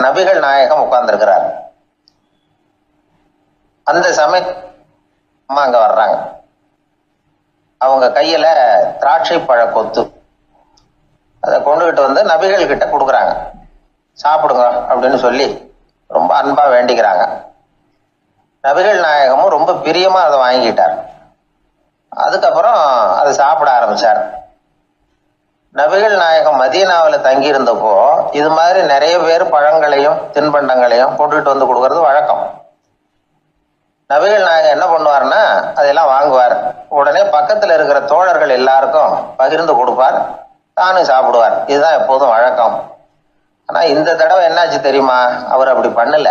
நபிகள் நாயகம் உட்கார்ந்துருக்கிறார். அந்த சமயம் அங்க வர்றாங்க. அவங்க கையில திராட்சை பழ கொத்து அதை கொண்டுகிட்டு வந்து நபிகள் கிட்ட கொடுக்குறாங்க. சாப்பிடுங்க அப்படின்னு சொல்லி ரொம்ப அன்பா வேண்டிக்கிறாங்க. நபிகள் நாயகமும் ரொம்ப பிரியமா அதை வாங்கிட்டார். அதுக்கப்புறம் அதை சாப்பிட ஆரம்பிச்சார். நபிகள் நாயகம் மதீனாவில் தங்கி இருந்தப்போ இது மாதிரி நிறைய பேர் பழங்களையும் தின்பண்டங்களையும் கொண்டுகிட்டு வந்து கொடுக்கறது வழக்கம். நபிகள் நாயகம் என்ன பண்ணுவார்னா அதெல்லாம் வாங்குவார். உடனே பக்கத்தில் இருக்கிற தோழர்கள் எல்லாருக்கும் பகிர்ந்து கொடுப்பார், தானும் சாப்பிடுவார். இதுதான் எப்போதும் வழக்கம். ஆனா இந்த தடவை என்னாச்சு தெரியுமா? அவர் அப்படி பண்ணல.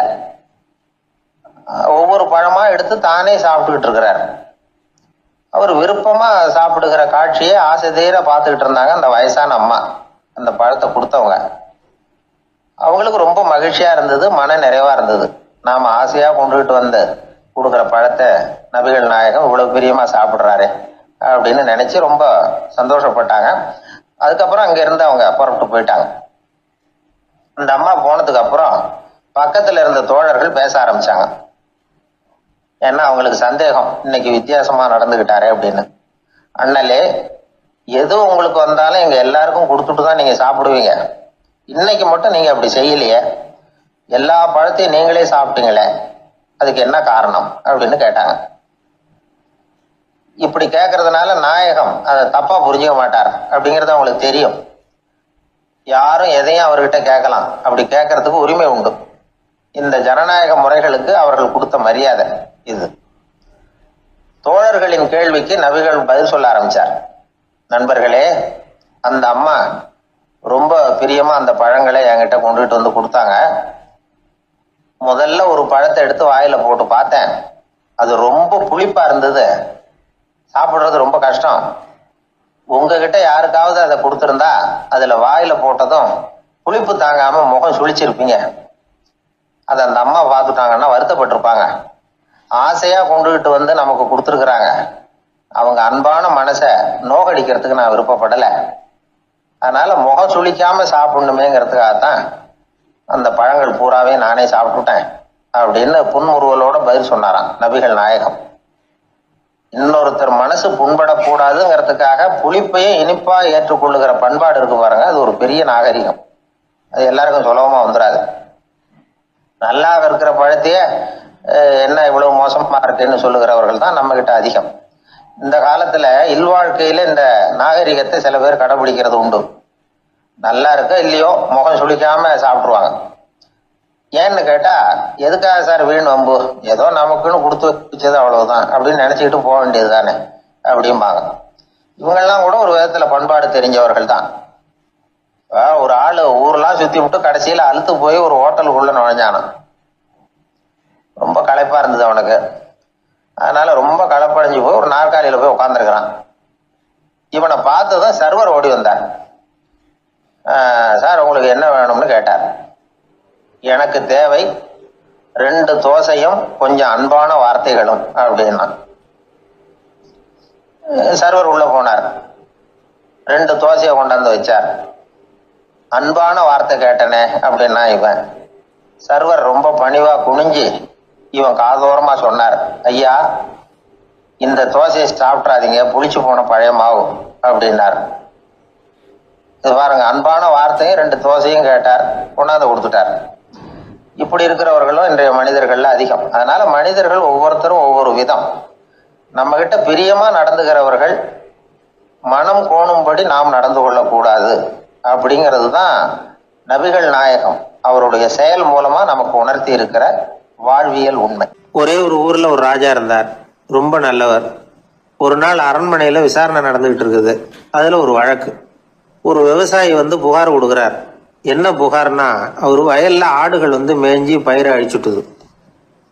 ஒவ்வொரு பழமா எடுத்து தானே சாப்பிட்டுக்கிட்டு இருக்கிறார். அவர் விருப்பமா சாப்பிடுகிற காட்சியை ஆசை தீர பார்த்துக்கிட்டு இருந்தாங்க அந்த வயசான அம்மா, அந்த பழத்தை கொடுத்தவங்க. அவங்களுக்கு ரொம்ப மகிழ்ச்சியா இருந்தது, மன நிறைவா இருந்தது. நாம ஆசையா கொண்டுகிட்டு வந்து கொடுக்குற பழத்தை நபிகள் நாயகம் இவ்வளவு பிரியமா சாப்பிடுறாரு அப்படின்னு நினைச்சு ரொம்ப சந்தோஷப்பட்டாங்க. அதுக்கப்புறம் அங்க இருந்து அவங்க புறப்பட்டு போயிட்டாங்க. அந்த அம்மா போனதுக்கு அப்புறம் பக்கத்துல இருந்த தோழர்கள் பேச ஆரம்பிச்சாங்க. ஏன்னா அவங்களுக்கு சந்தேகம், இன்னைக்கு வித்தியாசமா நடந்துகிட்டாரே அப்படின்னு. அண்ணலே, எது உங்களுக்கு வந்தாலும் எங்க எல்லாருக்கும் கொடுத்துட்டு தான் நீங்க சாப்பிடுவீங்க. இன்னைக்கு மட்டும் நீங்க அப்படி செய்யலையே, எல்லா பழத்தையும் நீங்களே சாப்பிட்டீங்களே, அதுக்கு என்ன காரணம் அப்படின்னு கேட்டாங்க. இப்படி கேட்கறதுனால நாயகம் அதை தப்பா புரிஞ்சுக்க மாட்டார் அப்படிங்கிறது அவங்களுக்கு தெரியும். யாரும் எதையும் அவர்கிட்ட கேட்கலாம், அப்படி கேட்கறதுக்கு உரிமை உண்டு. இந்த ஜனநாயக முறைகளுக்கு அவர்கள் கொடுத்த மரியாதை இது. தோழர்களின் கேள்விக்கு நபிகள் பதில் சொல்ல ஆரம்பிச்சார். நண்பர்களே, அந்த அம்மா ரொம்ப பிரியமா அந்த பழங்களை என்கிட்ட கொண்டுகிட்டு வந்து கொடுத்தாங்க. முதல்ல ஒரு பழத்தை எடுத்து வாயில போட்டு பார்த்தேன், அது ரொம்ப புளிப்பா இருந்தது, சாப்பிடுறது ரொம்ப கஷ்டம். உங்ககிட்ட யாருக்காவது அதை கொடுத்துருந்தா அதுல வாயில போட்டதும் புளிப்பு தாங்காம முகம் சுழிச்சிருப்பீங்க. அதை அந்த அம்மா பார்த்துட்டாங்கன்னா வருத்தப்பட்டிருப்பாங்க. ஆசையா கொண்டுகிட்டு வந்து நமக்கு கொடுத்துருக்குறாங்க, அவங்க அன்பான மனசை நோகடிக்கிறதுக்கு நான் விருப்பப்படலை. அதனால முகம் சுழிக்காம சாப்பிடணுமேங்கிறதுக்காகத்தான் அந்த பழங்கள் பூராவே நானே சாப்பிட்டுட்டேன் அப்படின்னு புன்முறுவலோட பதில் சொன்னாராம் நபிகள் நாயகம். இன்னொருத்தர் மனசு புண்படக்கூடாதுங்கிறதுக்காக புளிப்பையும் இனிப்பா ஏற்றுக்கொள்ளுகிற பண்பாடு இருக்கு பாருங்க, அது ஒரு பெரிய நாகரிகம். அது எல்லாருக்கும் சுலபமா வந்துடாது. நல்லா இருக்கிற பழத்தையே என்ன இவ்வளவு மோசமா இருக்குன்னு சொல்லுகிறவர்கள் தான் நம்ம கிட்ட அதிகம். இந்த காலத்துல இல்வாழ்க்கையில இந்த நாகரிகத்தை சில பேர் கடைபிடிக்கிறது உண்டு. நல்லா இருக்க இல்லையோ முகம் சுளிக்காம சாப்பிடுவாங்க. ஏன்னு கேட்டா, எதுக்காக சார் வீண் வம்பு, ஏதோ நமக்குன்னு கொடுத்து வச்சது அவ்வளவுதான் அப்படின்னு நினைச்சுக்கிட்டு போக வேண்டியது தானே அப்படிம்பாங்க. இவங்கெல்லாம் கூட ஒரு விதத்துல பண்பாடு தெரிஞ்சவர்கள் தான். ஒரு ஆளு ஊரெல்லாம் சுத்தி விட்டு கடைசியில அழுத்து போய் ஒரு ஹோட்டலுக்குள்ள நுழைஞ்சானான். ரொம்ப களைப்பா இருந்தது அவனுக்கு. அதனால ரொம்ப களைப்படைஞ்சு போய் ஒரு நாற்காலியில போய் உட்காந்துருக்கிறான். இவனை பார்த்ததும் சர்வர் ஓடி வந்தார். சார் உங்களுக்கு என்ன வேணும்னு கேட்டார். எனக்கு தேவை 2 தோசையும் கொஞ்சம் அன்பான வார்த்தைகளும் அப்படின்னா. சர்வர் உள்ள போனார், 2 தோசையை கொண்டாந்து வச்சார். அன்பான வார்த்தை கேட்டனே அப்படின்னா இவன். சர்வர் ரொம்ப பணிவா குனிஞ்சு இவன் காதோரமா சொன்னார், ஐயா இந்த தோசையை சாப்பிட்றாதீங்க, புளிச்சு போன பழைய மாவு அப்படின்னார். இது பாருங்க, அன்பான வார்த்தையும் 2 தோசையும் கேட்டார், கொண்டாந்து கொடுத்துட்டார். இப்படி இருக்கிறவர்களும் இன்றைய மனிதர்கள்ல அதிகம். அதனால மனிதர்கள் ஒவ்வொருத்தரும் ஒவ்வொரு விதம். நம்ம கிட்ட பிரியமா நடந்துகிறவர்கள் மனம் கோணும்படி நாம் நடந்து கொள்ளக்கூடாது அப்படிங்கிறது தான் நபிகள் நாயகம் அவருடைய செயல் மூலமா நமக்கு உணர்த்தி இருக்கிற வாழ்வியல் உண்மை. ஒரே ஒரு ஊர்ல ஒரு ராஜா இருந்தார், ரொம்ப நல்லவர். ஒரு நாள் அரண்மனையில விசாரணை நடந்துகிட்டு இருக்குது. அதுல ஒரு வழக்கு. ஒரு விவசாயி வந்து புகார் கொடுக்குறார். என்ன புகார்னா, அவர் வயல்ல ஆடுகள் வந்து மேய்ஞ்சி பயிரை அழிச்சுட்டுது.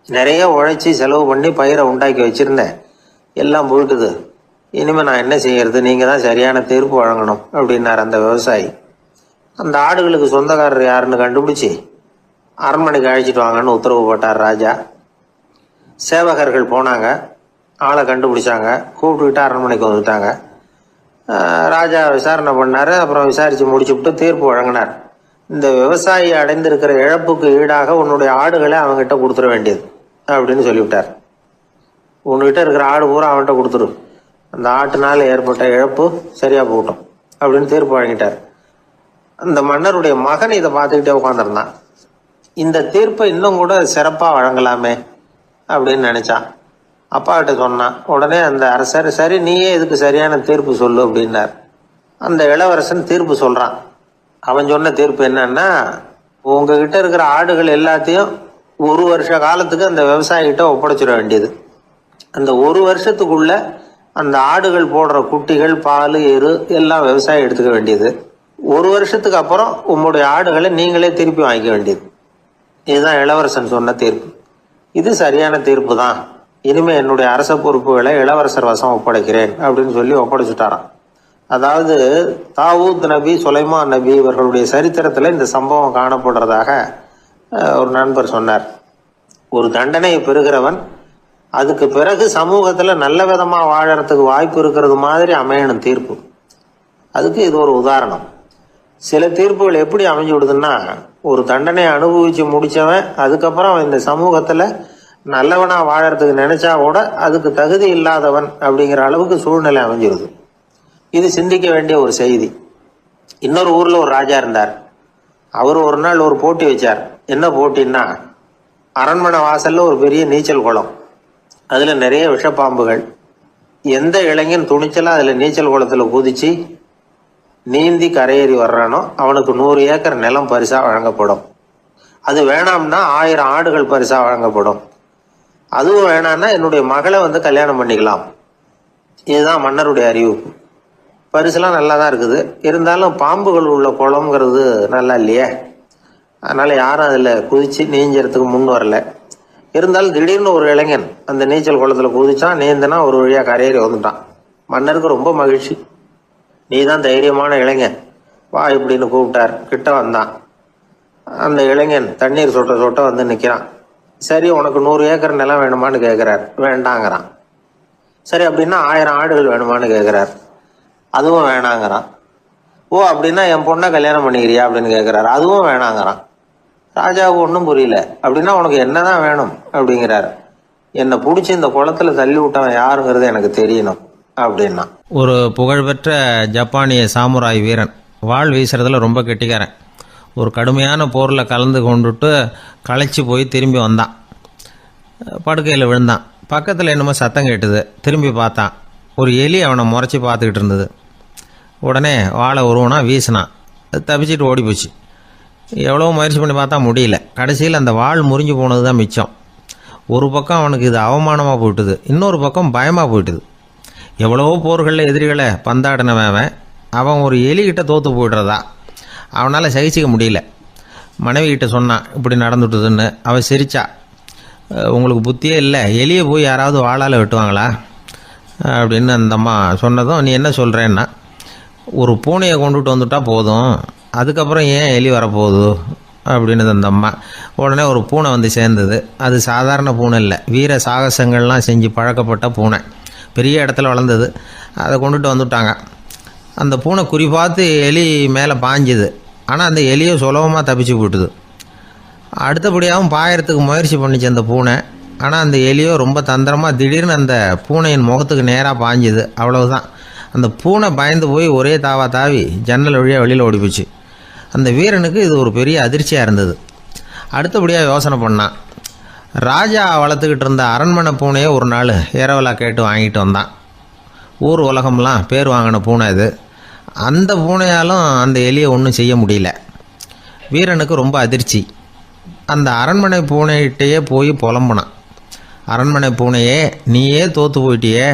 நிறைய உழைச்சி செலவு பண்ணி பயிரை உண்டாக்கி வச்சிருந்தேன், எல்லாம் போயிட்டுது. இனிமே நான் என்ன செய்யறது, நீங்க தான் சரியான தீர்ப்பு வழங்கணும் அப்படின்னார் அந்த விவசாயி. அந்த ஆடுகளுக்கு சொந்தக்காரர் யாருன்னு கண்டுபிடிச்சி அரண்மனைக்கு அழைச்சிட்டு வாங்கன்னு உத்தரவு போட்டார் ராஜா. சேவகர்கள் போனாங்க, ஆளை கண்டுபிடிச்சாங்க, கூப்பிட்டுக்கிட்டு அரண்மனைக்கு வந்துட்டாங்க. ராஜா விசாரணை பண்ணாரு. அப்புறம் விசாரிச்சு முடிச்சுவிட்டு தீர்ப்பு வழங்கினார். இந்த விவசாயி அடைந்திருக்கிற இழப்புக்கு ஈடாக உன்னுடைய ஆடுகளை அவன்கிட்ட கொடுத்துட வேண்டியது அப்படின்னு சொல்லிவிட்டார். உன்கிட்ட இருக்கிற ஆடு பூரா அவன்கிட்ட கொடுத்துரு, அந்த ஆட்டுனால ஏற்பட்ட இழப்பு சரியா போகட்டும் அப்படின்னு தீர்ப்பு வழங்கிட்டார். அந்த மன்னருடைய மகன் இதை பார்த்துக்கிட்டே உட்காந்துருந்தான். இந்த தீர்ப்பை இன்னும் கூட சிறப்பா வழங்கலாமே அப்படின்னு நினைச்சான். அப்பா கிட்ட சொன்னான். உடனே அந்த அரசர், சரி நீயே இதுக்கு சரியான தீர்ப்பு சொல்லு அப்படின்னார். அந்த இளவரசன் தீர்ப்பு சொல்றான். அவன் சொன்ன தீர்ப்பு என்னன்னா, உங்ககிட்ட இருக்கிற ஆடுகள் எல்லாத்தையும் 1 வருஷ காலத்துக்கு அந்த விவசாயிகிட்ட ஒப்படைச்சிட வேண்டியது. அந்த 1 வருஷத்துக்குள்ள அந்த ஆடுகள் போடுற குட்டிகள், பால், எரு எல்லாம் விவசாயி எடுத்துக்க வேண்டியது. 1 வருஷத்துக்கு அப்புறம் உங்களுடைய ஆடுகளை நீங்களே திருப்பி வாங்கிக்க வேண்டியது. இதுதான் இளவரசன் சொன்ன தீர்ப்பு. இது சரியான தீர்ப்பு தான். இனிமே என்னுடைய அரச பொறுப்புகளை இளவரசர் வசம் ஒப்படைக்கிறேன் அப்படின்னு சொல்லி ஒப்படைச்சுட்டாராம். அதாவது தாவூத் நபி, சுலைமான் நபி இவர்களுடைய சரித்திரத்துல இந்த சம்பவம் காணப்படுறதாக ஒரு நண்பர் சொன்னார். ஒரு தண்டனையை பெறுகிறவன் அதுக்கு பிறகு சமூகத்துல நல்ல விதமா வாழறதுக்கு வாய்ப்பு இருக்கிறது மாதிரி அமையணும் தீர்ப்பு. அதுக்கு இது ஒரு உதாரணம். சில தீர்ப்புகள் எப்படி அமைஞ்சு விடுதுன்னா, ஒரு தண்டனையை அனுபவிச்சு முடிச்சவன் அதுக்கப்புறம் இந்த சமூகத்துல நல்லவனா வாழறதுக்கு நினைச்சா கூட அதுக்கு தகுதி இல்லாதவன் அப்படிங்கிற அளவுக்கு சூழ்நிலை அமைஞ்சிருது. இது சிந்திக்க வேண்டிய ஒரு செய்தி. இன்னொரு ஊர்ல ஒரு ராஜா இருந்தார். அவர் ஒரு நாள் ஒரு போட்டி வச்சார். என்ன போட்டின்னா, அரண்மனை வாசல்ல ஒரு பெரிய நீச்சல் குளம், அதுல நிறைய விஷப்பாம்புகள். எந்த இளைஞன் துணிச்சலா அதுல நீச்சல் குளத்துல குதிச்சு நீந்தி கரையேறி வர்றானோ அவனுக்கு 100 ஏக்கர் நிலம் பரிசா வழங்கப்படும். அது வேணாம்னா 1000 ஆடுகள் பரிசா வழங்கப்படும். அதுவும் வேணாம்னா என்னுடைய மகளை கல்யாணம் பண்ணிக்கலாம். இதுதான் மன்னருடைய அறிவிப்பு. பரிசுலாம் நல்லா தான் இருக்குது. இருந்தாலும் பாம்புகள் உள்ள குளம்ங்கிறது நல்லா இல்லையே. அதனால யாரும் அதுல குதிச்சு நீஞ்சறதுக்கு முன் வரல. இருந்தாலும் திடீர்னு ஒரு இளைஞன் அந்த நீச்சல் குளத்துல குதிச்சான். நீந்தனா ஒரு வழியா கரையேறி வந்துட்டான். மன்னருக்கு ரொம்ப மகிழ்ச்சி. நீ தான் தைரியமான இளைஞன், வா இப்படின்னு கூப்பிட்டார். கிட்ட வந்தான். அந்த இளைஞன் தண்ணீர் சொட்ட சொட்ட வந்து நிக்கிறான். சரி, உனக்கு 100 ஏக்கர் நிலம் வேணுமான்னு கேட்கிறார். வேண்டாங்கிறான். சரி, அப்படின்னா 1000 ஆடுகள் வேணுமான்னு கேட்கிறார். அதுவும் வேணாங்கிறான். ஓ, அப்படின்னா என் பொண்ணை கல்யாணம் பண்ணிக்கிறியா அப்படின்னு கேட்கிறாரு. அதுவும் வேணாங்கிறான். ராஜாவுக்கு ஒன்றும் புரியல. அப்படின்னா உனக்கு என்னதான் வேணும் அப்படிங்கிறார். என்னை பிடிச்சி இந்த குளத்துல தள்ளி விட்டவன் யாருங்கிறது எனக்கு தெரியணும் அப்படின்னா. ஒரு புகழ்பெற்ற ஜப்பானிய சாமுராய் வீரன் வாள் வீசுறதுல ரொம்ப கெட்டிக்காரன். ஒரு கடுமையான போரில் கலந்து கொண்டுட்டு களைச்சி போய் திரும்பி வந்தான். படுக்கையில் விழுந்தான். பக்கத்தில் என்னமோ சத்தம் கேட்டுது. திரும்பி பார்த்தான். ஒரு எலி அவனை முறைச்சி பார்த்துக்கிட்டு இருந்தது. உடனே வாழை உருவனா வீசினான். அது தப்பிச்சிட்டு ஓடி போச்சு. எவ்வளோ முயற்சி பண்ணி பார்த்தா முடியல. கடைசியில் அந்த வாள் முறிஞ்சு போனது தான் மிச்சம். ஒரு பக்கம் அவனுக்கு இது அவமானமாக போயிட்டுது, இன்னொரு பக்கம் பயமாக போயிட்டுது. எவ்வளவோ போர்களில் எதிரிகளை பந்தாடினவன் அவன் ஒரு எலிகிட்ட தோற்று போய்டுறதா அவனால் சகிச்சிக்க முடியல. மனைவி கிட்ட சொன்னான் இப்படி நடந்துட்டுதுன்னு. அவள் சிரிச்சா. உங்களுக்கு புத்தியே இல்லை, எலியை போய் யாராவது வாளால் வெட்டுவாங்களா அப்படின்னு அந்த அம்மா சொன்னதும், நீ என்ன சொல்கிறேன்னா, ஒரு பூனையை கொண்டுட்டு வந்துட்டா போதும், அதுக்கப்புறம் ஏன் எலி வரப்போகுது அப்படின்னு அந்த அம்மா. உடனே ஒரு பூனை வந்து சேர்ந்தது. அது சாதாரண பூனை இல்லை, வீர சாகசங்கள்லாம் செஞ்சு பழக்கப்பட்ட பூனை. பெரிய இடத்துல வளர்ந்தது. அதை கொண்டுட்டு வந்துட்டாங்க. அந்த பூனை குறி பார்த்து எலி மேலே பாஞ்சுது. ஆனால் அந்த எலியை சுலபமாக தப்பிச்சு போட்டுது. அடுத்தபடியாகவும் பாயறதுக்கு முயற்சி பண்ணிச்சு அந்த பூனை. ஆனால் அந்த எலியோ ரொம்ப தந்திரமாக திடீர்னு அந்த பூனையின் முகத்துக்கு நேராக பாஞ்சுது. அவ்வளவுதான். அந்த பூனை பயந்து போய் ஒரே தாவா தாவி ஜன்னல் வழியாக வெளியில் ஓடி போச்சு. அந்த வீரனுக்கு இது ஒரு பெரிய அதிர்ச்சியாக இருந்தது. அடுத்தபடியாக யோசனை பண்ணான். ராஜா வளர்த்துக்கிட்டு இருந்த அரண்மனை பூனையை ஒரு நாள் ஏரவலா கேட்டு வாங்கிட்டு வந்தான். ஊர் உலகம்லாம் பேர் வாங்கின பூனை இது. அந்த பூனையாலும் அந்த எலியை ஒன்றும் செய்ய முடியல. வீரனுக்கு ரொம்ப அதிர்ச்சி. அந்த அரண்மனை பூனைகிட்டையே போய் புலம்புனான். அரண்மனை பூனையே, நீயே தோற்று போயிட்டியே,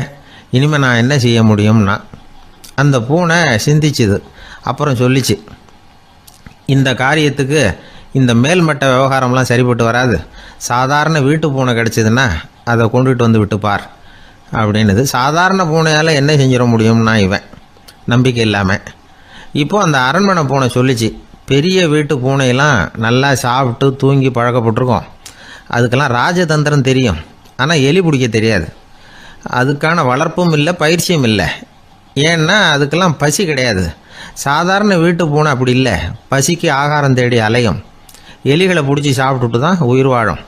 இனிமேல் நான் என்ன செய்ய முடியும்னா. அந்த பூனை சிந்திச்சுது. அப்புறம் சொல்லிச்சு, இந்த காரியத்துக்கு இந்த மேல்மட்ட விவகாரம்லாம் சரிப்பட்டு வராது. சாதாரண வீட்டு பூனை கிடச்சிதுன்னா அதை கொண்டுகிட்டு வந்து விட்டுப்பார் அப்படின்னுது. சாதாரண பூனையால் என்ன செஞ்சிட முடியும்னா இவன் நம்பிக்கை இல்லாமல். இப்போ அந்த அரண்மனை பூனை சொல்லிச்சு, பெரிய வீட்டு பூனையெல்லாம் நல்லா சாப்பிட்டு தூங்கி பழக்கப்பட்டிருக்கோம். அதுக்கெல்லாம் ராஜதந்திரம் தெரியும், ஆனால் எலி பிடிக்க தெரியாது. அதுக்கான வளர்ப்பும் இல்லை, பயிற்சியும் இல்லை. ஏன்னா அதுக்கெல்லாம் பசி கிடையாது. சாதாரண வீட்டு பூனை அப்படி இல்லை, பசிக்கு ஆகாரம் தேடி அலையும், எலிகளை பிடிச்சி சாப்பிட்டுட்டு தான் உயிர் வாழும்.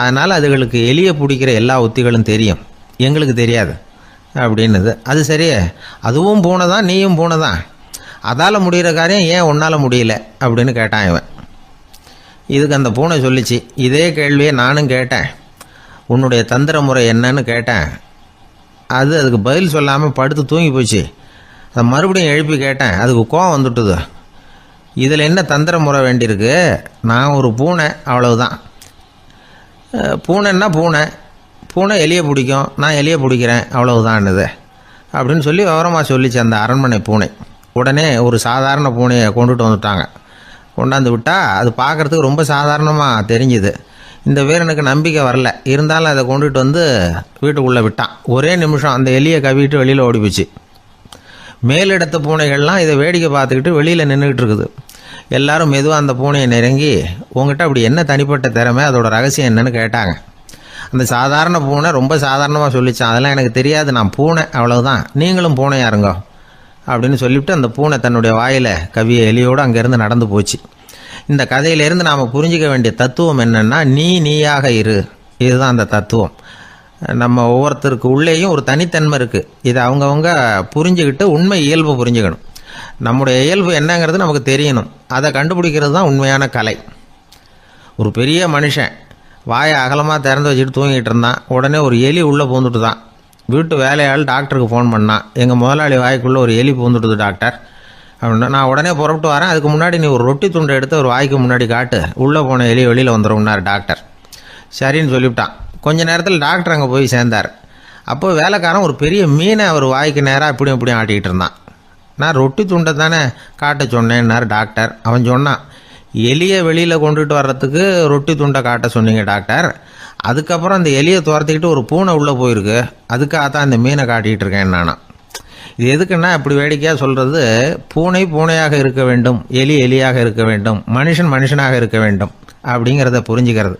அதனால் அதுகளுக்கு எலியை பிடிக்கிற எல்லா உத்திகளும் தெரியும், எங்களுக்கு தெரியாது அப்படின்னுது. அது சரியே, அதுவும் பூனை தான், நீயும் பூனை தான், அதால் முடிகிற காரியம் ஏன் உன்னால் முடியல அப்படின்னு கேட்டான் இவன். இதுக்கு அந்த பூனை சொல்லிச்சு, இதே கேள்வியை நானும் கேட்டேன், உன்னுடைய தந்திர முறை என்னன்னு கேட்டேன். அதுக்கு பதில் சொல்லாமல் படுத்து தூங்கி போச்சு. அதை மறுபடியும் எழுப்பி கேட்டேன், அதுக்கு கோவம் வந்துட்டுது. இதில் என்ன தந்திர முறை வேண்டியிருக்கு, நான் ஒரு பூனை அவ்வளவுதான். பூனைன்னா பூனை, பூனை எலியை பிடிக்கும், நான் எலியை பிடிக்கிறேன் அவ்வளவுதான்னுது அப்படின்னு சொல்லி விவரமாக சொல்லிச்சு அந்த அரண்மனை பூனை. உடனே ஒரு சாதாரண பூனையை கொண்டுட்டு வந்துட்டாங்க. கொண்டாந்து விட்டால் அது பார்க்குறதுக்கு ரொம்ப சாதாரணமாக தெரிஞ்சுது. இந்த வீரனுக்கு நம்பிக்கை வரல, இருந்தாலும் அதை கொண்டுட்டு வந்து வீட்டுக்குள்ளே விட்டான். ஒரே நிமிஷம் அந்த எலியை கவிட்டு வெளியில் ஓடிப்பிச்சு. மேலிடத்து பூனைகள்லாம் இதை வேடிக்கை பார்த்துக்கிட்டு வெளியில் நின்றுக்கிட்டு இருக்குது. எல்லாரும் மெதுவாக அந்த பூனையை நெருங்கி, உங்ககிட்ட அப்படி என்ன தனிப்பட்ட திறமை, அதோட ரகசியம் என்னன்னு கேட்டாங்க. அந்த சாதாரண பூனை ரொம்ப சாதாரணமாக சொல்லிச்சான், அதெல்லாம் எனக்கு தெரியாது, நான் பூனை அவ்வளவுதான், நீங்களும் பூனையா இருங்கோ அப்படின்னு சொல்லிவிட்டு அந்த பூனை தன்னுடைய வாயில் கவிய எலியோடு அங்கேருந்து நடந்து போச்சு. இந்த கதையிலேருந்து நாம் புரிஞ்சிக்க வேண்டிய தத்துவம் என்னென்னா, நீயாக இரு, இதுதான் அந்த தத்துவம். நம்ம ஒவ்வொருத்தருக்கு உள்ளேயும் ஒரு தனித்தன்மை இருக்குது. இதை அவங்கவுங்க புரிஞ்சுக்கிட்டு உண்மை இயல்பு புரிஞ்சுக்கணும். நம்முடைய இயல்பு என்னங்கிறது நமக்கு தெரியணும். அதை கண்டுபிடிக்கிறது தான் உண்மையான கலை. ஒரு பெரிய மனுஷன் வாயை அகலமாக திறந்து வச்சுட்டு தூங்கிட்டு இருந்தான். உடனே ஒரு எலி உள்ளே பூந்துட்டு தான். வீட்டு வேலையாள் டாக்டருக்கு ஃபோன் பண்ணான், எங்கள் முதலாளி வாய்க்குள்ளே ஒரு எலி பூந்துட்டுது டாக்டர் அப்படின்னா. நான் உடனே புறப்பட்டு வரேன், அதுக்கு முன்னாடி நீ ஒரு ரொட்டி துண்டை எடுத்து ஒரு வாய்க்கு முன்னாடி காட்டு, உள்ளே போன எலி வெளியில் வந்துடும்னார் டாக்டர். சரின்னு சொல்லிவிட்டான். கொஞ்ச நேரத்தில் டாக்டர் அங்கே போய் சேர்ந்தார். அப்போ வேலைக்காரன் ஒரு பெரிய மீனை அவர் வாய்க்கு நேராக இப்படியும் இப்படியும் ஆட்டிக்கிட்டு இருந்தான். நான் ரொட்டி துண்டை தானே காட்ட சொன்னேன்னார் டாக்டர். அவன் சொன்னான், எலியை வெளியில் கொண்டுட்டு வர்றதுக்கு ரொட்டி துண்டை காட்ட சொன்னீங்க டாக்டர், அதுக்கப்புறம் அந்த எலியை துரத்திக்கிட்டு ஒரு பூனை உள்ளே போயிருக்கு, அதுக்காகத்தான் இந்த மீனை காட்டிகிட்டு இருக்கேன் நானா. இது எதுக்குன்னா இப்படி வேடிக்கையாக சொல்கிறது, பூனை பூனையாக இருக்க வேண்டும், எலி எலியாக இருக்க வேண்டும், மனுஷன் மனுஷனாக இருக்க வேண்டும் அப்படிங்கிறத புரிஞ்சுக்கிறது.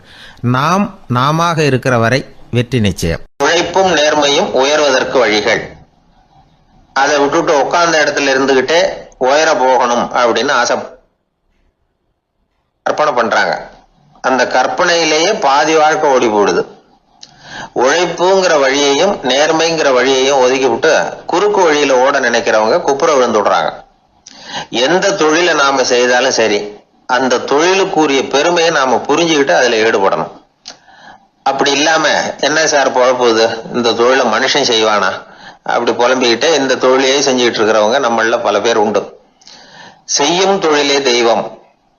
நாம இருக்கிற வரை வெற்றி நிச்சயம். உழைப்பும் நேர்மையும் உயர்வதற்கு வழிகள். அதை விட்டுட்டு உட்கார்ந்த இடத்துல இருந்துகிட்டே உயர போகணும் அப்படின்னு ஆசை கற்பனை பண்றாங்க. அந்த கற்பனையிலேயே பாதி வாழ்க்கை ஓடி போடுது. உழைப்புங்கிற வழியையும் நேர்மைங்கிற வழியையும் ஒதுக்கி விட்டு குறுக்கு வழியில ஓட நினைக்கிறவங்க குப்புற விழுந்து விடுறாங்க. எந்த தொழிலை நாம செய்தாலும் சரி, அந்த தொழிலுக்குரிய பெருமையை நாம புரிஞ்சுக்கிட்டு அதுல ஈடுபடணும். அப்படி இல்லாம என்ன சார் பொழப்புது, இந்த தொழிலை மனுஷன் செய்வானா அப்படி புலம்பிக்கிட்டு இந்த தொழிலையே செஞ்சுக்கிட்டு இருக்கிறவங்க நம்மள பல பேர் உண்டு. செய்யும் தொழிலே தெய்வம்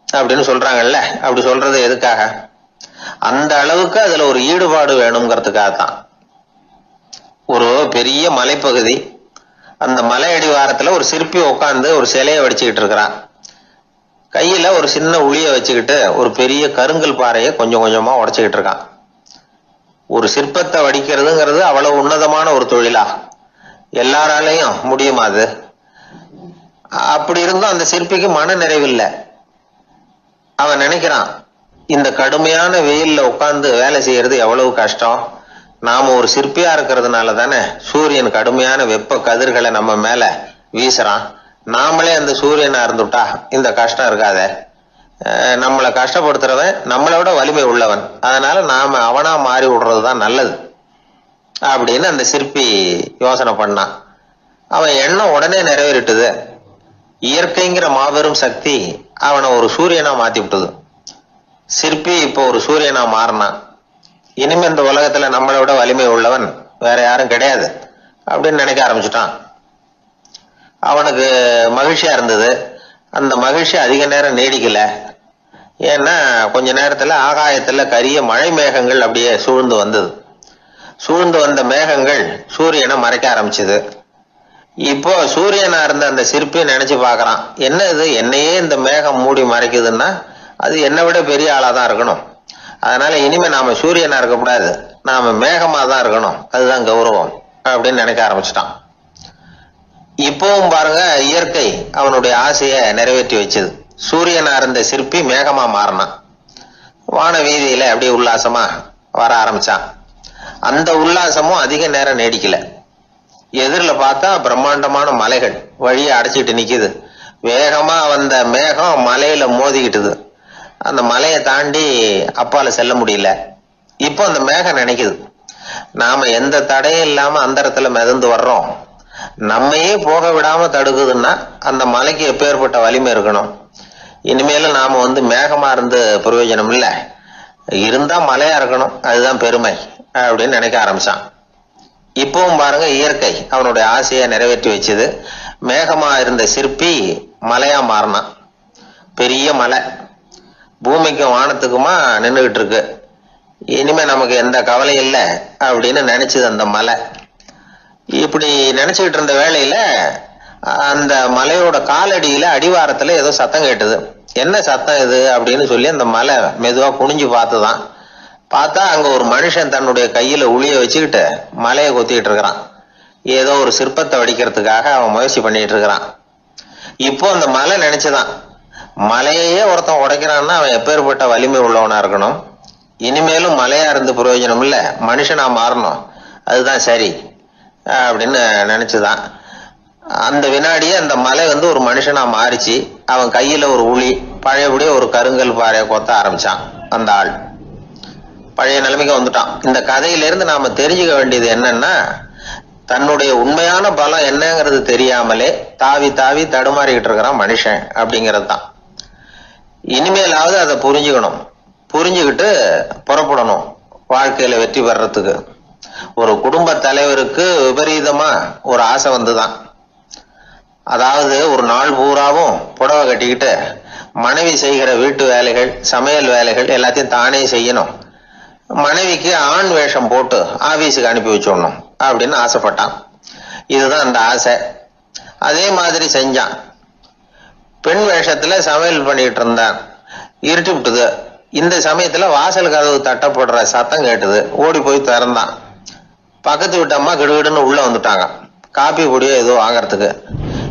அப்படின்னு சொல்றாங்கல்ல, அப்படி சொல்றது எதுக்காக, அந்த அளவுக்கு அதுல ஒரு ஈடுபாடு வேணுங்கிறதுக்காகத்தான். ஒரு பெரிய மலைப்பகுதி, அந்த மலை அடிவாரத்துல ஒரு சிற்பி உட்காந்து ஒரு சிலையை வடிச்சுக்கிட்டு இருக்கிறான். கையில ஒரு சின்ன உளிய வச்சுக்கிட்டு ஒரு பெரிய கருங்கல் பாறையை கொஞ்சம் கொஞ்சமா உடைச்சுக்கிட்டு இருக்கான். ஒரு சிற்பத்தை வடிக்கிறதுங்கிறது அவ்வளவு உன்னதமான ஒரு தொழிலா, எல்லாராலையும் முடியுமா அது? அப்படி இருந்தும் அந்த சிற்பிக்கு மன நிறைவில்லை. அவன் நினைக்கிறான், இந்த கடுமையான வெயில்ல உட்கார்ந்து வேலை செய்யறது எவ்வளவு கஷ்டம், நாம ஒரு சிற்பியா இருக்கிறதுனால தானே சூரியன் கடுமையான வெப்ப கதிர்களை நம்ம மேல வீசுறான், நாமளே அந்த சூரியனா இருந்துட்டா இந்த கஷ்டம் இருக்காத, நம்மளை கஷ்டப்படுத்துறவன் நம்மளை விட வலிமை உள்ளவன், அதனால நாம அவனா மாறி விடுறதுதான் நல்லது அப்படின்னு அந்த சிற்பி யோசனை பண்ணான். அவன் எண்ணம் உடனே நிறைவேறிட்டுது. இயற்கைங்கிற மாபெரும் சக்தி அவனை ஒரு சூரியனா மாத்தி விட்டது. சிற்பி இப்போ ஒரு சூரியனா மாறினான். இனிமே இந்த உலகத்துல நம்மளை விட வலிமை உள்ளவன் வேற யாரும் கிடையாது அப்படின்னு நினைக்க ஆரம்பிச்சுட்டான். அவனுக்கு மகிழ்ச்சியா இருந்தது. அந்த மகிழ்ச்சி அதிக நேரம் நீடிக்கல. ஏன்னா கொஞ்ச நேரத்துல ஆகாயத்துல கரிய மழை மேகங்கள் அப்படியே சூழ்ந்து வந்தது. சூழ்ந்து வந்த மேகங்கள் சூரியனை மறைக்க ஆரம்பிச்சது. இப்போ சூரியனா இருந்த அந்த சிற்பி நினைச்சு பாக்குறான், என்ன இது, என்னையே இந்த மேகம் மூடி மறைக்குதுன்னா அது என்னை விட பெரிய ஆளாதான் இருக்கணும், அதனால இனிமே நாம சூரியனா இருக்கக்கூடாது, நாம மேகமா தான் இருக்கணும், அதுதான் கௌரவம் அப்படின்னு நினைக்க ஆரம்பிச்சிட்டான். இப்பவும் பாருங்க, இயற்கை அவனுடைய ஆசையை நிறைவேற்றி வச்சது. சூரியனா இருந்த சிற்பி மேகமா மாறினான். வான வீதியில அப்படியே உல்லாசமா வர ஆரம்பிச்சான். அந்த உல்லாசமும் அதிக நேரம் நீடிக்கல. எதிரில பார்த்தா பிரம்மாண்டமான மலைகள் வழியை அடைச்சிட்டு நிக்குது. வேகமா வந்த மேகம் மலையில மோதிக்கிட்டுது. அந்த மலையை தாண்டி அப்பால செல்ல முடியல. இப்போ அந்த மேகம் நினைக்குது, நாம எந்த தடையும் இல்லாம அந்த இடத்துல மிதந்து வர்றோம், நம்மையே போக விடாம தடுக்குதுன்னா அந்த மலைக்கு எப்பேற்பட்ட வலிமை இருக்கணும். இனிமேலும் நாம மேகமா இருந்து பிரயோஜனம் இல்ல, இருந்தா மலையா இருக்கணும், அதுதான் பெருமை அப்படின்னு நினைக்க ஆரம்பிச்சான். இப்பவும் பாருங்க, இயற்கை அவனுடைய ஆசையை நிறைவேற்றி வச்சது. மேகமா இருந்த சிற்பி மலையா மாறினான். பெரிய மலை பூமிக்கும் வானத்துக்குமா நின்றுகிட்டு இருக்கு. இனிமே நமக்கு எந்த கவலையும் இல்லை அப்படின்னு நினைச்சது அந்த மலை. இப்படி நினைச்சுக்கிட்டு இருந்த வேளையில அந்த மலையோட காலடியில அடிவாரத்துல ஏதோ சத்தம் கேட்டது. என்ன சத்தம் இது அப்படின்னு சொல்லி அந்த மலை மெதுவா குனிஞ்சு பார்த்துதான். பார்த்தா அங்க ஒரு மனுஷன் தன்னுடைய கையில உளிய வச்சுக்கிட்டு மலையை கொத்திக்கிட்டு இருக்கிறான். ஏதோ ஒரு சிற்பத்தை வடிக்கிறதுக்காக அவன் முயற்சி பண்ணிட்டு இருக்கிறான். இப்போ அந்த மலை நினைச்சுதான், மலையே ஒருத்தன் உடைக்கிறான்னா அவன் எப்பேற்பட்ட வலிமை உள்ளவனா இருக்கணும். இனிமேலும் மலையா இருந்து பிரயோஜனம் இல்ல, மனுஷனா மாறணும், அதுதான் சரி அப்படின்னு நினைச்சுதான். அந்த வினாடியே அந்த மலை ஒரு மனுஷனா மாறிச்சு. அவன் கையில ஒரு உளி, பழையபடியே ஒரு கருங்கல் பாறைய கொத்த ஆரம்பிச்சான். அந்த ஆள் பழைய நிலைமைக்கு வந்துட்டான். இந்த கதையிலிருந்து நாம தெரிஞ்சுக்க வேண்டியது என்னன்னா, தன்னுடைய உண்மையான பலம் என்னங்கிறது தெரியாமலே தாவி தாவி தடுமாறிக்கிட்டு இருக்கிறான் மனுஷன் அப்படிங்கிறது தான். இனிமேலாவது அதை புரிஞ்சுக்கணும், புரிஞ்சுக்கிட்டு புறப்படணும் வாழ்க்கையில வெற்றி பெறறதுக்கு. ஒரு குடும்ப தலைவருக்கு விபரீதமா ஒரு ஆசை வந்துதான். அதாவது ஒரு நாள் பூராவும் புடவை கட்டிக்கிட்டு மனைவி செய்கிற வீட்டு வேலைகள், சமையல் வேலைகள் எல்லாத்தையும் தானே செய்யணும், மனைவிக்கு ஆண் வேஷம் போட்டு ஆபீஸுக்கு அனுப்பி வச்சிடணும் அப்படின்னு ஆசைப்பட்டான். இதுதான் அந்த ஆசை. அதே மாதிரி செஞ்சான். பெண் வேஷத்துல சமையல் பண்ணிட்டு இருந்தான். இருட்டி விட்டுது. இந்த சமயத்துல வாசல் கதவு தட்டப்படுற சத்தம் கேட்டுது. ஓடி போய் திறந்தான். பக்கத்து வீட்டம்மா கிடுகிடுன்னு உள்ள வந்துட்டாங்க, காப்பி பொடியோ ஏதோ வாங்கறதுக்கு.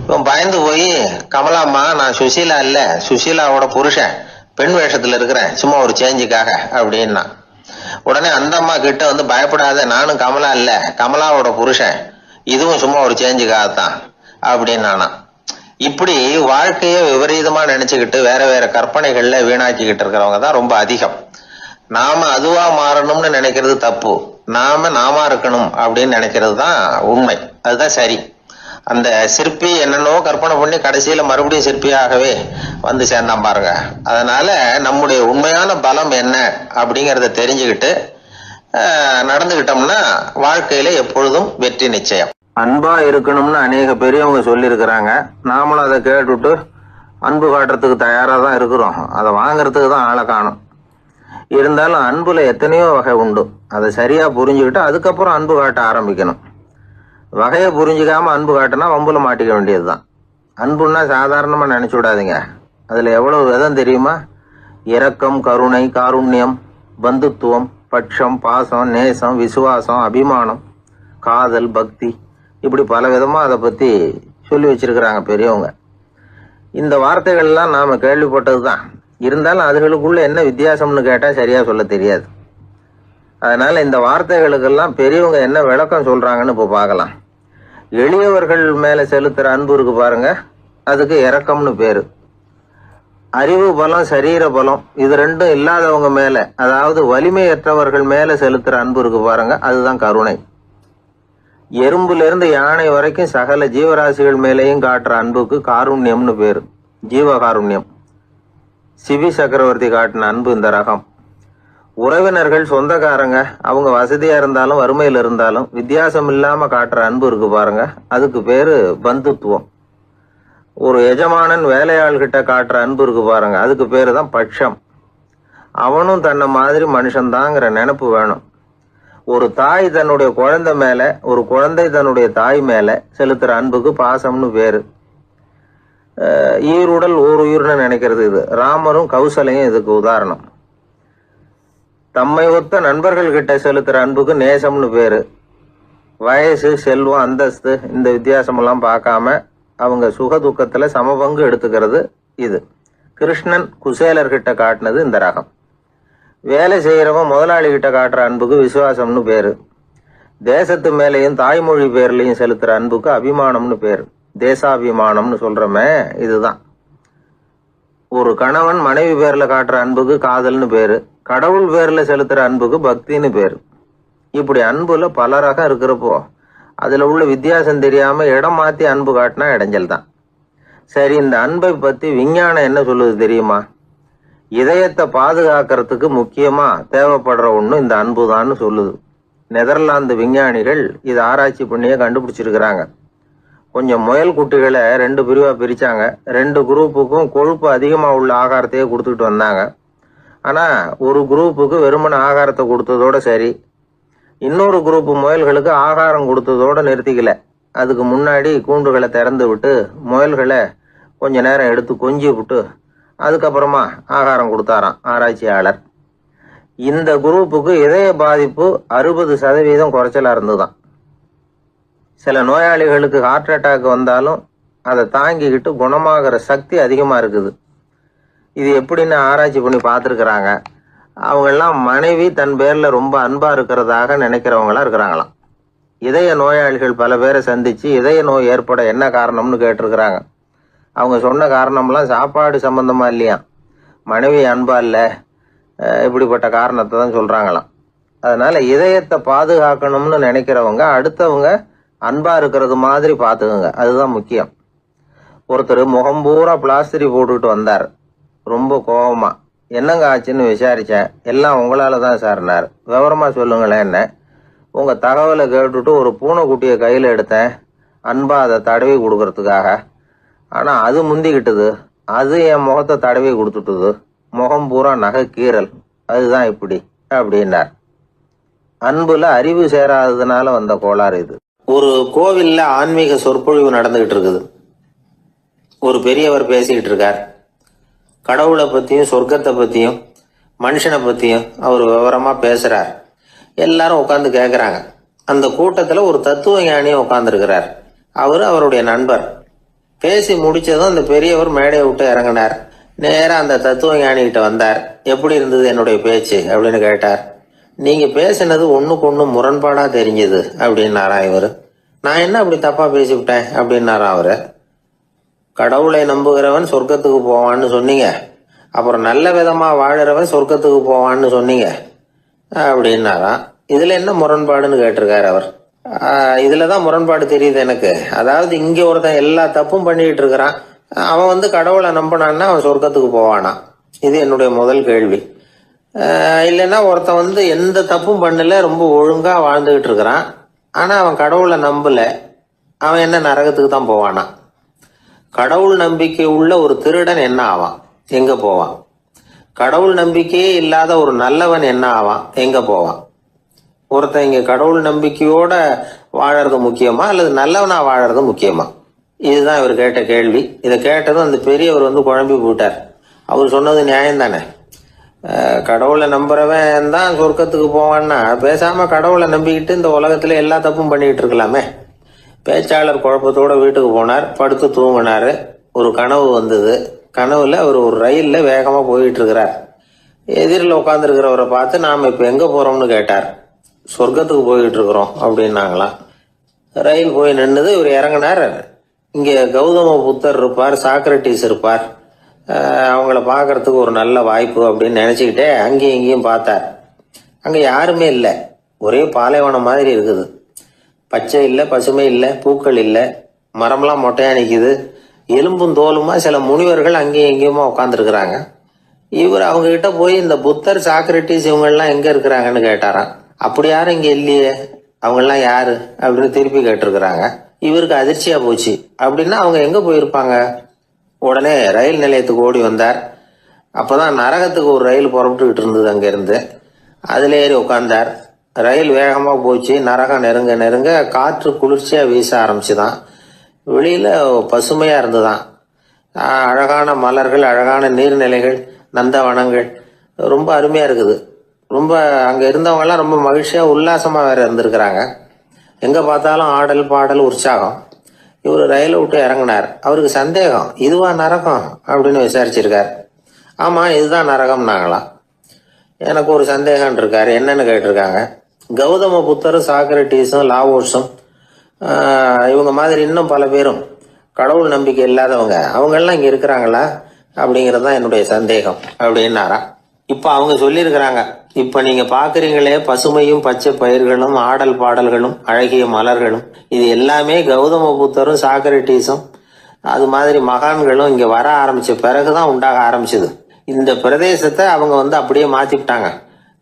இவன் பயந்து போய், கமலாம்மா, நான் சுசீலா இல்ல, சுசீலாவோட புருஷன், பெண் வேஷத்துல இருக்கிறேன், சும்மா ஒரு சேஞ்சுக்காக அப்படின்னா. உடனே அந்த அம்மா கிட்ட பயப்படாத, நானும் கமலா இல்ல, கமலாவோட புருஷன், இதுவும் சும்மா ஒரு சேஞ்சுக்காகத்தான் அப்படின்னு. இப்படி வாழ்க்கைய விபரீதமா நினைச்சுக்கிட்டு வேற வேற கற்பனைகள்ல வீணாக்கிக்கிட்டு இருக்கிறவங்க தான் ரொம்ப அதிகம். நாம அதுவா மாறணும்னு நினைக்கிறது தப்பு, நாம இருக்கணும் அப்படின்னு நினைக்கிறது தான் உண்மை, அதுதான் சரி. அந்த சிற்பி என்னென்னோ கற்பனை பண்ணி கடைசியில மறுபடியும் சிற்பியாகவே சேர்ந்தான் பாருங்க. அதனால நம்முடைய உண்மையான பலம் என்ன அப்படிங்கறத தெரிஞ்சுக்கிட்டு நடந்துகிட்டோம்னா வாழ்க்கையில எப்பொழுதும் வெற்றி நிச்சயம். அன்பா இருக்கணும்னு அநேக பெரியவங்க சொல்லி இருக்கிறாங்க. நாமளும் அதை கேட்டுட்டு அன்பு காட்டுறதுக்கு தயாரா தான் இருக்கிறோம். அதை வாங்கறதுக்கு தான் ஆளை காணும். இருந்தாலும் அன்புல எத்தனையோ வகை உண்டு. அதை சரியா புரிஞ்சுக்கிட்டு அதுக்கப்புறம் அன்பு காட்ட ஆரம்பிக்கணும். வகையை புரிஞ்சுக்காம அன்பு காட்டினா வம்புல மாட்டிக்க வேண்டியதுதான். அன்புன்னா சாதாரணமா நினைச்சு விடாதீங்க. அதுல எவ்வளவு விதம் தெரியுமா? இரக்கம், கருணை, காருண்யம், பந்துத்துவம், பட்சம், பாசம், நேசம், விசுவாசம், அபிமானம், காதல், பக்தி, இப்படி பல விதமா அதை பத்தி சொல்லி வச்சிருக்கிறாங்க பெரியவங்க. இந்த வார்த்தைகள் எல்லாம் நாம கேள்விப்பட்டதுதான். இருந்தாலும் அதுகளுக்குள்ள என்ன வித்தியாசம்னு கேட்டா சரியா சொல்ல தெரியாது. அதனால இந்த வார்த்தைகளுக்கெல்லாம் பெரியவங்க என்ன விளக்கம் சொல்றாங்கன்னு இப்ப பார்க்கலாம். எளியவர்கள் மேல செலுத்துற அன்பு இருக்கு பாருங்க, அதுக்கு இரக்கம்னு பேரு. அறிவு பலம், சரீர பலம், இது ரெண்டும் இல்லாதவங்க மேல, அதாவது வலிமையற்றவர்கள் மேல செலுத்துற அன்பு இருக்கு பாருங்க, அதுதான் கருணை. எறும்புல இருந்து யானை வரைக்கும் சகல ஜீவராசிகள் மேலேயும் காட்டுற அன்புக்கு காருண்யம்னு பேரு, ஜீவகாருண்யம். சிவி சக்கரவர்த்தி காட்டின அன்பு இந்த ரகம். உறவினர்கள், சொந்தக்காரங்க, அவங்க வசதியா இருந்தாலும் வறுமையில இருந்தாலும் வித்தியாசம் இல்லாம காட்டுற அன்பு இருக்கு பாருங்க, அதுக்கு பேரு பந்துத்துவம். ஒரு எஜமானன் வேலையாள்கிட்ட காட்டுற அன்பு இருக்கு பாருங்க, அதுக்கு பேரு தான் பட்சம். அவனும் தன்னை மாதிரி மனுஷன்தாங்கிற நினைப்பு வேணும். ஒரு தாய் தன்னுடைய குழந்தை மேல, ஒரு குழந்தை தன்னுடைய தாய் மேல செலுத்துற அன்புக்கு பாசம்னு பேரு. ஈருடல் ஓர் உயிர்னு நினைக்கிறது இது. ராமரும் கௌசலையும் இதுக்கு உதாரணம். தம்மை ஒத்த நண்பர்கள் கிட்ட செலுத்துற அன்புக்கு நேசம்னு பேரு. வயசு, செல்வம், அந்தஸ்து, இந்த வித்தியாசமெல்லாம் பார்க்காம அவங்க சுக துக்கத்துல சமபங்கு எடுத்துக்கிறது இது. கிருஷ்ணன் குசேலர்கிட்ட காட்டினது இந்த ரகம். வேலை செய்யறவன் முதலாளி கிட்ட காட்டுற அன்புக்கு விசுவாசம்னு பேரு. தேசத்து மேலையும் தாய்மொழி பேர்லையும் செலுத்துற அன்புக்கு அபிமானம்னு பேரு. தேசாபிமானம்னு சொல்றோமே இதுதான். ஒரு கணவன் மனைவி பேர்ல காட்டுற அன்புக்கு காதல்னு பேரு, கடவுள் பேர்ல செலுத்துற அன்புக்கு பக்தின்னு பேரு. இப்படி அன்புல பல ரகம் இருக்கிறப்போ அதுல உள்ள வித்தியாசம் தெரியாம இடம் மாத்தி அன்பு காட்டினா இடைஞ்சல் தான். சரி, இந்த அன்பை பத்தி விஞ்ஞானம் என்ன சொல்லுது தெரியுமா? இதயத்தை பாதுகாக்கிறதுக்கு முக்கியமா தேவைப்படுற ஒண்ணு இந்த அன்பு தான்னு சொல்லுது. நெதர்லாந்து விஞ்ஞானிகள் இதை ஆராய்ச்சி பண்ணியே கண்டுபிடிச்சிருக்கிறாங்க. கொஞ்சம் முயல் குட்டிகளை 2 பிரிவா பிரிச்சாங்க. 2 குரூப்புக்கும் கொழுப்பு அதிகமா உள்ள ஆகாரத்தையே கொடுத்துட்டு வந்தாங்க. ஆனா ஒரு குரூப்புக்கு வெறுமன ஆகாரத்தை கொடுத்ததோட சரி, இன்னொரு குரூப் முயல்களுக்கு ஆகாரம் கொடுத்ததோட நிறுத்திக்கல. அதுக்கு முன்னாடி கூண்டுகளை திறந்து விட்டு முயல்களை கொஞ்ச நேரம் எடுத்து கொஞ்சி விட்டு அதுக்கப்புறமா ஆகாரம் கொடுத்தாராம் ஆராய்ச்சியாளர். இந்த குரூப்புக்கு இதய பாதிப்பு 60% குறைச்சலா இருந்துதான். சில நோயாளிகளுக்கு ஹார்ட் அட்டாக் வந்தாலும் அதை தாங்கிக்கிட்டு குணமாகிற சக்தி அதிகமா இருக்குது. இது எப்படின்னு ஆராய்ச்சி பண்ணி பார்த்துருக்குறாங்க. அவங்கெல்லாம் மனைவி தன் பேர்ல ரொம்ப அன்பா இருக்கிறதாக நினைக்கிறவங்களா இருக்கிறாங்களாம். இதய நோயாளிகள் பல பேரை சந்திச்சு இதய நோய் ஏற்பட என்ன காரணம்னு கேட்டிருக்கிறாங்க. அவங்க சொன்ன காரணம்லாம் சாப்பாடு சம்பந்தமா இல்லையா, மனைவி அன்பா இல்ல, இப்படிப்பட்ட காரணத்தை தான் சொல்றாங்களாம். அதனால இதயத்தை பாதுகாக்கணும்னு நினைக்கிறவங்க அடுத்தவங்க அன்பா இருக்கிறது மாதிரி பார்த்துக்குங்க, அதுதான் முக்கியம். ஒருத்தர் முகம் பூரா பிளாஸ்டரி போட்டுக்கிட்டு வந்தார். ரொம்ப கோபமா, என்னங்க ஆச்சுன்னு விசாரிச்சேன். எல்லாம் உங்களால தான் சார்னார். விவரமா சொல்லுங்களேன். என்ன, உங்க தகவலை கேட்டுட்டு ஒரு பூனைக்குட்டியை கையில எடுத்தேன், அன்பா அதை தடவி கொடுக்கறதுக்காக. ஆனா அது முந்திக்கிட்டது, அது என் முகத்தை தடவி கொடுத்துட்டுது. முகம் பூரா நகை கீறல், அதுதான் இப்படி அப்படின்னார். அன்புல அறிவு சேராததுனால வந்த கோளாறு இது. ஒரு கோவில்ல ஆன்மீக சொற்பொழிவு நடந்துகிட்டு இருக்குது. ஒரு பெரியவர் பேசிக்கிட்டு இருக்கார். கடவுளை பத்தியும் சொர்க்கத்தை பத்தியும் மனுஷனை பத்தியும் அவர் விவரமா பேசுறார். எல்லாரும் உட்காந்து கேட்கறாங்க. அந்த கூட்டத்துல ஒரு தத்துவ ஞானியும் உட்கார்ந்து இருக்கிறார். அவருடைய நண்பர். பேசி முடிச்சதும் அந்த பெரியவர் மேடையை விட்டு இறங்கினார். நேரா அந்த தத்துவ ஞானி கிட்ட வந்தார். எப்படி இருந்தது என்னுடைய பேச்சு அப்படின்னு கேட்டார். நீங்க பேசினது ஒண்ணுக்கு ஒண்ணு முரண்பாடா தெரிஞ்சது அப்படின்னாரா இவரு. நான் என்ன அப்படி தப்பா பேசிவிட்டேன் அப்படின்னாரா அவரு. கடவுளை நம்புகிறவன் சொர்க்கத்துக்கு போவான்னு சொன்னீங்க, அப்புறம் நல்ல விதமா வாழறவன் சொர்க்கத்துக்கு போவான்னு சொன்னீங்க அப்படின்னாராம். இதுல என்ன முரண்பாடுன்னு கேட்டிருக்காரு அவர். இதுலதான் முரண்பாடு தெரியுது எனக்கு. அதாவது இங்க ஒருத்தன் எல்லா தப்பும் பண்ணிட்டு இருக்கிறான், அவன் கடவுளை நம்பினான்னா அவன் சொர்க்கத்துக்கு போவானா? இது என்னுடைய முதல் கேள்வி. இல்லைன்னா ஒருத்தன் எந்த தப்பும் பண்ணல, ரொம்ப ஒழுங்கா வாழ்ந்துகிட்டு இருக்கிறான், ஆனா அவன் கடவுளை நம்பல, அவன் என்ன நரகத்துக்கு தான் போவானா? கடவுள் நம்பிக்கை உள்ள ஒரு திருடன் என்ன ஆவான், எங்க போவான்? கடவுள் நம்பிக்கையே இல்லாத ஒரு நல்லவன் என்ன ஆவான், எங்க போவான்? ஒருத்தன் இங்க கடவுள் நம்பிக்கையோட வாழறது முக்கியமா அல்லது நல்லவனா வாழறது முக்கியமா? இதுதான் இவர் கேட்ட கேள்வி. இதை கேட்டதும் அந்த பெரியவர் குழம்பி போட்டார். அவர் சொன்னது நியாயம் தானே. கடவுளை நம்புறவன் தான் சொர்க்கத்துக்கு போவான்னா பேசாம கடவுளை நம்பிக்கிட்டு இந்த உலகத்துல எல்லா தப்பும் பண்ணிக்கிட்டு இருக்கலாமே. பேச்சாளர் குழப்பத்தோட வீட்டுக்கு போனார். படுத்து தூங்கினாரு. ஒரு கனவு வந்தது. கனவுல அவர் ஒரு ரயில்ல வேகமா போயிட்டு இருக்கிறார். எதிரில் உட்காந்துருக்கிறவரை பார்த்து நாம இப்ப எங்க போறோம்னு கேட்டார். சொர்க்கத்துக்கு போயிட்டு இருக்கிறோம் அப்படின்னாங்களாம். ரயில் போய் நின்னுது. இவர் இறங்கினார். இங்க கௌதம புத்தர் இருப்பார், சாக்ரட்டிஸ் இருப்பார், அவங்கள பாக்குறதுக்கு ஒரு நல்ல வாய்ப்பு அப்படின்னு நினைச்சுக்கிட்டே அங்கேயும் இங்கேயும் பார்த்தார். அங்க யாருமே இல்லை. ஒரே பாலைவனம் மாதிரி இருக்குது. பச்சை இல்லை, பசுமை இல்லை, பூக்கள் இல்லை, மரம்லாம் மொட்டையா நிக்குது. எலும்பும் தோலுமா சில முனிவர்கள் அங்கேயும் இங்கேயுமா உட்காந்துருக்குறாங்க. இவர் அவங்க கிட்ட போய் இந்த புத்தர், சாக்ரட்டிஸ் இவங்கெல்லாம் எங்க இருக்கிறாங்கன்னு கேட்டாராம். அப்படி யாரும் இங்க இல்லையே, அவங்கெல்லாம் யாரு அப்படின்னு திருப்பி கேட்டிருக்கிறாங்க. இவருக்கு அதிர்ச்சியா போச்சு. அப்படின்னா அவங்க எங்க போயிருப்பாங்க? உடனே ரயில் நிலையத்துக்கு ஓடி வந்தார். அப்பதான் நரகத்துக்கு ஒரு ரயில் புறப்பட்டுக்கிட்டு இருந்தது. அங்க இருந்து அதுல ஏறி உட்கார்ந்தார். ரயில் வேகமா போச்சு. நரகம் நெருங்க நெருங்க காற்று குளிர்ச்சியா வீச ஆரம்பிச்சுதான். வெளியில பசுமையா இருந்துதான். அழகான மலர்கள், அழகான நீர்நிலைகள், நந்தவனங்கள், ரொம்ப அருமையா இருக்குது. ரொம்ப அங்க இருந்தவங்க எல்லாம் ரொம்ப மகிழ்ச்சியா உல்லாசமா வேற இருந்திருக்கிறாங்க. எங்க பார்த்தாலும் ஆடல் பாடல் உற்சாகம். இவர் ரயிலை விட்டு இறங்கினார். அவருக்கு சந்தேகம், இதுவா நரகம் அப்படின்னு விசாரிச்சிருக்காரு. ஆமா, இதுதான் நரகம்னாங்களாம். எனக்கு ஒரு சந்தேகம் இருக்காரு. என்னன்னு கேட்டிருக்காங்க. கௌதம புத்தரும் சாக்ரட்டிஸும் லாவோஸும் இவங்க மாதிரி இன்னும் பல பேரும் கடவுள் நம்பிக்கை இல்லாதவங்க அவங்கெல்லாம் இங்க இருக்கிறாங்களா அப்படிங்கிறது தான் என்னுடைய சந்தேகம் அப்படின்னாரா. இப்ப அவங்க சொல்லியிருக்கிறாங்க, இப்ப நீங்க பாக்குறீங்களே பசுமையும் பச்சை பயிர்களும் ஆடல் பாடல்களும் அழகிய மலர்களும், இது எல்லாமே கௌதம புத்தரும் சாக்ரட்டிஸும் அது மாதிரி மகான்களும் இங்க வர ஆரம்பிச்ச பிறகுதான் உண்டாக ஆரம்பிச்சது. இந்த பிரதேசத்தை அவங்க அப்படியே மாத்திவிட்டாங்க.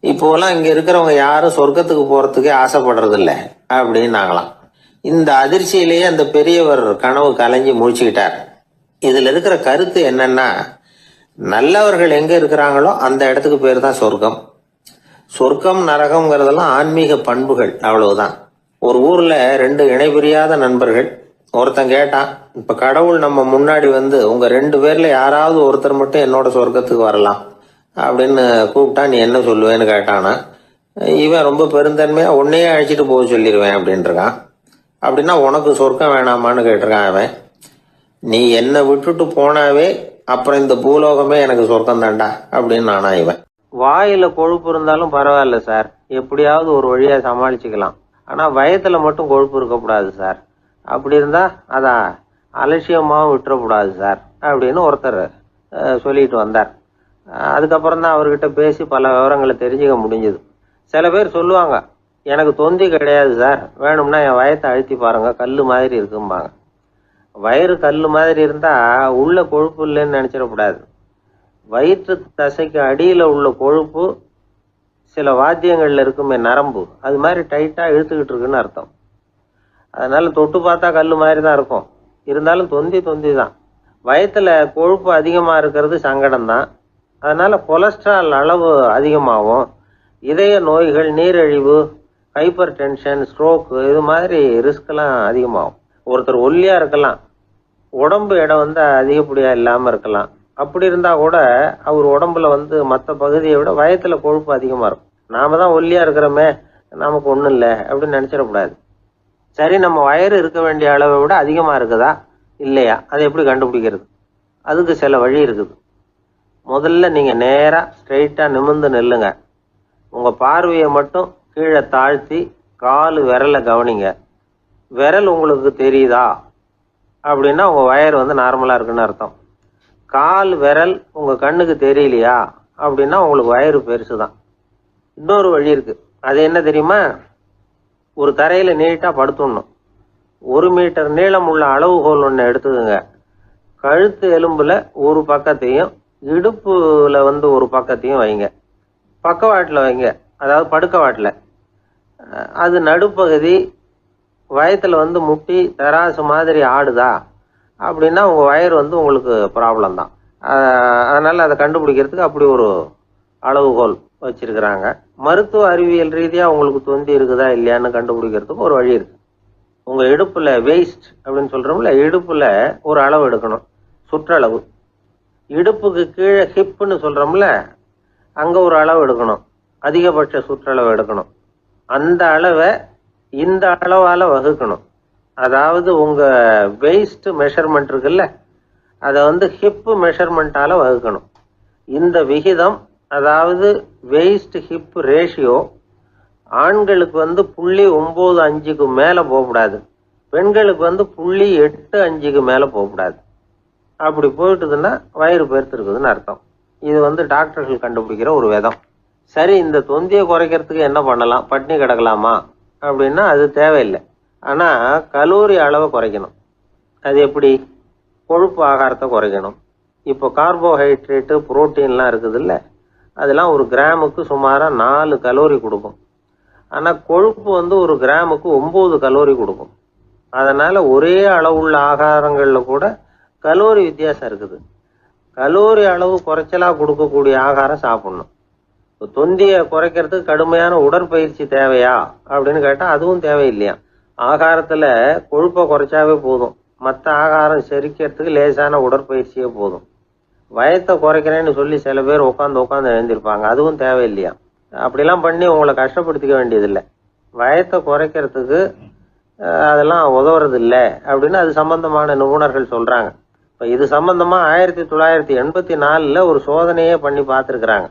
இப்போலாம் இங்க இருக்கிறவங்க யாரும் சொர்க்கத்துக்கு போறதுக்கே ஆசைப்படுறது இல்லை அப்படின்னாங்களாம். இந்த அதிர்ச்சியிலேயே அந்த பெரியவர் கனவு கலைஞ்சி முழிச்சுக்கிட்டார். இதுல இருக்கிற கருத்து என்னன்னா, நல்லவர்கள் எங்க இருக்கிறாங்களோ அந்த இடத்துக்கு பேர் தான் சொர்க்கம். சொர்க்கம் நரகம்ங்கிறதெல்லாம் ஆன்மீக பண்புகள், அவ்வளவுதான். ஒரு ஊர்ல 2 இணைபிரியாத நண்பர்கள். ஒருத்தன் கேட்டான், இப்ப கடவுள் நம்ம முன்னாடி உங்க 2 பேர்ல யாராவது ஒருத்தர் மட்டும் என்னோட சொர்க்கத்துக்கு வரலாம் அப்படின்னு கூப்பிட்டா நீ என்ன சொல்லுவேன்னு கேட்டானா. இவன் ரொம்ப பெருந்தன்மையா உன்னையே அழைச்சிட்டு போக சொல்லிடுவேன் அப்படின்னு இருக்கான். அப்படின்னா உனக்கு சொர்க்கம் வேணாமான்னு கேட்டிருக்கான் அவன். நீ என்னை விட்டுட்டு போனாவே அப்புறம் இந்த பூலோகமே எனக்கு சொர்க்கம் தாண்டா அப்படின்னு நானா இவன். வாயில கொழுப்பு இருந்தாலும் பரவாயில்ல சார், எப்படியாவது ஒரு வழியா சமாளிச்சுக்கலாம். ஆனா வயத்துல மட்டும் கொழுப்பு இருக்கக்கூடாது சார். அப்படி இருந்தா அதான் அலட்சியமாவும் விட்டுறக்கூடாது சார் அப்படின்னு ஒருத்தர் சொல்லிட்டு வந்தார். அதுக்கப்புறம் தான் அவர்கிட்ட பேசி பல விவரங்களை தெரிஞ்சுக்க முடிஞ்சது. சில பேர் சொல்லுவாங்க, எனக்கு தொந்தி கிடையாது சார், வேணும்னா என் வயத்தை அழுத்தி பாருங்க, கல்லு மாதிரி இருக்கும்பாங்க. வயிறு கல்லு மாதிரி இருந்தா உள்ள கொழுப்பு இல்லைன்னு நினைச்சிடக்கூடாது. வயிற்று தசைக்கு அடியில உள்ள கொழுப்பு சில வாத்தியங்கள்ல இருக்குமே நரம்பு, அது மாதிரி டைட்டா இழுத்துக்கிட்டு இருக்குன்னு அர்த்தம். அதனால தொட்டு பார்த்தா கல்லு மாதிரி தான் இருக்கும், இருந்தாலும் தொந்தி தான். வயத்துல கொழுப்பு அதிகமா இருக்கிறது சங்கடம் தான். அதனால கொலஸ்ட்ரால் அளவு அதிகமாகும். இதய நோய்கள், நீரிழிவு, ஹைப்பர் டென்ஷன், ஸ்ட்ரோக், இது மாதிரி ரிஸ்க் எல்லாம் அதிகமாகும். ஒருத்தர் ஒல்லியா இருக்கலாம், உடம்பு எடை அதிகப்படியா இல்லாம இருக்கலாம். அப்படி இருந்தா கூட அவர் உடம்புல மற்ற பகுதியை விட வயத்துல கொழுப்பு அதிகமா இருக்கும். நாம தான் ஒல்லியா இருக்கிறோமே, நமக்கு ஒண்ணும் இல்லை அப்படின்னு நினைச்சிடக்கூடாது. சரி, நம்ம வயிறு இருக்க வேண்டிய அளவை விட அதிகமா இருக்குதா இல்லையா, அதை எப்படி கண்டுபிடிக்கிறது? அதுக்கு சில வழி இருக்குது. முதல்ல நீங்க நேரா ஸ்ட்ரெயிட்டா நிமிர்ந்து நில்லுங்க. உங்க பார்வையை மட்டும் கீழே தாழ்த்தி காலு விரலை கவனிங்க. விரல் உங்களுக்கு தெரியுதா அப்படின்னா உங்க வயர் நார்மலா இருக்குன்னு அர்த்தம். கால் விரல் உங்க கண்ணுக்கு தெரியலையா அப்படின்னா உங்களுக்கு வயிறு பெருசுதான். இன்னொரு வழி இருக்கு, அது என்ன தெரியுமா? ஒரு தரையில நீட்டா படுத்துடணும். 1 மீட்டர் நீளம் உள்ள அளவுகோல் ஒன்று எடுத்துக்கோங்க. கழுத்து எலும்புல ஒரு பக்கத்தையும் இடுப்புல ஒரு பக்கத்தையும் வைங்க. பக்கவாட்டில் வைங்க, அதாவது படுக்க வாட்டில். அது நடுப்பகுதி வயத்துல முட்டி தராசு மாதிரி ஆடுதா அப்படின்னா உங்க வயிறு உங்களுக்கு ப்ராப்ளம் தான். அதனால அதை கண்டுபிடிக்கிறதுக்கு அப்படி ஒரு அளவுகோல் வச்சிருக்கிறாங்க. மருத்துவ அறிவியல் ரீதியா உங்களுக்கு தொந்தி இருக்குதா இல்லையான்னு கண்டுபிடிக்கிறதுக்கு ஒரு வழி இருக்கு. உங்க இடுப்புல வெயிஸ்ட் அப்படின்னு சொல்றோம்ல, இடுப்புல ஒரு அளவு எடுக்கணும், சுற்றளவு. இடுப்புக்கு கீழே ஹிப்னு சொல்றோம்ல, அங்க ஒரு அளவு எடுக்கணும், அதிகபட்ச சுற்றளவு எடுக்கணும். அந்த அளவை இந்த அளவால வகுக்கணும். அதாவது உங்க வெயிஸ்ட் மெஷர்மெண்ட் இருக்குல்ல, அதை ஹிப் மெஷர்மெண்டால வகுக்கணும். இந்த விகிதம், அதாவது வெயிஸ்ட் ஹிப் ரேஷியோ, ஆண்களுக்கு 0.95க்கு மேல போகக்கூடாது, பெண்களுக்கு 0.85க்கு மேல போகக்கூடாது. அப்படி போயிட்டுதுன்னா வயிறு பெருத்திருக்குதுன்னு அர்த்தம். இது டாக்டர்கள் கண்டுபிடிக்கிற ஒரு விதம். சரி, இந்த தொந்தியை குறைக்கிறதுக்கு என்ன பண்ணலாம்? பட்னி கிடக்கலாமா அப்படின்னா அது தேவையில்லை. ஆனா கலோரி அளவை குறைக்கணும். அது எப்படி? கொழுப்பு ஆகாரத்தை குறைக்கணும். இப்போ கார்போஹைட்ரேட்டு, புரோட்டீன்லாம் இருக்குது இல்லை, அதெல்லாம் ஒரு கிராமுக்கு சுமாரா 4 கலோரி கொடுக்கும். ஆனா கொழுப்பு ஒரு கிராமுக்கு 9 கலோரி கொடுக்கும். அதனால ஒரே அளவுள்ள ஆகாரங்கள்ல கூட கலோரி வித்தியாசம் இருக்குது. கலோரி அளவு குறைச்சலா கொடுக்கக்கூடிய ஆகாரம் சாப்பிடணும். தொந்தியை குறைக்கிறதுக்கு கடுமையான உடற்பயிற்சி தேவையா அப்படின்னு கேட்டா அதுவும் தேவையில்லையா. ஆகாரத்துல கொழுப்பை குறைச்சாவே போதும், மற்ற ஆகாரம் செரிக்கிறதுக்கு லேசான உடற்பயிற்சியே போதும். வயத்தை குறைக்கிறேன்னு சொல்லி சில பேர் உட்காந்து எழுந்திருப்பாங்க, அதுவும் தேவையில்லையா. அப்படிலாம் பண்ணி உங்களை கஷ்டப்படுத்திக்க வேண்டியதில்லை. வயத்தை குறைக்கிறதுக்கு அதெல்லாம் உதவுறது இல்லை அப்படின்னு அது சம்பந்தமான நிபுணர்கள் சொல்றாங்க. இப்ப இது சம்பந்தமா 1984 ஒரு சோதனையே பண்ணி பார்த்துருக்குறாங்க.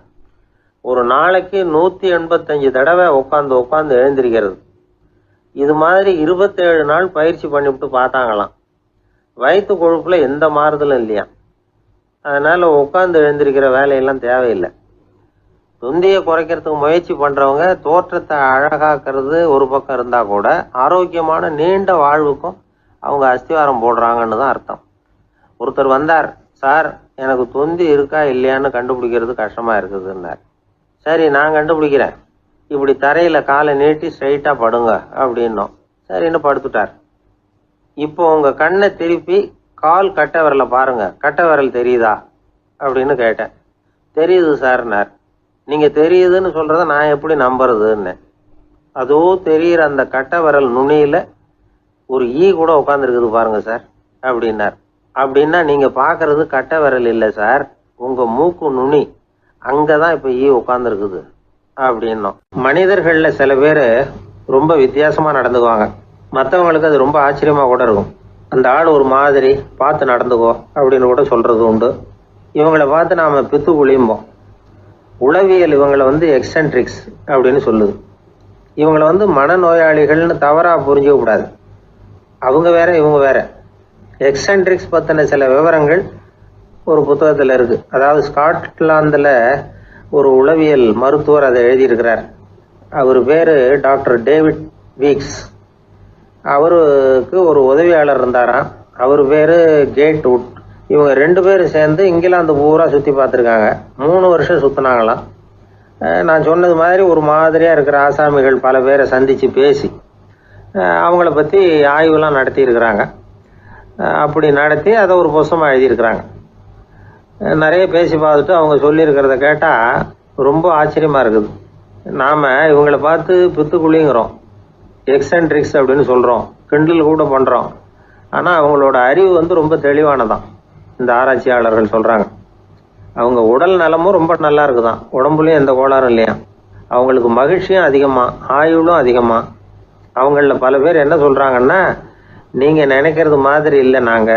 ஒரு நாளைக்கு 185 தடவை உட்காந்து எழுந்திருக்கிறது. இது மாதிரி 27 நாள் பயிற்சி பண்ணிவிட்டு பார்த்தாங்களாம். வயிற்று கொழுப்புல எந்த மாறுதலும் இல்லையா. அதனால உட்காந்து எழுந்திருக்கிற வேலையெல்லாம் தேவையில்லை. தொந்தியை குறைக்கிறதுக்கு முயற்சி பண்றவங்க தோற்றத்தை அழகாக்குறது ஒரு பக்கம் இருந்தா கூட ஆரோக்கியமான நீண்ட வாழ்வுக்கும் அவங்க அஸ்திவாரம் போடுறாங்கன்னு தான் அர்த்தம். ஒருத்தர் வந்தார், சார் எனக்கு தொந்தி இருக்கா இல்லையான்னு கண்டுபிடிக்கிறது கஷ்டமா இருக்குதுன்னார். சரி நான் கண்டுபிடிக்கிறேன், இப்படி தரையில காலை நீட்டி ஸ்ட்ரைட்டா படுங்க அப்படின்னோம். சரின்னு படுத்துட்டார். இப்போ உங்க கண்ணை திருப்பி கால் கட்டை விரலை பாருங்க, கட்டை விரல் தெரியுதா அப்படின்னு கேட்டேன். தெரியுது சார்னார். நீங்க தெரியுதுன்னு சொல்றத நான் எப்படி நம்புறதுன்னு. அதோ தெரியுற அந்த கட்டை விரல் நுனியில ஒரு ஈ கூட உட்காந்துருக்குது பாருங்க சார் அப்படின்னார். அப்படின்னா நீங்க பாக்குறது கட்டை விரல் இல்லை சார், உங்க மூக்கு நுனி, அங்கதான் இப்ப ஈ உட்காந்துருக்குது அப்படின்னோம். மனிதர்கள்ல சில பேர் ரொம்ப வித்தியாசமா நடந்துக்குவாங்க. மற்றவங்களுக்கு அது ரொம்ப ஆச்சரியமா கூட இருக்கும். அந்த ஆள் ஒரு மாதிரி பார்த்து நடந்துக்கோ அப்படின்னு கூட சொல்றது உண்டு. இவங்களை பார்த்து நாம பித்து குளியும்போம். உளவியல் இவங்களை எக்ஸென்ட்ரிக்ஸ் அப்படின்னு சொல்லுது. இவங்களை மனநோயாளிகள்னு தவறா புரிஞ்சுக்க கூடாது. அவங்க வேற இவங்க வேற. எக்ஸென்ட்ரிக்ஸ் பத்தின சில விவரங்கள் ஒரு புத்தகத்துல இருக்கு. அதாவது ஸ்காட்லாந்துல ஒரு உளவியல் மருத்துவர் அதை எழுதியிருக்கிறார். அவர் பேரு டாக்டர் டேவிட் வீக்ஸ். அவருக்கு ஒரு உதவியாளர் இருந்தாராம். அவர் பேரு கேட் வுட். இவங்க 2 பேரும் சேர்ந்து இங்கிலாந்து பூரா சுத்தி பார்த்துருக்காங்க. 3 வருஷம் சுத்தினாங்களாம். நான் சொன்னது மாதிரி ஒரு மாதிரியா இருக்கிற ஆசாமிகள் பல பேரை சந்திச்சு பேசி அவங்கள பத்தி ஆய்வுலாம் நடத்தி இருக்கிறாங்க. அப்படி நடத்தி அதை ஒரு புஸ்தகமா எழுதியிருக்கிறாங்க. நிறைய பேசி பார்த்துட்டு அவங்க சொல்லியிருக்கிறத கேட்டா ரொம்ப ஆச்சரியமா இருக்குது. நாம இவங்களை பார்த்து பித்துக்குழிங்கிறோம், எக்ஸென்ட்ரிக்ஸ் அப்படின்னு சொல்றோம், கிண்டல் கூட பண்றோம். ஆனா அவங்களோட அறிவு ரொம்ப தெளிவானதான். இந்த ஆராய்ச்சியாளர்கள் சொல்றாங்க. அவங்க உடல் நலமும் ரொம்ப நல்லா இருக்குதான், உடம்புலயும் எந்த கோளாறும் இல்லையா. அவங்களுக்கு மகிழ்ச்சியும் அதிகமா, ஆயுளும் அதிகமா. அவங்கள பல பேர் என்ன சொல்றாங்கன்னா, நீங்க நினைக்கிறது மாதிரி இல்லை நாங்க,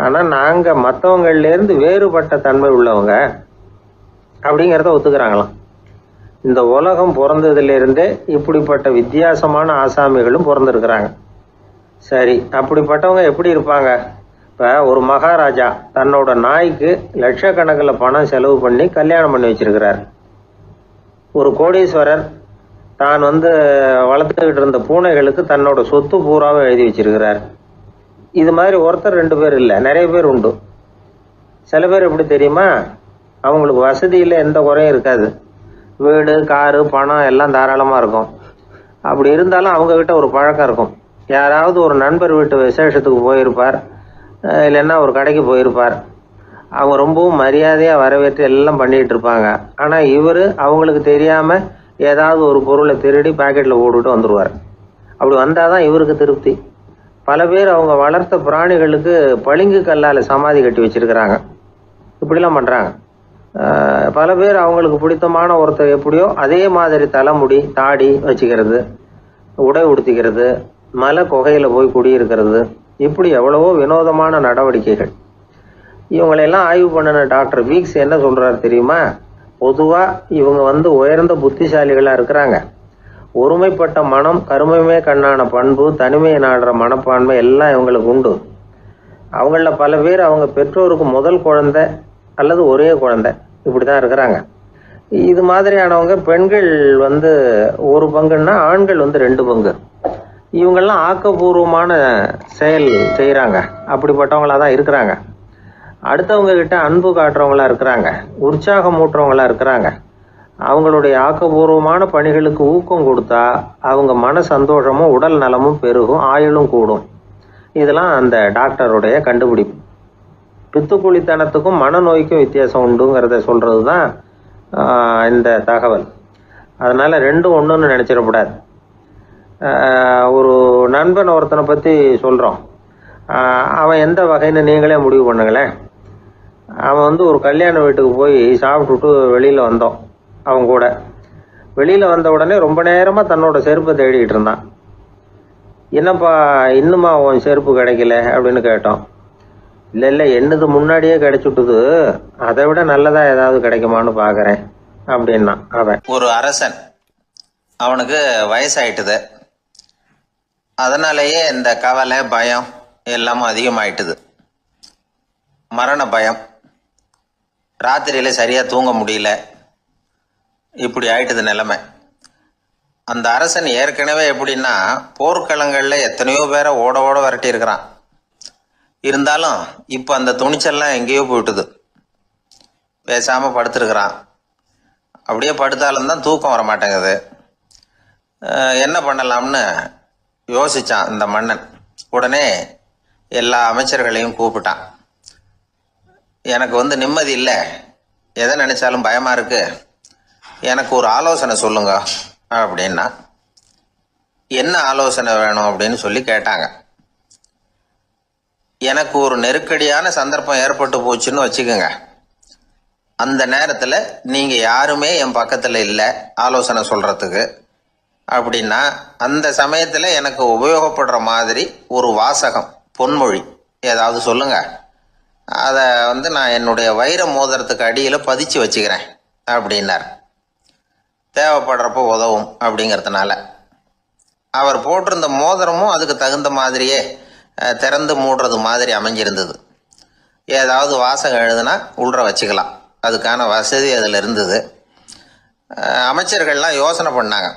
ஆனா நாங்க மற்றவங்கள்ல இருந்து வேறுபட்ட தன்மை உள்ளவங்க அப்படிங்கிறத ஒத்துக்கிறாங்களாம். இந்த உலகம் பிறந்ததுல இருந்தே இப்படிப்பட்ட வித்தியாசமான ஆசாமிகளும் பிறந்திருக்கிறாங்க. சரி, அப்படிப்பட்டவங்க எப்படி இருப்பாங்க? இப்ப ஒரு மகாராஜா தன்னோட நாய்க்கு லட்சக்கணக்கில் பணம் செலவு பண்ணி கல்யாணம் பண்ணி வச்சிருக்கிறார். ஒரு கோடீஸ்வரர் தான் வளர்த்துக்கிட்டு இருந்த பூனைகளுக்கு தன்னோட சொத்து பூராவை எழுதி வச்சிருக்கிறார். இது மாதிரி ஒருத்தர் 2 பேர் இல்லை, நிறைய பேர் உண்டு. சில பேர் எப்படி தெரியுமா, அவங்களுக்கு வசதியில் எந்த குறையும் இருக்காது. வீடு, காரு, பணம் எல்லாம் தாராளமா இருக்கும். அப்படி இருந்தாலும் அவங்க கிட்ட ஒரு பழக்கம் இருக்கும். யாராவது ஒரு நண்பர் வீட்டு விசேஷத்துக்கு போயிருப்பார், இல்லைன்னா ஒரு கடைக்கு போயிருப்பார். அவங்க ரொம்பவும் மரியாதையா வரவேற்று எல்லாம் பண்ணிட்டு இருப்பாங்க. ஆனா இவரு அவங்களுக்கு தெரியாம ஏதாவது ஒரு பொருளை திருடி பாக்கெட்ல போட்டுட்டு வந்துருவார். அப்படி வந்தாதான் இவருக்கு திருப்தி. பல பேர் அவங்க வளர்த்த பிராணிகளுக்கு பளிங்கு கல்லால சமாதி கட்டி வச்சிருக்கிறாங்க. இப்படிலாம் பண்றாங்க. பல பேர் அவங்களுக்கு பிடித்தமான ஒருத்தர் எப்படியோ அதே மாதிரி தலைமுடி, தாடி வச்சுக்கிறது, உடை உடுத்திக்கிறது, மலை குகையில போய் குடியிருக்கிறது, இப்படி எவ்வளவோ வினோதமான நடவடிக்கைகள். இவங்களெல்லாம் ஆய்வு பண்ணின டாக்டர் வீக்ஸ் என்ன சொல்றாரு தெரியுமா? பொதுவா இவங்க உயர்ந்த புத்திசாலிகளா இருக்கிறாங்க. ஒருமைப்பட்ட மனம், கருமையுமே கண்ணான பண்பு, தனிமையை நாடுற மனப்பான்மை எல்லாம் இவங்களுக்கு உண்டு. அவங்கள பல பேர் அவங்க பெற்றோருக்கு முதல் குழந்தை அல்லது ஒரே குழந்தை இப்படிதான் இருக்கிறாங்க. இது மாதிரியானவங்க பெண்கள் 1 பங்குன்னா ஆண்கள் 2 பங்கு. இவங்கெல்லாம் ஆக்கப்பூர்வமான செயல் செய்யறாங்க. அப்படிப்பட்டவங்களா தான் இருக்கிறாங்க. அடுத்தவங்க கிட்ட அன்பு காட்டுறவங்களா இருக்கிறாங்க, உற்சாகம் ஊட்டுறவங்களா இருக்கிறாங்க. அவங்களுடைய ஆக்கப்பூர்வமான பணிகளுக்கு ஊக்கம் கொடுத்தா அவங்க மன சந்தோஷமும் உடல் நலமும் பெருகும், ஆயுளும் கூடும். இதெல்லாம் அந்த டாக்டருடைய கண்டுபிடிப்பு. பித்துக்குழித்தனத்துக்கும் மனநோய்க்கும் வித்தியாசம் உண்டுங்கிறத சொல்றதுதான் இந்த தகவல். அதனால 2ம் ஒண்ணுன்னு நினைச்சிடக்கூடாது. ஒரு நண்பன் ஒருத்தனை பத்தி சொல்றோம். அவன் எந்த வகைன்னு நீங்களே முடிவு பண்ணுங்களேன். அவன் ஒரு கல்யாண வீட்டுக்கு போய் சாப்பிட்டுட்டு வெளியில வந்தோம். அவன் கூட வெளியில வந்த உடனே ரொம்ப நேரமா தன்னோட செருப்பை தேடிக்கிட்டு இருந்தான். என்னப்பா இன்னுமா உன் செருப்பு கிடைக்கல அப்படின்னு கேட்டோம். இல்ல என்னது முன்னாடியே கிடைச்சுட்டுது, அதை விட நல்லதா ஏதாவது கிடைக்குமான்னு பாக்குறேன் அப்படின்னா அவன். ஒரு அரசன், அவனுக்கு வயசாயிட்டுது. அதனாலேயே இந்த கவலை, பயம் எல்லாமும் அதிகமாயிட்டுது. மரண பயம், ராத்திரியில் சரியாக தூங்க முடியல, இப்படி ஆயிட்டுது நிலைமை. அந்த அரசன் ஏற்கனவே எப்படின்னா போர்க்களங்களில் எத்தனையோ பேரை ஓட ஓட விரட்டி இருக்கிறான். இருந்தாலும் இப்போ அந்த துணிச்சல்லாம் எங்கேயோ போயிட்டுது. பேசாமல் படுத்துருக்கிறான். அப்படியே படுத்தாலும் தான் தூக்கம் வர மாட்டேங்குது. என்ன பண்ணலாம்னு யோசித்தான் இந்த மன்னன். உடனே எல்லா அமைச்சர்களையும் கூப்பிட்டான். எனக்கு நிம்மதி இல்லை, எதை நினைச்சாலும் பயமா இருக்கு, எனக்கு ஒரு ஆலோசனை சொல்லுங்க அப்படின்னா. என்ன ஆலோசனை வேணும் அப்படின்னு சொல்லி கேட்டாங்க. எனக்கு ஒரு நெருக்கடியான சந்தர்ப்பம் ஏற்பட்டு போச்சுன்னு வச்சுக்கோங்க. அந்த நேரத்தில் நீங்கள் யாருமே என் பக்கத்தில் இல்லை ஆலோசனை சொல்கிறதுக்கு அப்படின்னா, அந்த சமயத்தில் எனக்கு உபயோகப்படுற மாதிரி ஒரு வாசகம், பொன்மொழி ஏதாவது சொல்லுங்க. அதை நான் என்னுடைய வைர மோதிரத்துக்கு அடியில் பதிச்சு வச்சுக்கிறேன் அப்படின்னார். தேவைப்படுறப்போ உதவும் அப்படிங்கிறதுனால. அவர் போட்டிருந்த மோதிரமும் அதுக்கு தகுந்த மாதிரியே திறந்து மூடுறது மாதிரி அமைஞ்சிருந்தது. ஏதாவது வாசகம் எழுதுனா உள்ற வச்சுக்கலாம், அதுக்கான வசதி அதில் இருந்தது. அமைச்சர்கள்லாம் யோசனை பண்ணாங்க.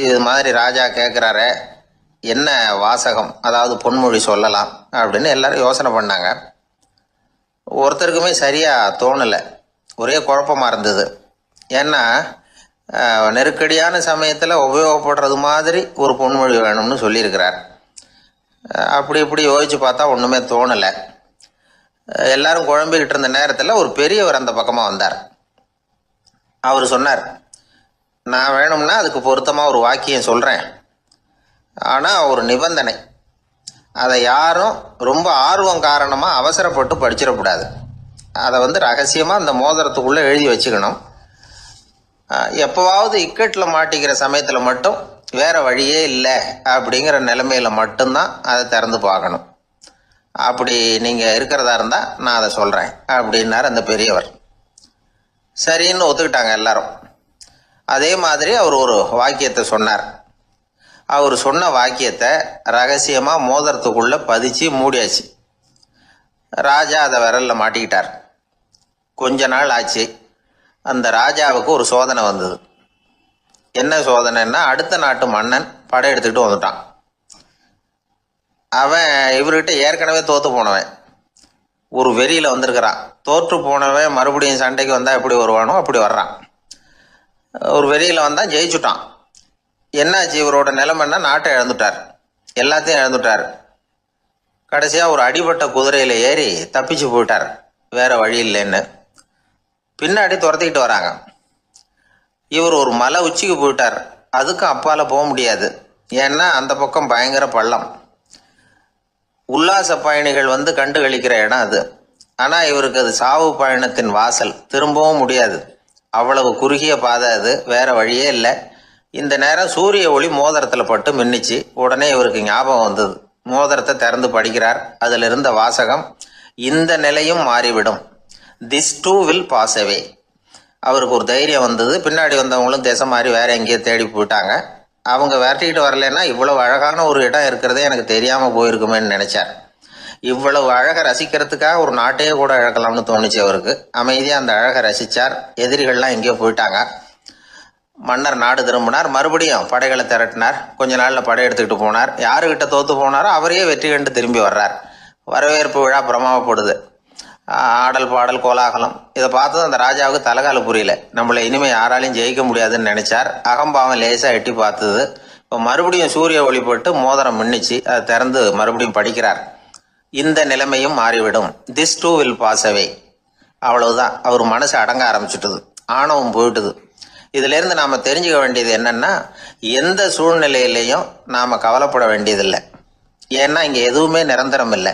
இது மாதிரி ராஜா கேட்குறாரு, என்ன வாசகம், அதாவது பொன்மொழி சொல்லலாம் அப்படின்னு எல்லாரும் யோசனை பண்ணாங்க. ஒருத்தருக்குமே சரியாக தோணலை, ஒரே குழப்பமாக இருந்தது. ஏன்னா நெருக்கடியான சமயத்தில் உபயோகப்படுறது மாதிரி ஒரு பொன்மொழி வேணும்னு சொல்லியிருக்கிறார். அப்படி இப்படி யோசித்து பார்த்தா ஒன்றுமே தோணலை. எல்லாரும் குழம்பிக்கிட்டு இருந்த நேரத்தில் ஒரு பெரியவர் அந்த பக்கமாக வந்தார். அவர் சொன்னார், நான் வேணும்னா அதுக்கு பொருத்தமாக ஒரு வாக்கியம் சொல்கிறேன், ஆனால் ஒரு நிபந்தனை. அதை யாரும் ரொம்ப ஆர்வம் காரணமாக அவசரப்பட்டு படிச்சிடக்கூடாது. அதை ரகசியமாக அந்த மோதிரத்துக்குள்ளே எழுதி வச்சுக்கணும். எப்போவாவது இக்கட்டில் மாட்டிக்கிற சமயத்தில் மட்டும் வேறு வழியே இல்லை அப்படிங்கிற நிலைமையில் மட்டும்தான் அதை திறந்து பார்க்கணும். அப்படி நீங்கள் இருக்கிறதா இருந்தால் நான் அதை சொல்கிறேன் அப்படின்னார் அந்த பெரியவர். சரின்னு ஒத்துக்கிட்டாங்க எல்லாரும். அதே மாதிரி அவர் ஒரு வாக்கியத்தை சொன்னார். அவர் சொன்ன வாக்கியத்தை ரகசியமாக மோதிரத்துக்குள்ளே பதிச்சு மூடியாச்சு. ராஜா அதை விரலில் மாட்டிக்கிட்டார். கொஞ்ச நாள் ஆச்சு. அந்த ராஜாவுக்கு ஒரு சோதனை வந்தது. என்ன சோதனைன்னா, அடுத்த நாட்டு மன்னன் படையெடுத்துக்கிட்டு வந்துட்டான். அவன் இவர்கிட்ட ஏற்கனவே தோற்று போனவன், ஒரு வெறியில் வந்திருக்கிறான். தோற்று போனவன் மறுபடியும் சண்டைக்கு வந்தால் எப்படி வருவானோ அப்படி வர்றான். ஒரு வெறியில் வந்தால் ஜெயிச்சுட்டான். என்னாச்சு, இவரோட நிலைமைன்னா நாட்டை இழந்துட்டார், எல்லாத்தையும் இழந்துட்டார். கடைசியாக ஒரு அடிபட்ட குதிரையில் ஏறி தப்பிச்சு போயிட்டார், வேற வழி இல்லைன்னு. பின்னாடி துரத்திக்கிட்டு வராங்க. இவர் ஒரு மலை உச்சிக்கு போயிட்டார், அதுக்கும் அப்பால் போக முடியாது. ஏன்னா அந்த பக்கம் பயங்கர பள்ளம். உல்லாச பயணிகள் கண்டு கழிக்கிற இடம் அது. ஆனால் இவருக்கு அது சாவு பயணத்தின் வாசல், திரும்பவும் முடியாது. அவ்வளவு குறுகிய பாதை அது, வேற வழியே இல்லை. இந்த நேரம் சூரிய ஒளி மோதிரத்தில் பட்டு மின்னிச்சு. உடனே இவருக்கு ஞாபகம் வந்தது. மோதிரத்தை திறந்து படிக்கிறார். அதில் இருந்த வாசகம், இந்த நிலையும் மாறிவிடும், this too will pass away. அவருக்கு ஒரு தைரியம் வந்தது. பின்னாடி வந்தவங்களும் திசை மாறி வேற எங்கேயோ தேடி போயிட்டாங்க. அவங்க விரட்டிக்கிட்டு வரலன்னா இவ்வளவு அழகான ஒரு இடம் இருக்கிறதே எனக்கு தெரியாமல் போயிருக்குமேன்னு நினைச்சார். இவ்வளவு அழகை ரசிக்கிறதுக்காக ஒரு நாட்டையே கூட இழக்கலாம்னு தோணுச்சு அவருக்கு. அமைதியாக அந்த அழகை ரசித்தார். எதிரிகள்லாம் எங்கேயோ போயிட்டாங்க. மன்னர் நாடு திரும்பினார். மறுபடியும் படைகளை திரட்டினார். கொஞ்ச நாளில் படை எடுத்துக்கிட்டு போனார். யாருக்கிட்ட தோற்று போனாரோ அவரையே வெற்றி கண்டு திரும்பி வர்றார். வரவேற்பு விழா பிரமாவப்படுது. ஆடல் பாடல் கோலாகலம். இதை பார்த்ததும் அந்த ராஜாவுக்கு தலைகால புரியல. நம்மளை இனிமேல் யாராலையும் ஜெயிக்க முடியாதுன்னு நினைச்சார். அகம்பாவம் லேசாக எட்டி பார்த்தது. இப்போ மறுபடியும் சூரிய ஒளிப்பட்டு மோதிரம் மின்னிச்சு. அதை திறந்து மறுபடியும் படிக்கிறார். இந்த நிலைமையும் மாறிவிடும், this too will pass away. அவ்வளவுதான். அவர் மனசு அடங்க ஆரம்பிச்சுட்டுது, ஆணவம் போயிட்டுது. இதிலிருந்து நாம் தெரிஞ்சுக்க வேண்டியது என்னன்னா, எந்த சூழ்நிலையிலையும் நாம் கவலைப்பட வேண்டியதில்லை. ஏன்னா இங்கே எதுவுமே நிரந்தரம் இல்லை.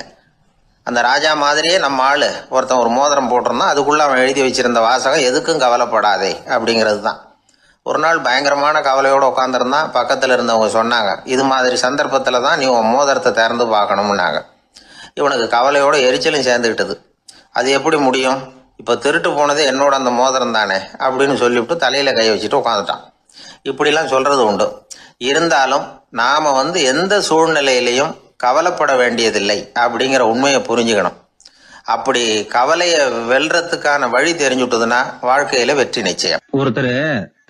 அந்த ராஜா மாதிரியே நம்ம ஆள் ஒருத்தன் ஒரு மோதிரம் போட்டிருந்தான், அதுக்குள்ளே அவன் எழுதி வச்சிருந்த வாசகம் எதுக்கும் கவலைப்படாதே அப்படிங்கிறது தான். ஒரு நாள் பயங்கரமான கவலையோடு உட்காந்துருந்தான். பக்கத்தில் இருந்தவங்க சொன்னாங்க, இது மாதிரி சந்தர்ப்பத்தில் தான் நீ உன் மோதிரத்தை திறந்து பார்க்கணும்னாங்க. இவனுக்கு கவலையோட எரிச்சலும் சேர்ந்துக்கிட்டது. அது எப்படி முடியும், இப்போ திருட்டு போனது என்னோட அந்த மோதிரம் தானே அப்படின்னு சொல்லிவிட்டு தலையில் கை வச்சுட்டு உட்காந்துட்டான். இப்படிலாம் சொல்கிறது உண்டு. இருந்தாலும் நாம் எந்த சூழ்நிலையிலையும் கவலைப்பட வேண்டியதில்லை அப்படிங்கிற உண்மையை புரிஞ்சுக்கணும். அப்படி கவலையை வெல்றதுக்கான வழி தெரிஞ்சுட்டதுன்னா வாழ்க்கையில வெற்றி நிச்சயம். ஒருத்தர்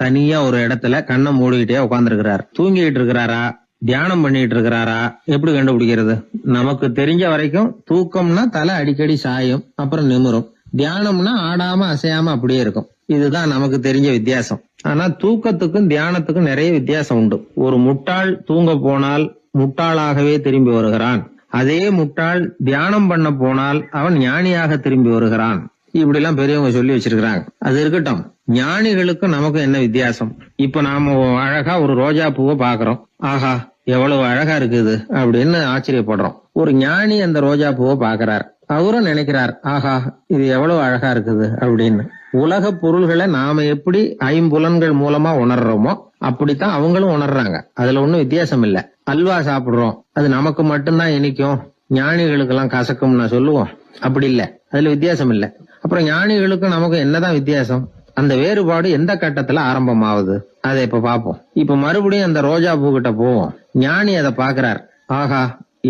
தனியா ஒரு இடத்துல கண்ணை மூடிக்கிட்டே உட்கார்ந்துருக்கிறார். தூங்கிட்டு இருக்கிறாரா, தியானம் பண்ணிட்டு இருக்கிறாரா, எப்படி கண்டுபிடிக்கிறது? நமக்கு தெரிஞ்ச வரைக்கும் தூக்கம்னா தலை அடிக்கடி சாயும், அப்புறம் நிமிரும். தியானம்னா ஆடாம அசையாம அப்படியே இருக்கும். இதுதான் நமக்கு தெரிஞ்ச வித்தியாசம். ஆனா தூக்கத்துக்கும் தியானத்துக்கும் நிறைய வித்தியாசம் உண்டு. ஒரு முட்டாள் தூங்க போனால் முட்டாளாகவே திரும்பி வருகிறான். அதே முட்டாள் தியானம் பண்ண போனால் அவன் ஞானியாக திரும்பி வருகிறான். இப்படி எல்லாம் பெரியவங்க சொல்லி வச்சிருக்கிறாங்க. அது இருக்கட்டும், ஞானிகளுக்கும் நமக்கும் என்ன வித்தியாசம்? இப்ப நாம அழகா ஒரு ரோஜா பூவை பாக்குறோம். ஆஹா, எவ்வளவு அழகா இருக்குது அப்படின்னு ஆச்சரியப்படுறோம். ஒரு ஞானி அந்த ரோஜா பூவை பாக்குறார். அவரும் நினைக்கிறார், ஆஹா, இது எவ்வளவு அழகா இருக்குது அப்படின்னு. உலக பொருள்களை நாம எப்படி ஐம்புலன்கள் மூலமா உணர்றோமோ அப்படித்தான் அவங்களும் உணர்றாங்க. அதுல ஒண்ணும் வித்தியாசம் இல்ல. அல்வா சாப்பிடுறோம், அது நமக்கு மட்டும்தான் இனிக்கும், ஞானிகளுக்கு எல்லாம் கசக்கும்னு சொல்லுவோம். அப்படி இல்ல, அதுல வித்தியாசம் இல்ல. அப்புறம் ஞானிகளுக்கும் நமக்கும் என்னதான் வித்தியாசம்? அந்த வேறுபாடு எந்த கட்டத்துல ஆரம்பமாகுது அதை இப்ப பாப்போம். இப்ப மறுபடியும் அந்த ரோஜா பூ கிட்ட போவோம். ஞானி அதை பாக்குறார். ஆஹா,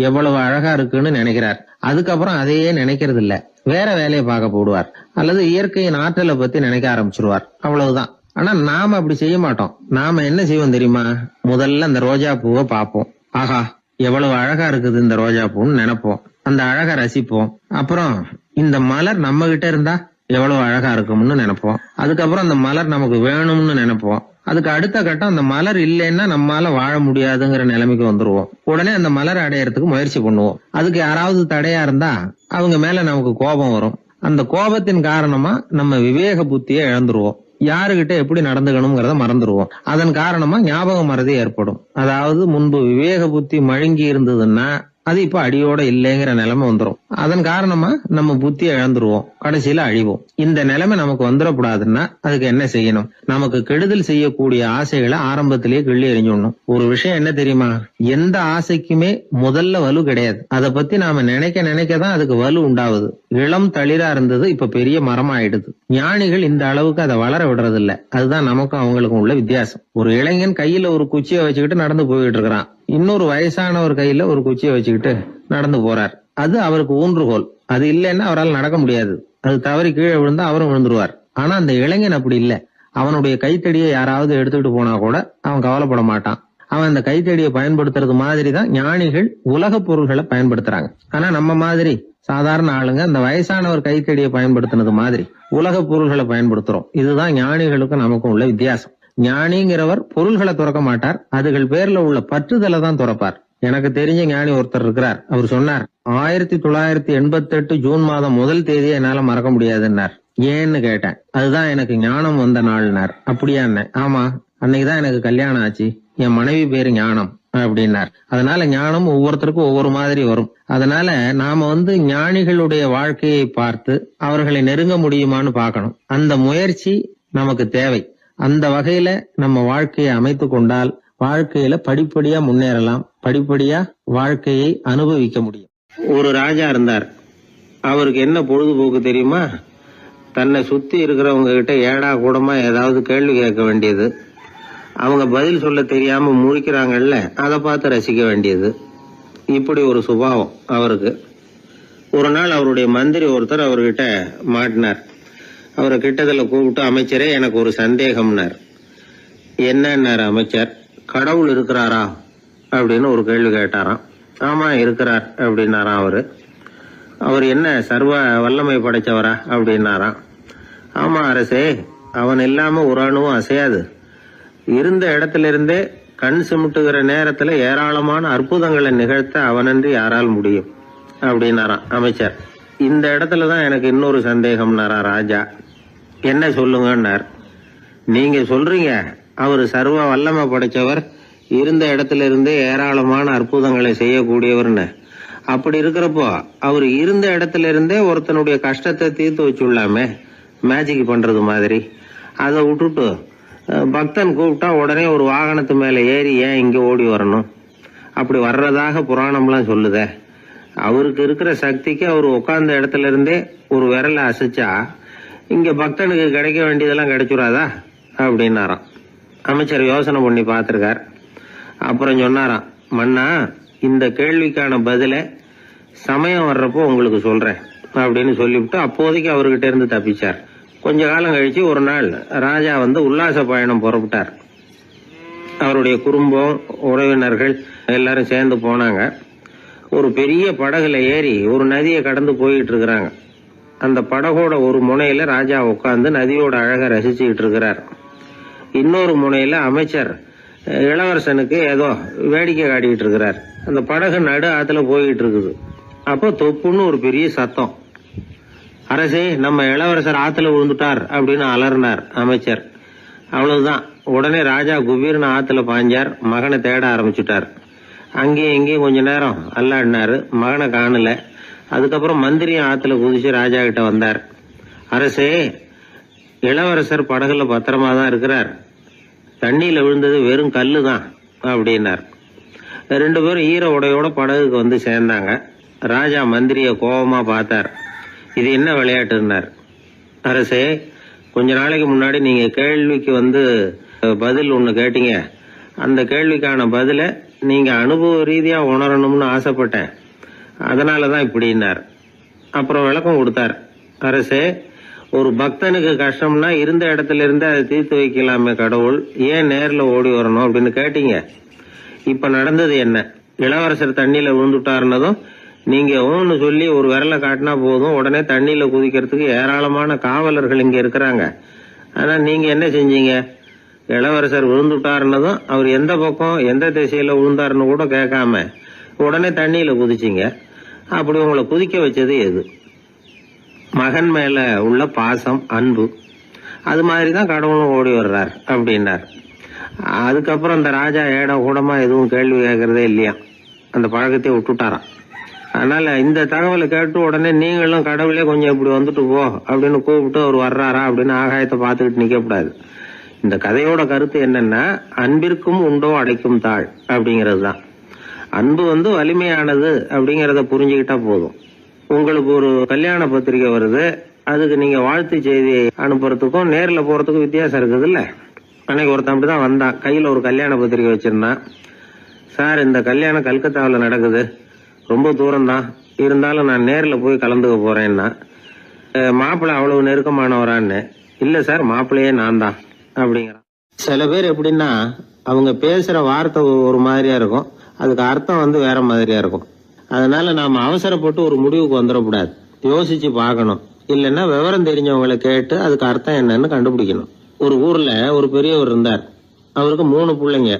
எவ்வளவு அழகா இருக்குன்னு நினைக்கிறார். அதுக்கப்புறம் அதையே நினைக்கிறது இல்ல, வேற வேலையை பார்க்க போடுவார். அல்லது இயற்கையின் ஆற்றலை பத்தி நினைக்க ஆரம்பிச்சிருவார். அவ்வளவுதான். ஆனா நாம அப்படி செய்ய மாட்டோம். நாம என்ன செய்வோம் தெரியுமா? முதல்ல அந்த ரோஜா பூவை பார்ப்போம். ஆஹா, எவ்வளவு அழகா இருக்குது இந்த ரோஜா பூன்னு நினைப்போம். அந்த அழகை ரசிப்போம். அப்புறம் இந்த மலர் நம்ம கிட்ட இருந்தா எவ்வளவு அழகா இருக்கும்னு நினைப்போம். அதுக்கப்புறம் அந்த மலர் நமக்கு வேணும்னு நினைப்போம். அதுக்கு அடுத்த கட்டம், அந்த மலர் இல்லைன்னா நம்மால வாழ முடியாதுங்கிற நிலைமைக்கு வந்துருவோம். உடனே அந்த மலர் அடையறதுக்கு முயற்சி பண்ணுவோம். அதுக்கு யாராவது தடையா இருந்தா அவங்க மேல நமக்கு கோபம் வரும். அந்த கோபத்தின் காரணமா நம்ம விவேக புத்தியை இழந்துருவோம். யாருகிட்ட எப்படி நடந்துக்கணுங்கிறத மறந்துடுவோம். அதன் காரணமா ஞாபக மறதி ஏற்படும். அதாவது முன்பு விவேக புத்தி மழுங்கி இருந்ததுன்னா அது இப்ப அடியோட இல்லைங்கிற நிலைமை வந்துடும். அதன் காரணமா நம்ம புத்தியை இழந்துருவோம், கடைசியில அழிவோம். இந்த நிலைமை நமக்கு வந்துடக்கூடாதுன்னா அதுக்கு என்ன செய்யணும்? நமக்கு கெடுதல் செய்யக்கூடிய ஆசைகளை ஆரம்பத்திலேயே கிள்ளி எறிஞ்சிடணும். ஒரு விஷயம் என்ன தெரியுமா? எந்த ஆசைக்குமே முதல்ல வலு கிடையாது. அதை பத்தி நாம நினைக்க நினைக்கதான் அதுக்கு வலு உண்டாகுது. இளம் தளிரா இருந்தது இப்ப பெரிய மரமா ஆயிடுது. ஞானிகள் இந்த அளவுக்கு அதை வளர விடுறது இல்ல. அதுதான் நமக்கும் அவங்களுக்கும் உள்ள வித்தியாசம். ஒரு இளைஞன் கையில ஒரு குச்சியை வச்சுக்கிட்டு நடந்து போயிட்டு இருக்கிறான். இன்னொரு வயசானவர் கையில ஒரு குச்சியை வச்சுக்கிட்டு நடந்து போறார். அது அவருக்கு ஊன்றுகோல். அது இல்லைன்னா அவரால் நடக்க முடியாது. அது தவறி கீழே விழுந்தா அவரும் விழுந்துருவார். ஆனா அந்த இளைஞன் அப்படி இல்ல. அவனுடைய கைத்தடியை யாராவது எடுத்துக்கிட்டு போனா கூட அவன் கவலைப்பட மாட்டான். அவன் அந்த கைத்தடியை பயன்படுத்துறது மாதிரிதான் ஞானிகள் உலக பொருள்களை பயன்படுத்துறாங்க. ஆனா நம்ம மாதிரி சாதாரண ஆளுங்க அந்த வயசானவர் கைத்தடியை பயன்படுத்தினது மாதிரி உலக பொருள்களை பயன்படுத்துறோம். இதுதான் ஞானிகளுக்கும் நமக்கும் உள்ள வித்தியாசம். ஞானிங்கிறவர் பொருள்களை துறக்க மாட்டார், அதுகள் பேர்ல உள்ள பற்றுதலை தான் துறப்பார். எனக்கு தெரிஞ்ச ஞானி ஒருத்தர் இருக்கிறார். அவர் சொன்னார், 1988 ஜூன் மாதம் 1 தேதியை என்னால மறக்க முடியாதுன்னார். ஏன்னு கேட்டேன். அதுதான் எனக்கு ஞானம் வந்த நாள்னார். அப்படியா? ஆமா, அன்னைக்குதான் எனக்கு கல்யாணம் ஆச்சு, என் மனைவி பேரு ஞானம் அப்படின்னார். அதனால ஞானம் ஒவ்வொருத்தருக்கும் ஒவ்வொரு மாதிரி வரும். அதனால நாம ஞானிகளுடைய வாழ்க்கையை பார்த்து அவர்களை நெருங்க முடியுமான்னு பார்க்கணும். அந்த முயற்சி நமக்கு தேவை. அந்த வகையில நம்ம வாழ்க்கையை அமைத்து கொண்டால் வாழ்க்கையில படிப்படியா முன்னேறலாம், படிப்படியா வாழ்க்கையை அனுபவிக்க முடியும். ஒரு ராஜா இருந்தார். அவருக்கு என்ன பொழுதுபோக்கு தெரியுமா? தன்னை சுத்தி இருக்கிறவங்க கிட்ட ஏடா கூடமா ஏதாவது கேள்வி கேட்க வேண்டியது, அவங்க பதில் சொல்ல தெரியாம முழிக்கிறாங்கல்ல, அதை பார்த்து ரசிக்க வேண்டியது. இப்படி ஒரு சுபாவம் அவருக்கு. ஒரு நாள் அவருடைய மந்திரி ஒருத்தர் அவர்கிட்ட மாட்டினார். அவரை கிட்டத்துல கூப்பிட்டு, அமைச்சரே, எனக்கு ஒரு சந்தேகம்னார். என்னன்னார் அமைச்சர். கடவுள் இருக்கிறாரா அப்படின்னு ஒரு கேள்வி கேட்டாராம். ஆமா, இருக்கிறார் அப்படின்னாராம் அவரு. அவர் என்ன சர்வ வல்லமை படைச்சவரா அப்படின்னாராம். ஆமா அரசே, அவன் இல்லாம ஒரு அணுவும் அசையாது. இருந்த இடத்துல இருந்தே கண் சிமிட்டுகிற நேரத்துல ஏராளமான அற்புதங்களை நிகழ்த்த அவனன்றி யாரால் முடியும் அப்படின்னாராம் அமைச்சர். இந்த இடத்துலதான் எனக்கு இன்னொரு சந்தேகம்னாரா ராஜா. என்ன சொல்லுங்கன்னார். நீங்க சொல்றீங்க அவர் சர்வ வல்லமை படைச்சவர், இருந்த இடத்துல இருந்தே ஏராளமான அற்புதங்களை செய்யக்கூடியவர்னு. அப்படி இருக்கிறப்போ அவர் இருந்த இடத்துல இருந்தே ஒருத்தனுடைய கஷ்டத்தை தீர்த்து வச்சுள்ளாமே, மேஜிக் பண்றது மாதிரி. அதை விட்டுட்டு பக்தன் கூப்பிட்டா உடனே ஒரு வாகனத்து மேல ஏறி ஏன் இங்க ஓடி வரணும்? அப்படி வர்றதாக புராணம்லாம் சொல்லுதே. அவருக்கு இருக்கிற சக்திக்கு அவர் உட்கார்ந்த இடத்துல இருந்தே ஒரு விரலை அசைச்சா இங்க பக்தனுக்கு கிடைக்க வேண்டியதெல்லாம் கிடைச்சுடாதா அப்படின்னாராம். அமைச்சர் யோசனை பண்ணி பார்த்திருக்கார். அப்புறம் சொன்னாராம், மன்னா, இந்த கேள்விக்கான பதிலை சமயம் வர்றப்போ உங்களுக்கு சொல்றேன் அப்படின்னு சொல்லிவிட்டு அப்போதைக்கு அவர்கிட்ட இருந்து தப்பிச்சார். கொஞ்ச காலம் கழிச்சு ஒரு நாள் ராஜா உல்லாச பயணம் புறப்பட்டார். அவருடைய குடும்பம், உறவினர்கள் எல்லாரும் சேர்ந்து போனாங்க. ஒரு பெரிய படகுல ஏறி ஒரு நதியை கடந்து போயிட்டு இருக்கிறாங்க. அந்த படகோட ஒரு முனையில ராஜா உட்கார்ந்து நதியோட அழகை ரசிச்சுக்கிட்டு இருக்கிறார். இன்னொரு முனையில அமைச்சர் இளவரசனுக்கு ஏதோ வேடிக்கை காட்டிக்கிட்டு இருக்கிறார். அந்த படகு நடு ஆத்துல போயிட்டு இருக்குது. அப்போ தொப்புன்னு ஒரு பெரிய சத்தம். அரசே, நம்ம இளவரசர் ஆத்துல விழுந்துட்டார் அப்படின்னு அலறினார் அமைச்சர். அவ்வளவுதான். உடனே ராஜா குபீர்னு ஆத்துல பாஞ்சார். மகனை தேட ஆரம்பிச்சுட்டார். அங்கேயும் இங்கேயும் கொஞ்ச நேரம் அல்லாடினாரு. மகனை காணல. அதுக்கப்புறம் மந்திரியும் ஆத்துல குதிச்சு ராஜா கிட்ட வந்தார். அரசே, இளவரசர் படகுல பத்திரமா தான் இருக்கிறார். தண்ணியில விழுந்தது வெறும் கல்லு தான் அப்படின்னார். 2 பேரும் ஈர உடையோட படகுக்கு சேர்ந்தாங்க. ராஜா மந்திரிய கோபமா பார்த்தார். இது என்ன விளையாட்டுன்னார். அரசே, கொஞ்ச நாளைக்கு முன்னாடி நீங்க கேள்விக்கு பதில் ஒண்ணு கேட்டீங்க. அந்த கேள்விக்கான பதில நீங்க அனுபவ ரீதியா உணரணும்னு ஆசைப்பட்டேன். அதனாலதான் இப்படின்னார். அப்புறம் விளக்கம் கொடுத்தார். அரசே, ஒரு பக்தனுக்கு கஷ்டம்னா இருந்த இடத்துல இருந்து அதை தீர்த்து வைக்கலாமே கடவுள், ஏன் நேர்ல ஓடி வரணும் அப்படின்னு கேட்டீங்க. இப்ப நடந்தது என்ன? இளவரசர் தண்ணியில விழுந்துட்டாருன்னதும் நீங்க ஓன்னு சொல்லி ஒரு விரலை காட்டினா போதும், உடனே தண்ணியில குதிக்கிறதுக்கு ஏராளமான காவலர்கள் இங்க இருக்கிறாங்க. ஆனா நீங்க என்ன செஞ்சீங்க? இளவரசர் விழுந்துட்டாருன்னதும் அவர் எந்த பக்கம் எந்த திசையில விழுந்தாருன்னு கூட கேட்காம உடனே தண்ணியில குதிச்சிங்க. அப்படி உங்களை குதிக்க வச்சது எது? மகன் மேல உள்ள பாசம், அன்பு. அது மாதிரிதான் கடவுளும் ஓடி வர்றார் அப்படின்னார். அதுக்கப்புறம் அந்த ராஜா ஏட கூடமா எதுவும் கேள்வி கேட்கறதே இல்லையா, அந்த பழக்கத்தை விட்டுட்டாராம். அதனால இந்த தகவலை கேட்டு உடனே நீங்களும் கடவுளே கொஞ்சம் இப்படி வந்துட்டு போ அப்படின்னு கூப்பிட்டு அவர் வர்றாரா அப்படின்னு ஆகாயத்தை பார்த்துக்கிட்டு நிக்க கூடாது. இந்த கதையோட கருத்து என்னன்னா, அன்பிற்கும் உண்டோ அடைக்கும் தாழ் அப்படிங்கிறது தான். அன்பு வலிமையானது அப்படிங்கறத புரிஞ்சுக்கிட்டா போதும். உங்களுக்கு ஒரு கல்யாண பத்திரிகை வருது, அதுக்கு நீங்க வாழ்த்து செய்தி அனுப்புறதுக்கும் நேர்ல போறதுக்கும் வித்தியாசம் இருக்குது இல்ல. அன்னைக்கு ஒருத்தன் அப்படிதான் வந்தான். கையில ஒரு கல்யாண பத்திரிகை வச்சிருந்தான். சார், இந்த கல்யாணம் கல்கத்தாவில் நடக்குது, ரொம்ப தூரம் தான், இருந்தாலும் நான் நேர்ல போய் கலந்துக்க போறேன்னா. மாப்பிள்ளை அவ்வளவு நெருக்கமானவரான்னு. இல்ல சார், மாப்பிள்ளையே நான் தான் அப்படிங்கிறான். சில பேர் எப்படின்னா, அவங்க பேசுற வார்த்தை ஒரு மாதிரியா இருக்கும், அதுக்கு அர்த்தம் வேற மாதிரியா இருக்கும். அதனால நாம அவசரப்பட்டு ஒரு முடிவுக்கு வந்துடக்கூடாது. யோசிச்சு பார்க்கணும். இல்லைன்னா விவரம் தெரிஞ்சவங்களை கேட்டு அதுக்கு அர்த்தம் என்னன்னு கண்டுபிடிக்கணும். ஒரு ஊர்ல ஒரு பெரியவர் இருந்தார். அவருக்கு 3 பிள்ளைங்க.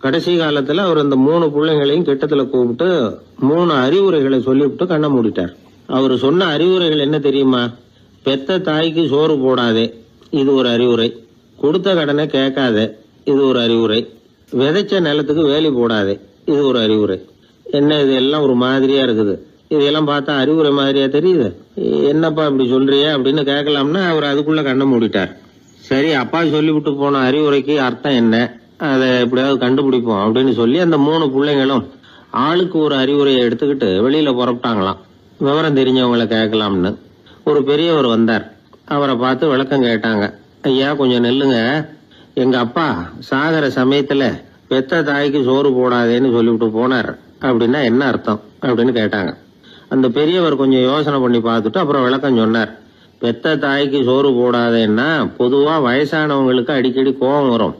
கடைசி காலத்துல அவர் அந்த 3 பிள்ளைங்களையும் கிட்டத்துல கூப்பிட்டு 3 அறிவுரைகளை சொல்லிவிட்டு கண்ணை மூடிட்டார். அவர் சொன்ன அறிவுரைகள் என்ன தெரியுமா? பெத்த தாய்க்கு சோறு போடாதே, இது ஒரு அறிவுரை. கொடுத்த கடனை கேட்காதே, இது ஒரு அறிவுரை. விதைச்ச நிலத்துக்கு வேலி போடாதே, இது ஒரு அறிவுரை. என்ன இது எல்லாம் ஒரு மாதிரியா இருக்குது, இதெல்லாம் பார்த்தா அறிவுரை மாதிரியா தெரியுது, என்னப்பா இப்படி சொல்றிய அப்படின்னு கேட்கலாம்னா அவர் அதுக்குள்ள கண்ணை மூடிட்டார். சரி, அப்பா சொல்லிவிட்டு போன அறிவுரைக்கு அர்த்தம் என்ன, அதை எப்படியாவது கண்டுபிடிப்போம் அப்படின்னு சொல்லி அந்த 3 பிள்ளைங்களும் ஆளுக்கு ஒரு அறிவுரையை எடுத்துக்கிட்டு வெளியில புறப்பட்டாங்களாம், விவரம் தெரிஞ்சவங்களை கேட்கலாம்னு. ஒரு பெரியவர் வந்தார். அவரை பார்த்து விளக்கம் கேட்டாங்க. ஐயா, கொஞ்சம் நெல்லுங்க, எங்க அப்பா சாகர சமயத்துல பெத்த தாய்க்கு சோறு போடாதேன்னு சொல்லிவிட்டு போனார், அப்படின்னா என்ன அர்த்தம் அப்படின்னு கேட்டாங்க. அந்த பெரியவர் கொஞ்சம் யோசனை பண்ணி பார்த்துட்டு அப்புறம் விளக்கம் சொன்னார். பெத்த தாய்க்கு சோறு போடாதேன்னா பொதுவா வயசானவங்களுக்கு அடிக்கடி கோபம் வரும்.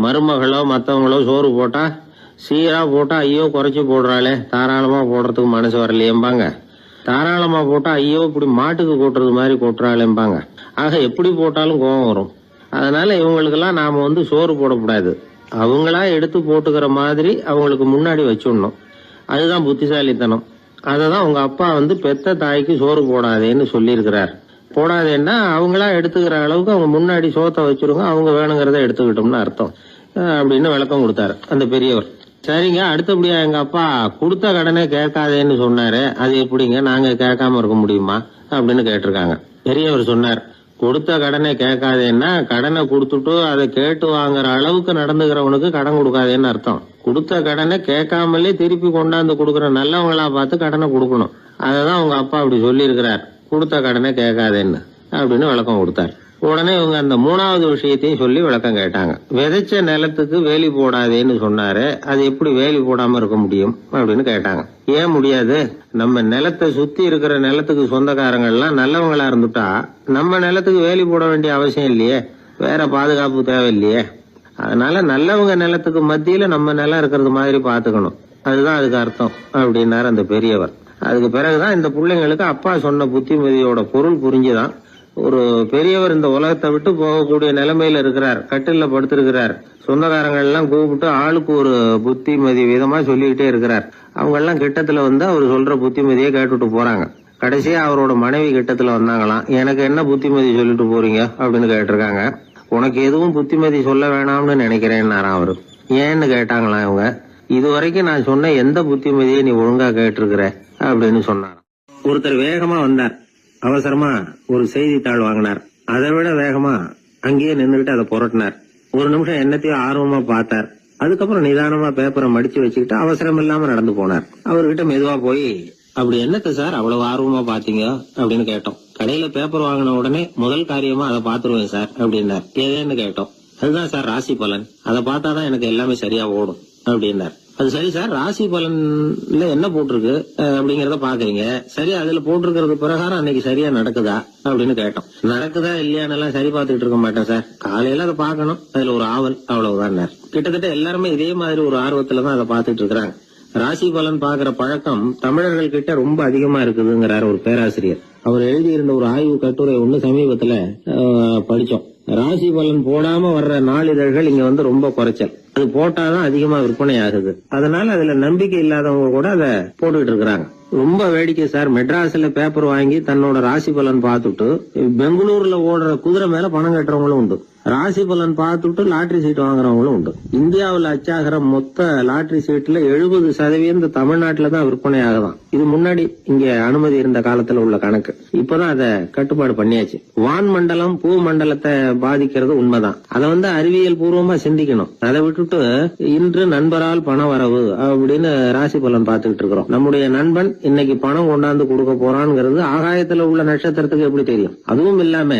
மருமகளோ மற்றவங்களோ சோறு போட்டா சீரா போட்டா ஐயோ குறைச்சி போடுறாளே, தாராளமா போடுறதுக்கு மனசு வரலையேம்பாங்க. தாராளமா போட்டா ஐயோ இப்படி மாட்டுக்கு கொட்டுறது மாதிரி கொட்டுறாளேம்பாங்க. ஆக எப்படி போட்டாலும் கோபம் வரும். அதனால இவங்களுக்கெல்லாம் நாம சோறு போடக்கூடாது, அவங்களா எடுத்து போட்டுக்கிற மாதிரி அவங்களுக்கு முன்னாடி வச்சுடணும். அதுதான் புத்திசாலித்தனம். அததான் உங்க அப்பா பெத்த தாய்க்கு சோறு போடாதேன்னு சொல்லியிருக்கிறார். போடாதேன்னா அவங்களா எடுத்துக்கிற அளவுக்கு அவங்க முன்னாடி சோத்தை வச்சிருங்க, அவங்க வேணுங்கிறத எடுத்துக்கிட்டோம்னு அர்த்தம் அப்படின்னு விளக்கம் கொடுத்தாரு அந்த பெரியவர். சரிங்க, அடுத்தபடியா எங்க அப்பா கொடுத்த கடனே கேட்காதேன்னு சொன்னாரு, அது எப்படிங்க நாங்க கேட்காம இருக்க முடியுமா அப்படின்னு கேட்டிருக்காங்க. பெரியவர் சொன்னார், கொடுத்த கடனை கேட்காதேன்னா கடனை கொடுத்துட்டு அதை கேட்டு வாங்குற அளவுக்கு நடந்துக்கிறவனுக்கு கடன் கொடுக்காதேன்னு அர்த்தம். கொடுத்த கடனை கேட்காமலே திருப்பி கொண்டாந்து கொடுக்கற நல்லவங்களா பார்த்து கடனை கொடுக்கணும். அததான் உங்க அப்பா அப்படி சொல்லி இருக்கிறார், கொடுத்த கடனை கேட்காதேன்னு அப்படின்னு விளக்கம் கொடுத்தார். உடனே இவங்க அந்த மூணாவது விஷயத்தையும் சொல்லி விளக்கம் கேட்டாங்க. விதைச்ச நிலத்துக்கு வேலி போடாதேன்னு சொன்னாரு, அது எப்படி வேலி போடாம இருக்க முடியும் அப்படின்னு கேட்டாங்க. ஏன் முடியாது? நம்ம நிலத்தை சுத்தி இருக்கிற நிலத்துக்கு சொந்தக்காரங்க எல்லாம் நல்லவங்களா இருந்துட்டா நம்ம நிலத்துக்கு வேலி போட வேண்டிய அவசியம் இல்லையே, வேற பாதுகாப்பு தேவையில்லையே. அதனால நல்லவங்க நிலத்துக்கு மத்தியில நம்ம நிலம் இருக்கிறது மாதிரி பாத்துக்கணும், அதுதான் அதுக்கு அர்த்தம் அப்படின்னாரு அந்த பெரியவர். அதுக்கு பிறகுதான் இந்த பிள்ளைங்களுக்கு அப்பா சொன்ன புத்திமதியோட பொருள் புரிஞ்சுதான். ஒரு பெரியவர் இந்த உலகத்தை விட்டு போகக்கூடிய நிலைமையில இருக்கிறார், கட்டில்ல படுத்திருக்கிறார். சொந்தக்காரங்க எல்லாம் கூப்பிட்டு ஆளுக்கு ஒரு புத்திமதி விதமா சொல்லிக்கிட்டே இருக்கிறார். அவங்க எல்லாம் கிட்டத்துல வந்து அவர் சொல்ற புத்திமதியை கேட்டுட்டு போறாங்க. கடைசியா அவரோட மனைவி கிட்டத்துல வந்தாங்களாம். எனக்கு என்ன புத்திமதி சொல்லிட்டு போறீங்க அப்படின்னு கேட்டிருக்காங்க. உனக்கு எதுவும் புத்திமதி சொல்ல வேணாம்னு நினைக்கிறேன்னாராம் அவரு. ஏன்னு கேட்டாங்களாம் இவங்க. இதுவரைக்கும் நான் சொன்ன எந்த புத்திமதியை நீ ஒழுங்கா கேட்டிருக்கிற அப்படின்னு சொன்னாராம். ஒருத்தர் வேகமா வந்தார், அவசரமா ஒரு செய்தித்தாள் வாங்கினார். அதை விட வேகமா அங்கேயே நின்றுகிட்டு அதை புரட்டினார். ஒரு நிமிஷம் என்னத்தையும் ஆர்வமா பார்த்தார். அதுக்கப்புறம் நிதானமா பேப்பரை மடிச்சு வச்சுக்கிட்டு அவசரம் இல்லாம நடந்து போனார். அவர்கிட்ட மெதுவா போய், அப்படி என்னத்த சார் அவ்வளவு ஆர்வமா பாத்தீங்க அப்படின்னு கேட்டோம். கடையில பேப்பர் வாங்கின உடனே முதல் காரியமா அதை பாத்துருவேன் சார் அப்படின்னார். ஏதேன்னு கேட்டோம். அதுதான் சார் ராசி பலன், அதை பார்த்தாதான் எனக்கு எல்லாமே சரியா ஓடும் அப்படின்னார். அது சரி சார், ராசி பலன்ல என்ன போட்டிருக்கு அப்படிங்கறத பாக்குறீங்க, சரி அதுல போட்டிருக்கிறது பிரகாரம் அன்னைக்கு சரியா நடக்குதா அப்படின்னு கேட்டோம். நடக்குதா இல்லையான்னு எல்லாம் சரி பார்த்துட்டு இருக்க மாட்டேன் சார், காலையில அதை பாக்கணும், அதுல ஒரு ஆவல், அவ்வளவுதான். கிட்டத்தட்ட எல்லாருமே இதே மாதிரி ஒரு ஆர்வத்துலதான் அதை பாத்துட்டு இருக்கிறாங்க. ராசி பலன் பாக்குற பழக்கம் தமிழர்கள் கிட்ட ரொம்ப அதிகமா இருக்குதுங்கிறார் ஒரு பேராசிரியர். அவர் எழுதியிருந்த ஒரு ஆய்வு கட்டுரை ஒண்ணு சமீபத்துல படிச்சோம். ராசி பலன் போடாம வர்ற நாளிதழ்கள் இங்க வந்து ரொம்ப குறைச்சல், அது போட்டாதான் அதிகமா விற்பனை ஆகுது. அதனால அதுல நம்பிக்கை இல்லாதவங்க கூட அதை போட்டுக்கிட்டு இருக்கிறாங்க. ரொம்ப வேடிக்கை சார், மெட்ராஸ்ல பேப்பர் வாங்கி தன்னோட ராசி பலன் பார்த்துட்டு பெங்களூர்ல ஓடுற குதிரை மேல பணம் கட்டுறவங்களும் உண்டு. ராசி பலன் பார்த்துட்டு லாட்டரி சீட் வாங்குறவங்களும் உண்டு. இந்தியாவில் அச்சாகிற மொத்த லாட்டரி சீட்ல 70% தமிழ்நாட்டுல தான் விற்பனை ஆகுதான். இது முன்னாடி இங்க அனுமதி இருந்த காலத்துல உள்ள கணக்கு. இப்பதான் அதை கட்டுப்பாடு பண்ணியாச்சு. வான் மண்டலம் பூ மண்டலத்தை பாதிக்கிறது உண்மைதான், அதை வந்து அறிவியல் பூர்வமா சிந்திக்கணும். அதை விட்டுட்டு இன்று நண்பரால் பண வரவு அப்படின்னு ராசி பலன் பார்த்துக்கிட்டு இருக்கிறோம். நம்முடைய நண்பன் இன்னைக்கு பணம் கொண்டாந்து கொடுக்க போறான்ங்கிறது ஆகாயத்துல உள்ள நட்சத்திரத்துக்கு எப்படி தெரியும்? அதுவும் இல்லாம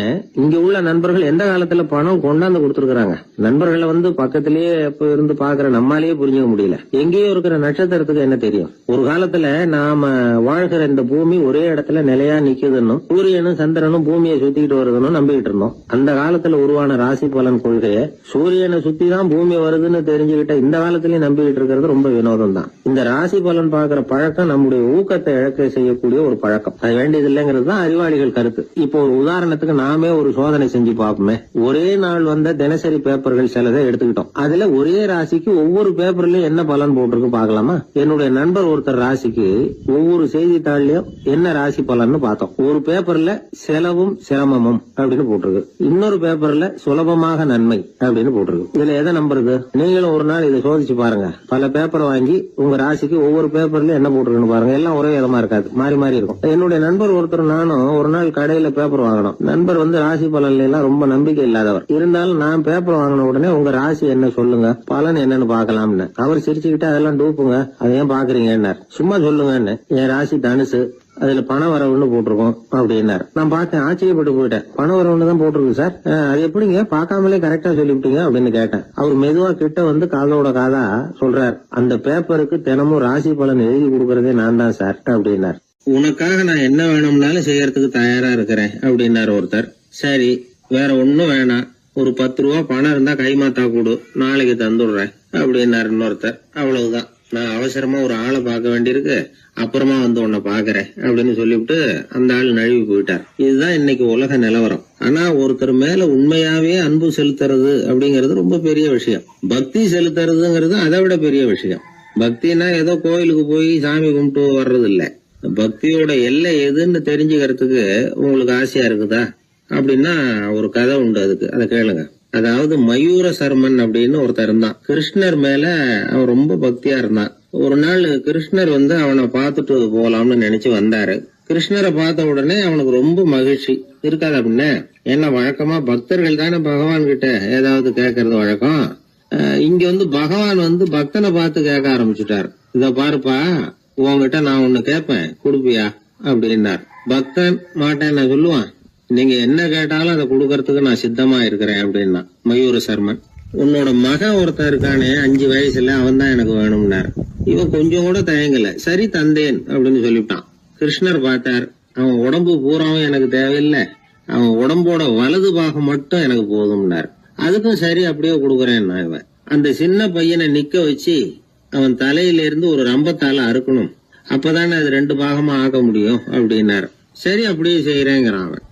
இங்க உள்ள நண்பர்கள் எந்த காலத்துல பணம் கொண்டாந்து கொடுத்திருக்காங்க. நண்பர்களை வந்து பக்கத்திலேயே இருந்து பாக்குற நம்மாலேயே புரிஞ்சுக்க முடியல, எங்கேயோ இருக்கிற நட்சத்திரத்துக்கு என்ன தெரியும்? ஒரு காலத்துல நாம வாழ்கிற இந்த பூமி ஒரே இடத்துல நிலையா நிக்குதுன்னு, சூரியனும் சந்திரனும் பூமியை சுத்திக்கிட்டு வருதுன்னு நம்பிக்கிட்டு இருந்தோம். அந்த காலத்துல உருவான ராசி பலன் கொள்கையை சூரியனை சுத்தி தான் பூமி வருதுன்னு தெரிஞ்சுக்கிட்ட இந்த காலத்திலயும் நம்பிக்கிட்டு இருக்கிறது ரொம்ப வினோதம் தான். இந்த ராசி பலன் பாக்குற பழக்கம் நம்முடைய ஊக்கத்தை இழக்க செய்யக்கூடிய ஒரு பழக்கம், அது வேண்டியது இல்லைங்கிறது தான் அறிவாளிகள் கருத்து. இப்போ ஒரு உதாரணத்துக்கு நாமே ஒரு சோதனை செஞ்சு பார்ப்போமே. ஒரே நாள் வந்த தினசரி பேப்பர்கள் சிலதை எடுத்துக்கிட்டோம். அதுல ஒரே ராசிக்கு ஒவ்வொரு பேப்பர்லயும் என்ன பலன் போட்டிருக்கு பாக்கலாமா? என்னுடைய நண்பர் ஒருத்தர் ராசிக்கு ஒவ்வொரு செய்தித்தாள்லயும் என்ன ராசி பலன்னு பார்த்தோம். ஒரு பேப்பர்ல செலவும் சிரமமும் அப்படின்னு போட்டிருக்கு, இன்னொரு பேப்பர்ல சுலபமாக நன்மை அப்படின்னு போட்டிருக்கு. இதுல எதை நம்புறது? நீங்களும் ஒரு நாள் இதை சோதிச்சு பாருங்க. பல பேப்பர் வாங்கி உங்க ராசிக்கு ஒவ்வொரு பேப்பர்ல என்ன போட்டிருக்குன்னு பாருங்க. எல்லாம் ஒரே விதமா இருக்காது, மாறி மாறி இருக்கும். என்னுடைய நண்பர் ஒருத்தர் நானும் ஒரு நாள் கடையில பேப்பர் வாங்கணும். நண்பர் வந்து ராசி பலன்ல எல்லாம் ரொம்ப நம்பிக்கை இல்லாதவர். இருந்தாலும் நான் பேப்பர் வாங்கின உடனே உங்க ராசி என்ன சொல்லுங்க, பலன் என்னன்னு பாக்கலாம்னு. அவர் சிரிச்சுக்கிட்டு அதெல்லாம் டூப்புங்க, அதை ஏன் பாக்குறீங்கன்னார். சும்மா சொல்லுங்கன்னு. என் ராசி தனுசு, அதுல பண வரவுன்னு போட்டிருக்கோம் அப்படின்னாரு. நான் பார்த்தேன், ஆச்சரியப்பட்டு போயிட்டேன். பண வரவுன்னு தான் போட்டிருக்கு சார், அது எப்படிங்க பார்க்காமலே கரெக்டா சொல்லிவிட்டீங்க அப்படின்னு கேட்டேன். அவர் மெதுவா கிட்ட வந்து காதோட காதா சொல்றார், அந்த பேப்பருக்கு தினமும் ராசி பலன் எழுதி கொடுக்கறதே நான் தான் சார் அப்படின்னார். உனக்காக நான் என்ன வேணும்னாலும் செய்யறதுக்கு தயாரா இருக்கிறேன் அப்படின்னாரு ஒருத்தர். சரி, வேற ஒன்னும் வேணாம், ஒரு 10 ரூபா பணம் இருந்தா கைமாத்தா கொடு, நாளைக்கு தந்துடுறேன் அப்படின்னாரு இன்னொருத்தர். அவ்வளவுதான், நான் அவசரமா ஒரு ஆளை பார்க்க வேண்டியிருக்கு, அப்புறமா வந்து உன்னை பாக்குறேன் அப்படின்னு சொல்லிவிட்டு அந்த ஆள் நழுவி போயிட்டார். இதுதான் இன்னைக்கு உலக நிலவரம். ஆனா ஒருத்தர் மேல உண்மையாவே அன்பு செலுத்துறது அப்படிங்கறது ரொம்ப பெரிய விஷயம். பக்தி செலுத்துறதுங்கிறது அதை விட பெரிய விஷயம். பக்தினா ஏதோ கோயிலுக்கு போய் சாமி கும்பிட்டு வர்றது இல்ல. பக்தியோட எல்லை எதுன்னு தெரிஞ்சுக்கிறதுக்கு உங்களுக்கு ஆசையா இருக்குதா அப்படின்னா ஒரு கதை உண்டு, அதுக்கு அதை கேளுங்க. அதாவது மயூர சர்மன் அப்படின்னு ஒருத்தர் இருந்தான். கிருஷ்ணர் மேல அவன் ரொம்ப பக்தியா இருந்தான். ஒரு நாள் கிருஷ்ணர் வந்து அவனை பார்த்துட்டு போலாம்னு நினைச்சு வந்தாரு. கிருஷ்ணரை பார்த்த உடனே அவனுக்கு ரொம்ப மகிழ்ச்சி இருக்காது அப்படின்னா. ஏன்னா வழக்கமா பக்தர்கள் தானே பகவான் கிட்ட ஏதாவது கேட்கறது வழக்கம். இங்க வந்து பகவான் வந்து பக்தனை பார்த்து கேட்க ஆரம்பிச்சுட்டாரு. இத பாருப்பா, உன்கிட்ட நான் ஒண்ணு கேட்பேன், கொடுப்பியா அப்படின்னார். பக்தன் மாட்டேன் நான் சொல்லுவான், நீங்க என்ன கேட்டாலும் அதை கொடுக்கறதுக்கு நான் சித்தமா இருக்கிறேன் அப்படின்னா மயூர சர்மன். உன்னோட மகன் ஒருத்தன் இருக்கானே 5 வயசுல, அவன் தான் எனக்கு வேணும்னாரு. இவன் கொஞ்சம் கூட தயங்கல, சரி தந்தேன் அப்படின்னு சொல்லிவிட்டான். கிருஷ்ணர் பார்த்தார், அவன் உடம்பு பூராவும் எனக்கு தேவையில்லை, அவன் உடம்போட வலது பாகம் மட்டும் எனக்கு போதும்னார். அதுக்கும் சரி அப்படியே கொடுக்குறேன்னா இவன். அந்த சின்ன பையனை நிக்க வச்சு அவன் தலையில இருந்து ஒரு ரம்பத்தால அறுக்கணும், அப்பதானே அது 2 பாகமா ஆக்க முடியும் அப்படின்னாரு. சரி அப்படியே செய்யறேங்கிறான் அவன்.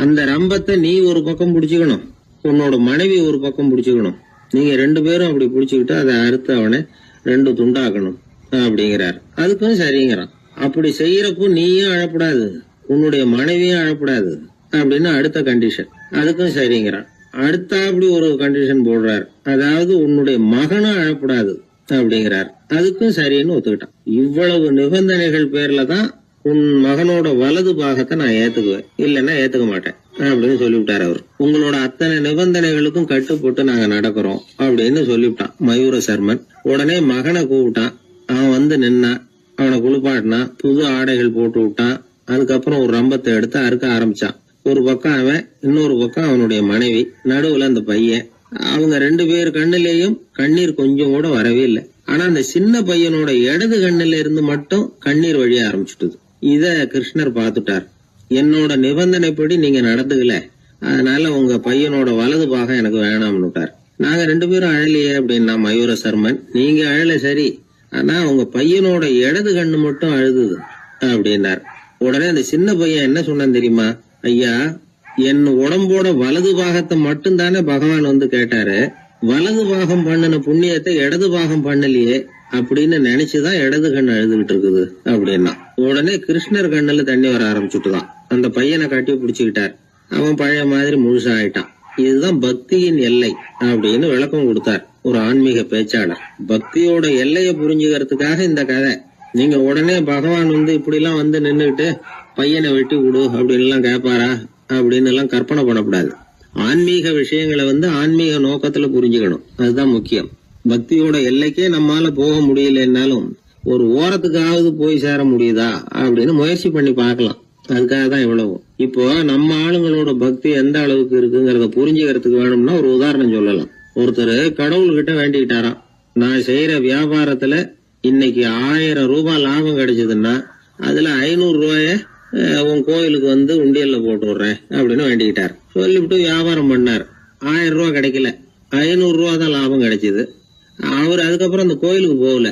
அந்த ரம்பத்தை நீ ஒரு பக்கம் பிடிச்சுக்கணும், உன்னோட மனைவி ஒரு பக்கம் பிடிச்சுக்கணும், நீங்க 2 பேரும் அப்படி பிடிச்சுக்கிட்டு அதை அறுத்து அவனை 2 துண்டாக்கணும் அப்படிங்கிறார். அதுக்கும் சரிங்கிறான். அப்படி செய்யறப்போ நீயும் அழப்படாது, உன்னுடைய மனைவியும் அழப்படாது அப்படின்னு அடுத்த கண்டிஷன். அதுக்கும் சரிங்கிறான். அடுத்த அப்படி ஒரு கண்டிஷன் போடுறார், அதாவது உன்னுடைய மகனும் அழப்படாது அப்படிங்கிறார். அதுக்கும் சரின்னு ஒத்துக்கிட்டான். இவ்வளவு நிபந்தனைகள் பேர்ல தான் உன் மகனோட வலது பாகத்தை நான் ஏத்துக்குவேன், இல்லைன்னா ஏத்துக்க மாட்டேன் அப்படின்னு சொல்லிவிட்டார் அவர். உங்களோட அத்தனை நிபந்தனைகளுக்கும் கட்டுப்பட்டு நாங்க நடக்கிறோம் அப்படின்னு சொல்லிவிட்டான் மயூர சர்மன். உடனே மகனை கூப்பிட்டான். அவன் வந்து நின்னான், அவனை குளிப்பாட்டினான், புது ஆடைகள் போட்டு விட்டான். அதுக்கப்புறம் ஒரு ரம்பத்தை எடுத்து அறுக்க ஆரம்பிச்சான். ஒரு பக்கம் அவன், இன்னொரு பக்கம் அவனுடைய மனைவி, நடுவுல அந்த பையன். அவங்க 2 பேர் கண்ணிலேயும் கண்ணீர் கொஞ்சம் கூட வரவே இல்லை. ஆனா அந்த சின்ன பையனோட இடது கண்ணில இருந்து மட்டும் கண்ணீர் வழிய ஆரம்பிச்சுட்டுது. இத கிருஷ்ணர் பார்த்துட்டார். என்னோட நிபந்தனைப்படி நீங்க நடந்துக்கல, அதனால உங்க பையனோட வலது பாகம் எனக்கு வேணாம்னு விட்டார். நாங்க 2 பேரும் அழலையே அப்படின்னா மயூர சர்மன். நீங்க அழல சரி, ஆனா உங்க பையனோட இடது கண்ணு மட்டும் அழுதுது அப்படின்னார். உடனே அந்த சின்ன பையன் என்ன சொன்னான் தெரியுமா? ஐயா, என் உடம்போட வலது பாகத்தை மட்டும் தானே பகவான் வந்து கேட்டாரு, வலது பாகம் பண்ணின புண்ணியத்தை இடது பாகம் பண்ணலையே அப்படின்னு நினைச்சுதான் இடது கண் அழுதுகிட்டு இருக்குது அப்படின்னா. உடனே கிருஷ்ணர் கண்ணுல தண்ணி வர ஆரம்பிச்சுட்டுதான். அந்த பையனை கட்டி பிடிச்சுக்கிட்டார். அவன் பழைய மாதிரி முழுசா ஆயிட்டான். இதுதான் பக்தியின் எல்லை அப்படின்னு விளக்கம் கொடுத்தார் ஒரு ஆன்மீக பேச்சாளர். பக்தியோட எல்லைய புரிஞ்சுக்கிறதுக்காக இந்த கதை. நீங்க உடனே பகவான் வந்து இப்படி எல்லாம் வந்து நின்னுகிட்டு பையனை வெட்டி விடு அப்படின்னு எல்லாம் கேட்பாரா அப்படின்னு எல்லாம் கற்பனை பண்ணக்கூடாது. ஆன்மீக விஷயங்களை வந்து ஆன்மீக நோக்கத்துல புரிஞ்சுக்கணும், அதுதான் முக்கியம். பக்தியோட எல்லைக்கே நம்மால போக முடியலன்னாலும் ஒரு ஓரத்துக்காவது போய் சேர முடியுதா அப்படின்னு முயற்சி பண்ணி பார்க்கலாம். அதுக்காக தான் இவ்வளவு. இப்போ நம்ம ஆளுங்களோட பக்தி எந்த அளவுக்கு இருக்குங்கிறத புரிஞ்சுக்கிறதுக்கு வேணும்னா ஒரு உதாரணம் சொல்லலாம். ஒருத்தர் கடவுள்கிட்ட வேண்டிக்கிட்டாராம், நான் செய்யற வியாபாரத்துல இன்னைக்கு 1000 ரூபாய் லாபம் கிடைச்சதுன்னா அதுல 500 ரூபாய உன் கோயிலுக்கு வந்து உண்டியல்ல போட்டு விடுறேன் அப்படின்னு வேண்டிக்கிட்டார். சொல்லிவிட்டு வியாபாரம் பண்ணார். 1000 ரூபாய் கிடைக்கல, 500 ரூபாய் தான் லாபம் கிடைச்சது. அவர் அதுக்கப்புறம் அந்த கோயிலுக்கு போகல.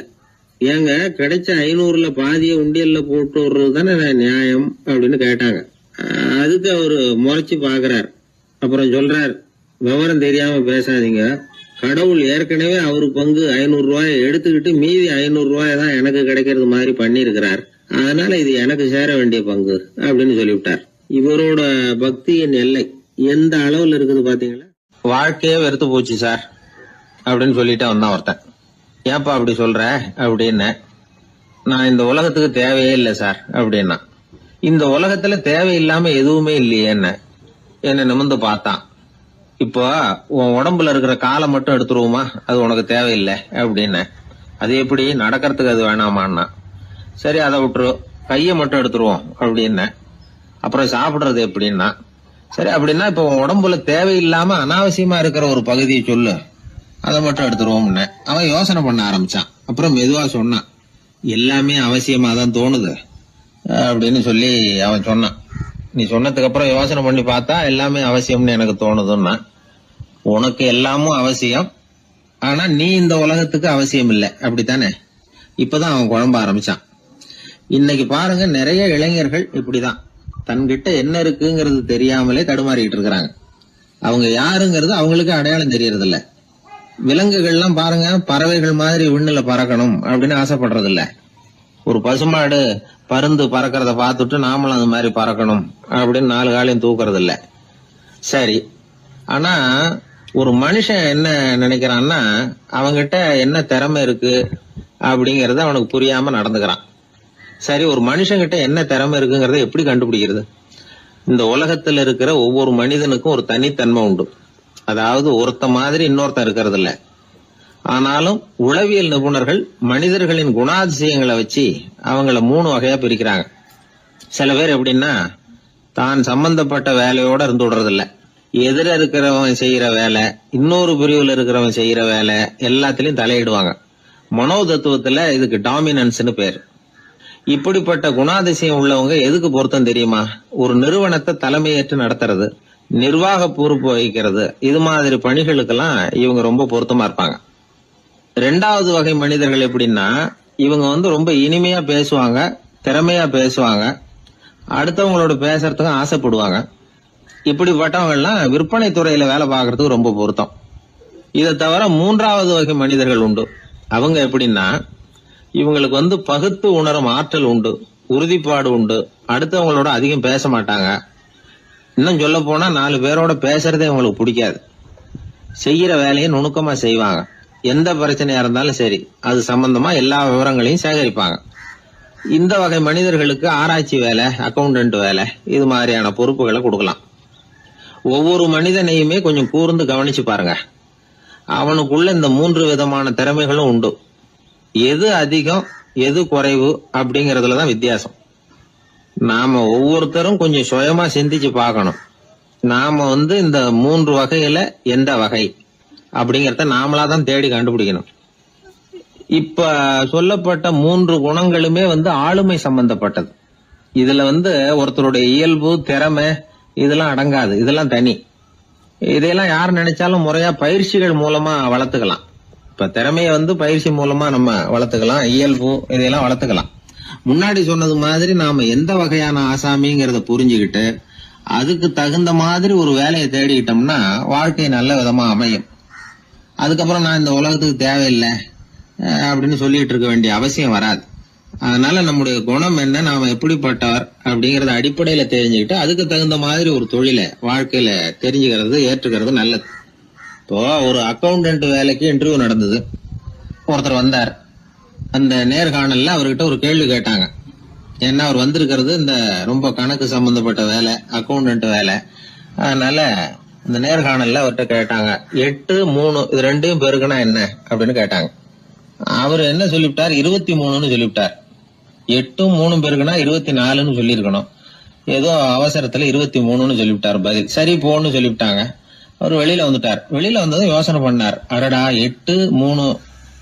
ஏங்க, கிடைச்ச 500ல பாதிய உண்டியல்ல போட்டு விடுறது தானே நியாயம் அப்படின்னு கேட்டாங்க. அதுக்கு அவரு முறைச்சு பாக்குறார். அப்புறம் சொல்றார், விவரம் தெரியாம பேசாதீங்க, கடவுள் ஏற்கனவே அவரு பங்கு 500 ரூபாயை எடுத்துக்கிட்டு மீதி 500 ரூபாய் தான் எனக்கு கிடைக்கிறது மாதிரி பண்ணிருக்கிறார், அதனால இது எனக்கு சேர வேண்டிய பங்கு அப்படின்னு சொல்லிவிட்டார். இவரோட பக்தியின் எல்லை எந்த அளவுல இருக்குது பாத்தீங்களா? வாழ்க்கையே வெறுத்து போச்சு சார் அப்படின்னு சொல்லிட்டு வந்தான் ஒருத்தன். ஏன்பா அப்படி சொல்ற அப்படின்னு. நான் இந்த உலகத்துக்கு தேவையே இல்லை சார் அப்படின்னா. இந்த உலகத்துல தேவையில்லாம எதுவுமே இல்லையே என்ன நிமிர்ந்து பார்த்தான். இப்போ உன் உடம்புல இருக்கிற காலை மட்டும் எடுத்துருவோமா, அது உனக்கு தேவையில்லை அப்படின்னு. அது எப்படி, நடக்கிறதுக்கு அது வேணாமான்னா. சரி அதை விட்டுரு, கையை மட்டும் எடுத்துருவோம் அப்படின்னு. அப்புறம் சாப்பிடுறது எப்படின்னா. சரி அப்படின்னா இப்போ உன் உடம்புல தேவையில்லாம அனாவசியமா இருக்கிற ஒரு பகுதியை சொல்லு, அதை மட்டும் எடுத்துருவோம்னு. அவன் யோசனை பண்ண ஆரம்பிச்சான். அப்புறம் மெதுவா சொன்னான், எல்லாமே அவசியமா தான் தோணுது அப்படின்னு சொல்லி அவன் சொன்னான். நீ சொன்னதுக்கு அப்புறம் யோசனை பண்ணி பார்த்தா எல்லாமே அவசியம்னு எனக்கு தோணுதுன்னா. உனக்கு எல்லாமும் அவசியம், ஆனா நீ இந்த உலகத்துக்கு அவசியம் இல்லை அப்படித்தானே? இப்பதான் அவன் குழம்ப ஆரம்பிச்சான். இன்னைக்கு பாருங்க, நிறைய இளைஞர்கள் இப்படிதான் தன்கிட்ட என்ன இருக்குங்கிறது தெரியாமலே தடுமாறிட்டு இருக்கிறாங்க. அவங்க யாருங்கிறது அவங்களுக்கு அடையாளம் தெரியறது இல்ல. விலங்குகள்லாம் பாருங்க, பறவைகள் மாதிரி விண்ணுல பறக்கணும் அப்படின்னு ஆசைப்படுறது இல்ல. ஒரு பசுமாடு பருந்து பறக்கிறத பார்த்துட்டு நாமளும் அது மாதிரி பறக்கணும் அப்படின்னு 4 காலையும் தூக்குறது இல்ல. சரி, ஆனா ஒரு மனுஷன் என்ன நினைக்கிறான்னா, அவங்கிட்ட என்ன திறமை இருக்கு அப்படிங்கறத அவனுக்கு புரியாம நடந்துக்கிறான். சரி, ஒரு மனுஷங்கிட்ட என்ன திறமை இருக்குங்கிறத எப்படி கண்டுபிடிக்கிறது? இந்த உலகத்துல இருக்கிற ஒவ்வொரு மனிதனுக்கும் ஒரு தனித்தன்மை உண்டு. அதாவது ஒருத்த மாதிரி இன்னொருத்தன் இருக்கிறது இல்ல. ஆனாலும் உளவியல் நிபுணர்கள் மனிதர்களின் குணாதிசயங்களை வச்சு அவங்கள 3 வகையா பிரிக்கிறாங்க. சில பேர் எப்படின்னா, தான் சம்பந்தப்பட்ட வேலையோட இருந்து விடுறதில்ல. எதிர இருக்கிறவன் செய்யற வேலை, இன்னொரு பிரிவுல இருக்கிறவன் செய்யற வேலை எல்லாத்திலயும் தலையிடுவாங்க. மனோ தத்துவத்துல இதுக்கு டாமினன்ஸ்னு பேர். இப்படிப்பட்ட குணாதிசயம் உள்ளவங்க எதுக்கு பொருத்தம் தெரியுமா? ஒரு நிறுவனத்தை தலைமையேற்று நடத்துறது, நிர்வாக பொறுப்பு வகிக்கிறது, இது மாதிரி பணிகளுக்கெல்லாம் இவங்க ரொம்ப பொருத்தமா இருப்பாங்க. 2வது வகை மனிதர்கள் எப்படின்னா, இவங்க ரொம்ப இனிமையா பேசுவாங்க, திறமையா பேசுவாங்க, அடுத்தவங்களோட பேசுறதுக்கு ஆசைப்படுவாங்க. இப்படிப்பட்டவங்க எல்லாம் விற்பனை துறையில வேலை பார்க்கறதுக்கு ரொம்ப பொருத்தம். இதை தவிர 3வது வகை மனிதர்கள் உண்டு. அவங்க எப்படின்னா, இவங்களுக்கு பகுத்து உணரும் ஆற்றல் உண்டு, உறுதிப்பாடு உண்டு, அடுத்தவங்களோட அதிகம் பேச மாட்டாங்க. இன்னும் சொல்ல போனா 4 பேரோட பேசுறதே இவங்களுக்கு பிடிக்காது. செய்யற வேலையை நுணுக்கமா செய்வாங்க. எந்த பிரச்சனையா இருந்தாலும் சரி, அது சம்பந்தமா எல்லா விவரங்களையும் சேகரிப்பாங்க. இந்த வகை மனிதர்களுக்கு ஆராய்ச்சி வேலை, அக்கவுண்டன்ட் வேலை, இது மாதிரியான பொறுப்புகளை கொடுக்கலாம். ஒவ்வொரு மனிதனையுமே கொஞ்சம் கூர்ந்து கவனிச்சு பாருங்க. அவனுக்குள்ள இந்த 3 விதமான திறமைகளும் உண்டு. எது அதிகம் எது குறைவு அப்படிங்கறதுலதான் வித்தியாசம். நாம ஒவ்வொருத்தரும் கொஞ்சம் சுயமா சிந்திச்சு பார்க்கணும். நாம இந்த 3 வகையில எந்த வகை அப்படிங்கறத நாமளாதான் தேடி கண்டுபிடிக்கணும். இப்ப சொல்லப்பட்ட 3 குணங்களுமே ஆளுமை சம்பந்தப்பட்டது. இதுல ஒருத்தருடைய இயல்பு, திறமை இதெல்லாம் அடங்காது. இதெல்லாம் தனி. இதையெல்லாம் யார் நினைச்சாலும் முறையா பயிற்சிகள் மூலமா வளர்த்துக்கலாம். இப்ப திறமைய பயிற்சி மூலமா நம்ம வளர்த்துக்கலாம், இயல்பு இதையெல்லாம் வளர்த்துக்கலாம். முன்னாடி சொன்னது மாதிரி நாம எந்த வகையான ஆசாமிங்கிறத புரிஞ்சுக்கிட்டு அதுக்கு தகுந்த மாதிரி ஒரு வேலையை தேடிக்கிட்டோம்னா வாழ்க்கை நல்ல விதமா அமையும். அதுக்கப்புறம் நான் இந்த உலகத்துக்கு தேவையில்லை அப்படின்னு சொல்லிட்டு இருக்க வேண்டிய அவசியம் வராது. அதனால நம்முடைய குணம் என்ன, நாம எப்படிப்பட்டவர் அப்படிங்கறத அடிப்படையில தெரிஞ்சுக்கிட்டு அதுக்கு தகுந்த மாதிரி ஒரு தொழிலை வாழ்க்கையில தெரிஞ்சுக்கிறது, ஏற்றுக்கிறது நல்லது. இப்போ ஒரு அக்கவுண்டன்ட் வேலைக்கு இன்டர்வியூ நடந்தது. ஒருத்தர் வந்தார். அந்த நேர்காணல்ல அவர்கிட்ட ஒரு கேள்வி கேட்டாங்க. ஏன்னா அவர் வந்திருக்கிறது இந்த ரொம்ப கணக்கு சம்பந்தப்பட்ட வேலை, அக்கவுண்டன்ட் வேலை. அதனால இந்த நேர்காணல்ல அவர்கிட்ட கேட்டாங்க, 8, 3 இது 2 பெருக்குனா என்ன அப்படின்னு கேட்டாங்க. அவர் என்ன சொல்லிவிட்டார், 23ன்னு சொல்லிவிட்டார். 8 3 பெருக்குனா 24ன்னு சொல்லியிருக்கணும். ஏதோ அவசரத்துல 23ன்னு சொல்லிவிட்டார். பதில் சரி போன்னு சொல்லிவிட்டாங்க. அவர் வெளியில வந்துட்டார். வெளியில வந்ததும் யோசனை பண்ணார், அடடா 8 3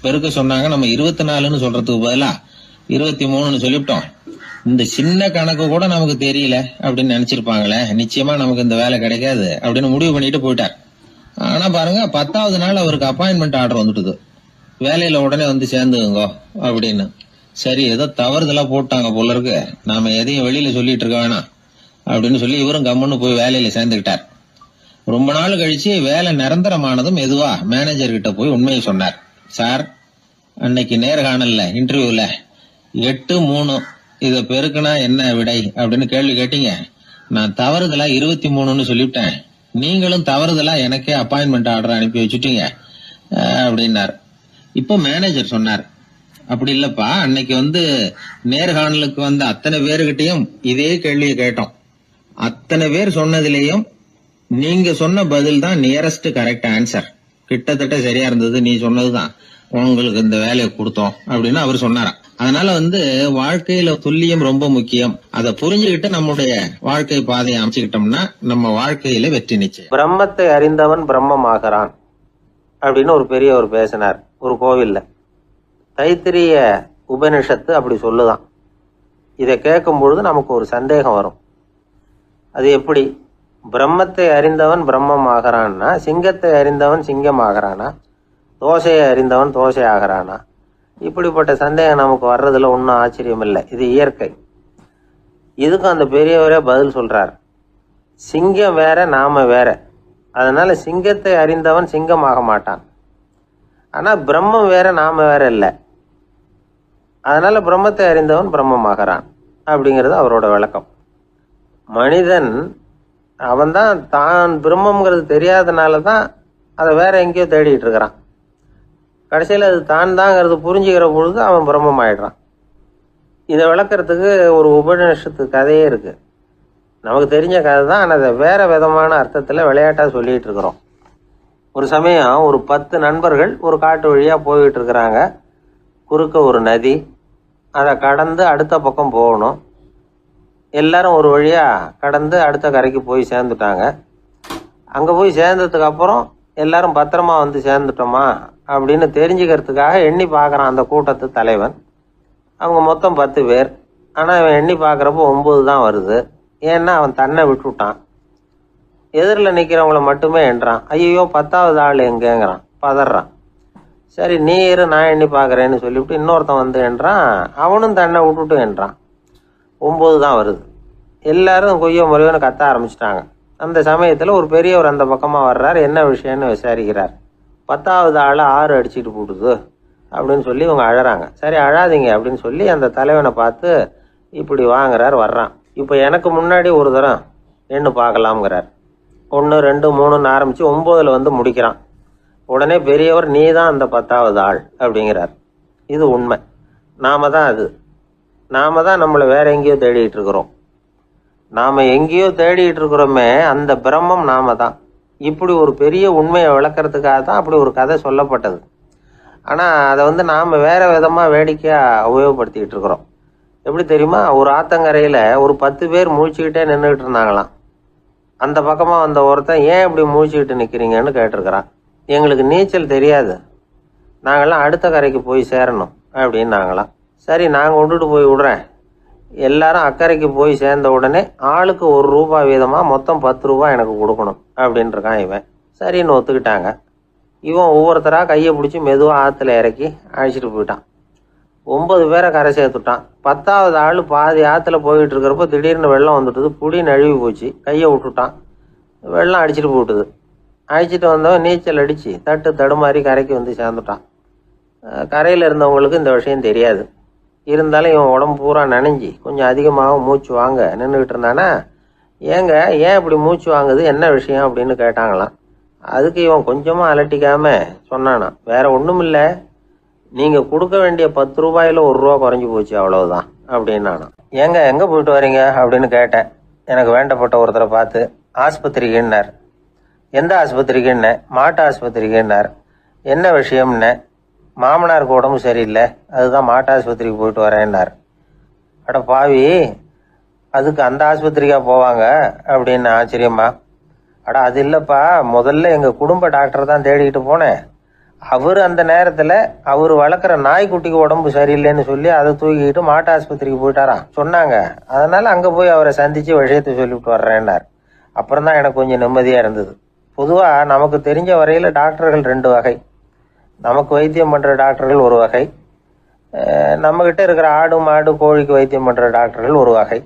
பெருக்க சொன்னாங்க, நம்ம 24ன்னு சொல்றதுக்கு பதிலா 23ன்னு சொல்லிவிட்டோம். இந்த சின்ன கணக்கு கூட நமக்கு தெரியல அப்படின்னு நினைச்சிருப்பாங்களே, நிச்சயமா நமக்கு இந்த வேலை கிடைக்காது அப்படின்னு முடிவு பண்ணிட்டு போயிட்டார். ஆனா பாருங்க, 10வது நாள் அவருக்கு அப்பாயின்மெண்ட் ஆர்டர் வந்துட்டுது. வேலையில உடனே சேர்ந்துங்க அப்படின்னு. சரி, ஏதோ தவறுதலா போட்டாங்க போல இருக்கு, நாம எதையும் வெளியில சொல்லிட்டு இருக்க வேணாம் அப்படின்னு சொல்லி இவரும் கம்முன்னு போய் வேலையில சேர்ந்துக்கிட்டார். ரொம்ப நாள் கழிச்சு வேலை நிரந்தரமானதும் மெதுவா மேனேஜர் கிட்ட போய் உண்மையை சொன்னார். சார், அன்னைக்கு நேர்காணல்ல இன்டர்வியூல 8 3 இத பெருக்குனா என்ன விடை அப்படின்னு கேள்வி கேட்டீங்க. நான் தவறுதலா 23ன்னு சொல்லிவிட்டேன். நீங்களும் தவறுதலா எனக்கே அப்பாயின்மெண்ட் ஆர்டர் அனுப்பி வச்சுட்டீங்க அப்படின்னார். இப்ப மேனேஜர் சொன்னார், அப்படி இல்லப்பா, அன்னைக்கு நேர்காணலுக்கு வந்த அத்தனை பேருகிட்டையும் இதே கேள்வியை கேட்டோம். அத்தனை பேர் சொன்னதிலேயும் நீங்க சொன்ன பதில் தான் நியரஸ்ட் கரெக்ட் ஆன்சர், கிட்டத்தட்ட சரியா இருந்தது, நீ சொன்னதுதான், உங்களுக்கு இந்த வேலையை கொடுத்தோம் அப்படின்னு அவர் சொன்னாராம். அதனால வாழ்க்கையில துல்லியம் ரொம்ப முக்கியம். அதை புரிஞ்சுக்கிட்டு நம்முடைய வாழ்க்கை பாதையை அமைச்சுக்கிட்டோம்னா நம்ம வாழ்க்கையில வெற்றி நிச்சயம். பிரம்மத்தை அறிந்தவன் பிரம்மமாகிறான் அப்படின்னு ஒரு பெரியவர் பேசினார் ஒரு கோவில்ல. தைத்திரிய உபனிஷத்து அப்படி சொல்லுதான். இதை கேட்கும் பொழுது நமக்கு ஒரு சந்தேகம் வரும். அது எப்படி? பிரம்மத்தை அறிந்தவன் பிரம்மம் ஆகிறான்னா, சிங்கத்தை அறிந்தவன் சிங்கம் ஆகிறானா, தோசையை அறிந்தவன் தோசை ஆகிறானா? இப்படிப்பட்ட சந்தேகம் நமக்கு வர்றதுல ஒன்றும் ஆச்சரியம் இல்லை. இது இயற்கை. இதுக்கும் அந்த பெரியவரே பதில் சொல்றார். சிங்கம் வேற, நாம வேற. அதனால சிங்கத்தை அறிந்தவன் சிங்கம் ஆக மாட்டான். ஆனா பிரம்மம் வேற, நாம வேற இல்லை. அதனால பிரம்மத்தை அறிந்தவன் பிரம்மம் ஆகிறான் அப்படிங்கிறது அவரோட விளக்கம். மனிதன் அவன்தான் தான் பிரம்மங்கிறது தெரியாதனாலதான் அதை வேற எங்கேயோ தேடிட்டு இருக்கிறான். கடைசியில் அது தான் தாங்கிறது புரிஞ்சுக்கிற பொழுது அவன் பிரம்மம் ஆயிடுறான். இதை விளக்கறதுக்கு ஒரு உபநிஷத்து கதையே இருக்கு. நமக்கு தெரிஞ்ச கதை தான், ஆனால் அதை வேற விதமான அர்த்தத்தில் விளையாட்டா சொல்லிட்டு இருக்கிறோம். ஒரு சமயம் ஒரு 10 நண்பர்கள் ஒரு காட்டு வழியா போய்கிட்டு இருக்கிறாங்க. குறுக்க ஒரு நதி, அதை கடந்து அடுத்த பக்கம் போகணும். எல்லாரும் ஒரு வழியாக கடந்து அடுத்த கரைக்கு போய் சேர்ந்துட்டாங்க. அங்கே போய் சேர்ந்ததுக்கு அப்புறம் எல்லாரும் பத்திரமா வந்து சேர்ந்துட்டோமா அப்படின்னு தெரிஞ்சுக்கிறதுக்காக எண்ணி பார்க்குறான் அந்த கூட்டத்து தலைவன். அவங்க மொத்தம் 10 பேர். ஆனால் அவன் எண்ணி பார்க்குறப்போ 9 தான் வருது. ஏன்னா அவன் தன்னை விட்டுவிட்டான். எதிரில் நிற்கிறவங்கள மட்டுமே எண்ணுறான். ஐயோ 10வது ஆள் எங்கேங்கிறான், பதறான். சரி நீ இரு நான் எண்ணி பார்க்குறேன்னு சொல்லிவிட்டு இன்னொருத்தன் வந்து எண்ணுறான். அவனும் தன்னை விட்டுட்டு எண்ணுறான். 9 தான் வருது. எல்லாரும் கொய்ய முறையோன்னு கத்த ஆரம்பிச்சிட்டாங்க. அந்த சமயத்தில் ஒரு பெரியவர் அந்த பக்கமாக வர்றார். என்ன விஷயம்னு விசாரிக்கிறார். 10வது ஆள் 6 அடிச்சுட்டு போட்டுது அப்படின்னு சொல்லி இவங்க அழறாங்க. சரி அழாதீங்க அப்படின்னு சொல்லி அந்த தலைவனை பார்த்து இப்படி வாங்குறார். வர்றான். இப்போ எனக்கு முன்னாடி ஒரு தரம் எண்ணு பார்க்கலாம்ங்கிறார். 1 2 3ன்னு ஆரம்பித்து 9ல் வந்து முடிக்கிறான். உடனே பெரியவர் நீ தான் அந்த 10வது ஆள் அப்படிங்கிறார். இது உண்மை. நாம தான் நம்மளை வேற எங்கேயோ தேடிட்டு இருக்கிறோம். நாம் எங்கேயோ தேடிட்டு இருக்கிறோமே அந்த பிரம்மம் நாம தான். இப்படி ஒரு பெரிய உண்மையை விளக்கிறதுக்காக தான் அப்படி ஒரு கதை சொல்லப்பட்டது. ஆனால் அதை வந்து நாம் வேற விதமாக வேடிக்கையாக உபயோகப்படுத்திக்கிட்டு இருக்கிறோம். எப்படி தெரியுமா? ஒரு ஆத்தங்கரையில் ஒரு 10 பேர் முழிச்சுக்கிட்டே நின்றுக்கிட்டு இருந்தாங்களாம். அந்த பக்கமாக வந்த ஒருத்தன் ஏன் இப்படி முழிச்சுக்கிட்டு நிற்கிறீங்கன்னு கேட்டிருக்கிறான். எங்களுக்கு நீச்சல் தெரியாது, நாங்கள்லாம் அடுத்த கரைக்கு போய் சேரணும் அப்படின்னு நாங்களாம். சரி நான் கொண்டுட்டு போய் விடுறேன். எல்லாரும் அக்கறைக்கு போய் சேர்ந்த உடனே ஆளுக்கு ₹1 வீதமாக மொத்தம் ₹10 எனக்கு கொடுக்கணும் அப்படின்ட்டுருக்கான் இவன். சரின்னு ஒத்துக்கிட்டாங்க. இவன் ஒவ்வொருத்தராக கையை பிடிச்சி மெதுவாக ஆற்றுல இறக்கி அழைச்சிட்டு போயிட்டான். 9 பேரை கரை சேர்த்துட்டான். 10வது ஆள் பாதி ஆற்றுல போயிட்டு இருக்கிறப்போ திடீர்னு வெள்ளம் வந்துட்டுது. புடி நழுவி போச்சு. கையை விட்டுட்டான். வெள்ளம் அடிச்சுட்டு போட்டுது. அழைச்சிட்டு வந்தவன் நீச்சல் அடித்து தடுமாறி கரைக்கு வந்து சேர்ந்துட்டான். கரையில் இருந்தவங்களுக்கு இந்த விஷயம் தெரியாது. இருந்தாலும் இவன் உடம்பு பூரா நனைஞ்சி கொஞ்சம் அதிகமாக மூச்சு வாங்க நின்றுக்கிட்டு இருந்தானா, ஏன் இப்படி மூச்சு வாங்குது, என்ன விஷயம் அப்படின்னு கேட்டாங்களாம். அதுக்கு இவன் கொஞ்சமாக அலட்டிக்காம சொன்னானா, வேற ஒன்றும் இல்லை, நீங்கள் கொடுக்க வேண்டிய ₹10ல் ₹1 குறைஞ்சி போச்சு அவ்வளவுதான் அப்படின்னானா. எங்கே போயிட்டு வரீங்க அப்படின்னு கேட்டேன். எனக்கு வேண்டப்பட்ட ஒருத்தரை பார்த்து. ஆஸ்பத்திரிக்குன்னார். எந்த ஆஸ்பத்திரிக்குன்னே? மாட்டு ஆஸ்பத்திரிக்குன்னார். என்ன விஷயம்னே? மாமனாருக்கு உடம்பு சரியில்லை, அதுதான் மாட்டு ஆஸ்பத்திரிக்கு போயிட்டு வரேன்னார். அட பாவி, அதுக்கு அந்த ஆஸ்பத்திரிக்கா போவாங்க அப்படின்னு ஆச்சரியமா. அட அது இல்லைப்பா, முதல்ல எங்கள் குடும்ப டாக்டர் தான் தேடிக்கிட்டு போனேன். அவர் அந்த நேரத்தில் அவர் வளர்க்குற நாய்க்குட்டிக்கு உடம்பு சரியில்லைன்னு சொல்லி அதை தூக்கிக்கிட்டு மாட்டு ஆஸ்பத்திரிக்கு போயிட்டாராம் சொன்னாங்க. அதனால் அங்கே போய் அவரை சந்தித்து விஷயத்தை சொல்லிவிட்டு வர்றேன்னார். அப்புறம் தான் எனக்கு கொஞ்சம் நிம்மதியாக இருந்தது. பொதுவாக நமக்கு தெரிஞ்ச வரையில் டாக்டர்கள் 2 வகை. நமக்கு வைத்தியம் பண்ணுற டாக்டர்கள் ஒரு வகை, நம்மக்கிட்ட இருக்கிற ஆடு மாடு கோழிக்கு வைத்தியம் பண்ணுற டாக்டர்கள் ஒரு வகை.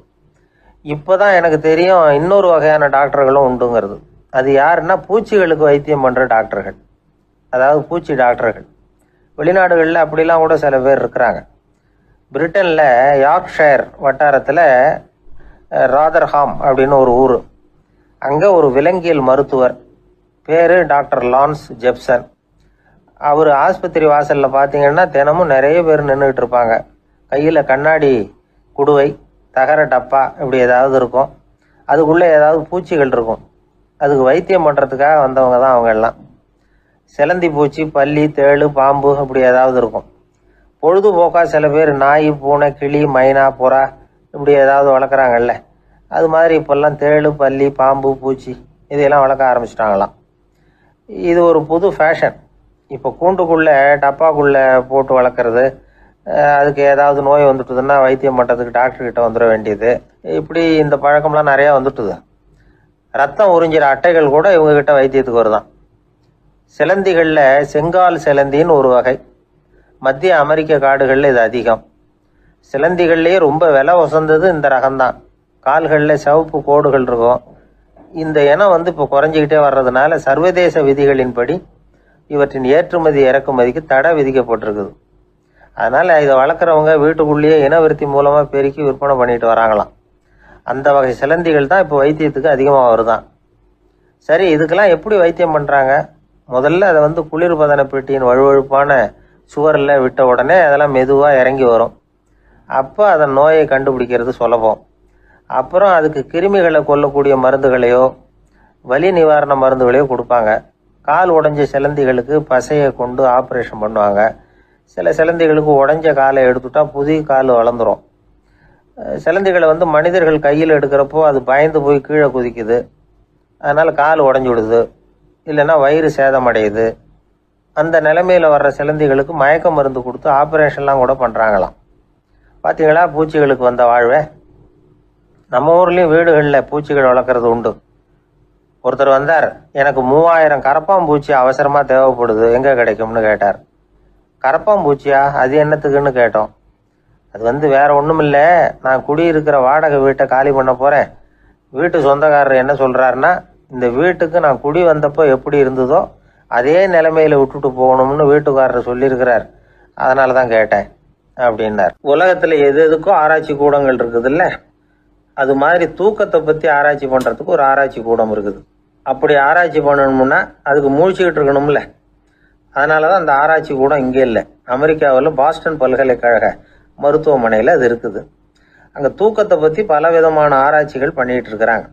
இப்போ தான் எனக்கு தெரியும் இன்னொரு வகையான டாக்டர்களும் உண்டுங்கிறது. அது யாருன்னா பூச்சிகளுக்கு வைத்தியம் பண்ணுற டாக்டர்கள், அதாவது பூச்சி டாக்டர்கள். வெளிநாடுகளில் அப்படிலாம் கூட சில பேர் இருக்கிறாங்க. பிரிட்டனில் யார்க்ஷயர் வட்டாரத்தில் ராதர்ஹாம் அப்படின்னு ஒரு ஊர். அங்கே ஒரு விலங்கியல் மருத்துவர், பேர் டாக்டர் லான்ஸ் ஜெப்சன். அவர் ஆஸ்பத்திரி வாசலில் பார்த்தீங்கன்னா தினமும் நிறைய பேர் நின்றுக்கிட்டு இருப்பாங்க. கையில் கண்ணாடி குடுவை, தகர டப்பா இப்படி ஏதாவது இருக்கும். அதுக்குள்ளே ஏதாவது பூச்சிகள் இருக்கும். அதுக்கு வைத்தியம் பண்ணுறதுக்காக வந்தவங்க தான் அவங்க எல்லாம். சிலந்தி பூச்சி, பல்லி, தேளு, பாம்பு இப்படி ஏதாவது இருக்கும். பொழுதுபோக்காக சில பேர் நாய், பூனை, கிளி, மைனா, புறா இப்படி ஏதாவது வளர்க்குறாங்கல்ல, அது மாதிரி இப்போல்லாம் தேளு, பல்லி, பாம்பு, பூச்சி இதையெல்லாம் வளர்க்க ஆரம்பிச்சிட்டாங்களாம். இது ஒரு புது ஃபேஷன். இப்போ கூண்டுக்குள்ளே டப்பாக்குள்ளே போட்டு வளர்க்குறது, அதுக்கு ஏதாவது நோய் வந்துட்டுதுன்னா வைத்தியம் பண்ணுறதுக்கு டாக்டர்கிட்ட வந்துட வேண்டியது, இப்படி இந்த பழக்கம்லாம் நிறையா வந்துட்டுது. ரத்தம் உறிஞ்சிற அட்டைகள் கூட இவங்ககிட்ட வைத்தியத்துக்கு வருதான். சிலந்திகளில் செங்கால் சிலந்தின்னு ஒரு வகை. மத்திய அமெரிக்க காடுகளில் இது அதிகம். சிலந்திகள்லேயே ரொம்ப விலை உசந்தது இந்த ரகம்தான். கால்களில் சிவப்பு கோடுகள் இருக்கும். இந்த இனம் இப்போ குறைஞ்சிக்கிட்டே வர்றதுனால சர்வதேச விதிகளின்படி இவற்றின் ஏற்றுமதி இறக்குமதிக்கு தடை விதிக்கப்பட்டிருக்குது. அதனால் இதை வளர்க்குறவங்க வீட்டுக்குள்ளேயே இனவிருத்தி மூலமாக பெருக்கி விற்பனை பண்ணிட்டு வராங்களாம். அந்த வகை சிலந்திகள் தான் இப்போ வைத்தியத்துக்கு அதிகமாக வருதான். சரி, இதுக்கெல்லாம் எப்படி வைத்தியம் பண்ணுறாங்க? முதல்ல அதை குளிர்பதன பெட்டியின் வழுவழுப்பான சுவரில் விட்ட உடனே அதெல்லாம் மெதுவாக இறங்கி வரும். அப்போ அதன் நோயை கண்டுபிடிக்கிறது சுலபம். அப்புறம் அதுக்கு கிருமிகளை கொல்லக்கூடிய மருந்துகளையோ வலி நிவாரண மருந்துகளையோ கொடுப்பாங்க. கால் உடைஞ்ச சிலந்திகளுக்கு பசையை கொண்டு ஆப்ரேஷன் பண்ணுவாங்க. சில சிலந்திகளுக்கு உடைஞ்ச காலை எடுத்துட்டா புதிய கால் வளர்ந்துடும். சிலந்திகளை வந்து மனிதர்கள் கையில் எடுக்கிறப்போ அது பயந்து போய் கீழே குதிக்குது, அதனால் கால் உடஞ்சி விடுது, இல்லைன்னா வயிறு சேதமடையுது. அந்த நிலைமையில் வர்ற சிலந்திகளுக்கு மயக்க மருந்து கொடுத்து ஆப்ரேஷன்லாம் கூட பண்ணுறாங்களாம். பார்த்தீங்களா பூச்சிகளுக்கு வந்த வாழ்வே. நம்ம ஊர்லேயும் வீடுகளில் பூச்சிகள் வளர்க்குறது உண்டு. ஒருத்தர் வந்தார், எனக்கு 3000 கரப்பாம்பூச்சி அவசரமாக தேவைப்படுது, எங்கே கிடைக்கும்னு கேட்டார். கரப்பாம்பூச்சியா, அது என்னத்துக்குன்னு கேட்டோம். அது வந்து வேற ஒன்றும் இல்லை, நான் குடியிருக்கிற வாடகை வீட்டை காலி பண்ண போகிறேன். வீட்டு சொந்தக்காரர் என்ன சொல்கிறாருன்னா, இந்த வீட்டுக்கு நான் குடி வந்தப்போ எப்படி இருந்ததோ அதே நிலைமையில் விட்டுட்டு போகணும்னு வீட்டுக்காரர் சொல்லியிருக்கிறார், அதனால தான் கேட்டேன் அப்படின்னார். உலகத்தில் எது எதுக்கும் ஆராய்ச்சி கூடங்கள் இருக்குதுல்ல, அது மாதிரி தூக்கத்தை பற்றி ஆராய்ச்சி பண்ணுறதுக்கு ஒரு ஆராய்ச்சி கூடம் இருக்குது. அப்படி ஆராய்ச்சி பண்ணணும்னா அதுக்கு மூழ்கிக்கிட்டு இருக்கணும்ல. அதனால தான் அந்த ஆராய்ச்சி கூடம் இங்கே இல்லை, அமெரிக்காவில் பாஸ்டன் பல்கலைக்கழக மருத்துவமனையில் அது இருக்குது. அங்கே தூக்கத்தை பற்றி பல விதமான ஆராய்ச்சிகள் பண்ணிகிட்டு இருக்கிறாங்க.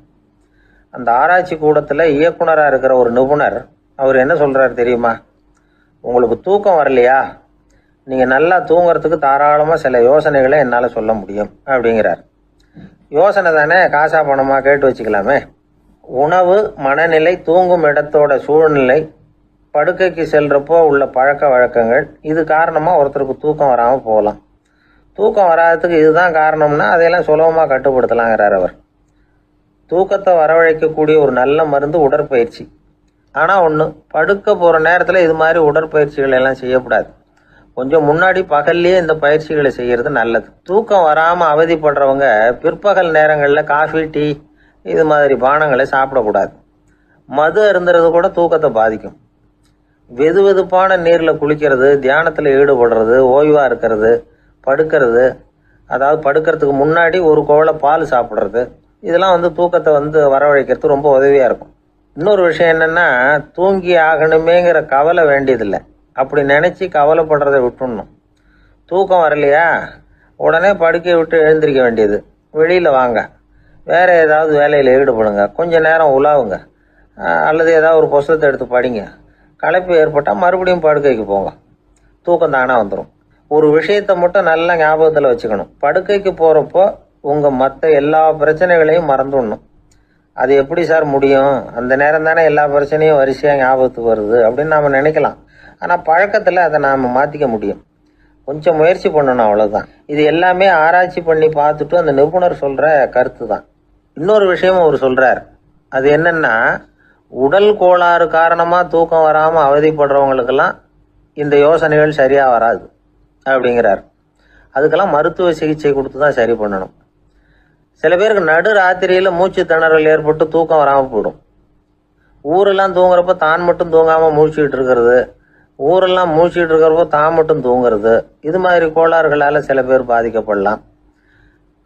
அந்த ஆராய்ச்சி கூடத்தில் இயக்குனராக இருக்கிற ஒரு நிபுணர், அவர் என்ன சொல்கிறார் தெரியுமா? உங்களுக்கு தூக்கம் வரலையா, நீங்கள் நல்லா தூங்குறதுக்கு தாராளமாக சில யோசனைகளை என்னால் சொல்ல முடியும் அப்படிங்கிறார். யோசனை தானே, காசா பணமா கேட்டு வச்சுக்கலாமே. உணவு, மனநிலை, தூங்கும் இடத்தோட சூழ்நிலை, படுக்கைக்கு செல்றப்போ உள்ள பழக்க வழக்கங்கள், இது காரணமாக ஒருத்தருக்கு தூக்கம் வராமல் போகலாம். தூக்கம் வராததுக்கு இதுதான் காரணம்னா அதையெல்லாம் சுலபமாக கட்டுப்படுத்தலாங்கிறார் அவர். தூக்கத்தை வரவழைக்கக்கூடிய ஒரு நல்ல மருந்து உடற்பயிற்சி. ஆனால் ஒன்று, படுக்க போகிற நேரத்தில் இது மாதிரி உடற்பயிற்சிகள் எல்லாம் செய்யக்கூடாது. கொஞ்சம் முன்னாடி பகல்லையே இந்த பயிற்சிகளை செய்கிறது நல்லது. தூக்கம் வராமல் அவதிப்படுறவங்க பிற்பகல் நேரங்களில் காஃபி, டீ இது மாதிரி பானங்களை சாப்பிடக்கூடாது. மது அருந்துறது கூட தூக்கத்தை பாதிக்கும். வெது வெதுப்பான நீரில் குளிக்கிறது, தியானத்தில் ஈடுபடுறது, ஓய்வாக இருக்கிறது, படுக்கிறது, அதாவது படுக்கிறதுக்கு முன்னாடி ஒரு குவளை பால் சாப்பிட்றது, இதெல்லாம் வந்து தூக்கத்தை வந்து வரவழைக்கிறது ரொம்ப உதவியாக இருக்கும். இன்னொரு விஷயம் என்னென்னா, தூங்கி ஆகணுமேங்கிற கவலை வேண்டியதில்லை. அப்படி நினச்சி கவலைப்படுறதை விட்டுடணும். தூக்கம் வரலையா, உடனே படுக்கையை விட்டு எழுந்திரிக்க வேண்டியது. வெளியில் வாங்க, வேறு ஏதாவது வேலையில் ஈடுபடுங்க, கொஞ்சம் நேரம் உலாவுங்க, அல்லது ஏதாவது ஒரு புத்தகத்தை எடுத்து படிங்க. களைப்பு ஏற்பட்டால் மறுபடியும் படுக்கைக்கு போங்க, தூக்கம் தானே வந்துடும். ஒரு விஷயத்தை மட்டும் நல்லா ஞாபகத்தில் வச்சுக்கணும், படுக்கைக்கு போகிறப்போ உங்கள் மற்ற எல்லா பிரச்சனைகளையும் மறந்துடணும். அது எப்படி சார் முடியும், அந்த நேரம் தானே எல்லா பிரச்சனையும் வரிசையாக ஞாபகத்துக்கு வருது அப்படின்னு நாம் நினைக்கலாம். ஆனால் பழக்கத்தில் அதை நாம் மாற்றிக்க முடியும். கொஞ்சம் முயற்சி பண்ணணும், அவ்வளோதான். இது எல்லாமே ஆராய்ச்சி பண்ணி பார்த்துட்டு அந்த நிபுணர் சொல்கிற கருத்து தான். இன்னொரு விஷயமும் அவர் சொல்கிறார். அது என்னென்னா, உடல் கோளாறு காரணமாக தூக்கம் வராமல் அவதிப்படுறவங்களுக்கெல்லாம் இந்த யோசனைகள் சரியாக வராது அப்படிங்கிறார். அதுக்கெல்லாம் மருத்துவ சிகிச்சை கொடுத்து தான் சரி பண்ணணும். சில பேருக்கு நடு ராத்திரியில் மூச்சு திணறல் ஏற்பட்டு தூக்கம் வராமல் போயிடும். ஊரெல்லாம் தூங்குறப்ப தான் மட்டும் தூங்காமல் மூழ்கிட்டு இருக்கிறது, ஊரெல்லாம் மூழ்கிட்டு இருக்கிறப்போ தான் மட்டும் தூங்குறது, இது மாதிரி கோளாறுகளால் சில பேர் பாதிக்கப்படலாம்.